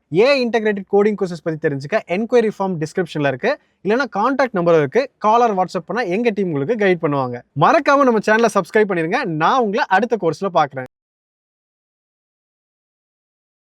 Speaker 1: இன்டெகிரேட்டட் கோடிங் கோர்சஸ் பற்றி தெரிஞ்சுக்க என்கொயரி ஃபார்ம் டிஸ்கிரிப்ஷனில் இருக்குது, இல்லைனா கான்டாக்ட் நம்பர் இருக்குது, காலர் வாட்ஸ்அப் பண்ணால் எங்கள் டீம் உங்களுக்கு கைட் பண்ணுவாங்க. மறக்காமல் நம்ம சேனலை சப்ஸ்கிரைப் பண்ணிடுங்க. நான் உங்களை அடுத்த கோர்ஸில் பார்க்குறேன்.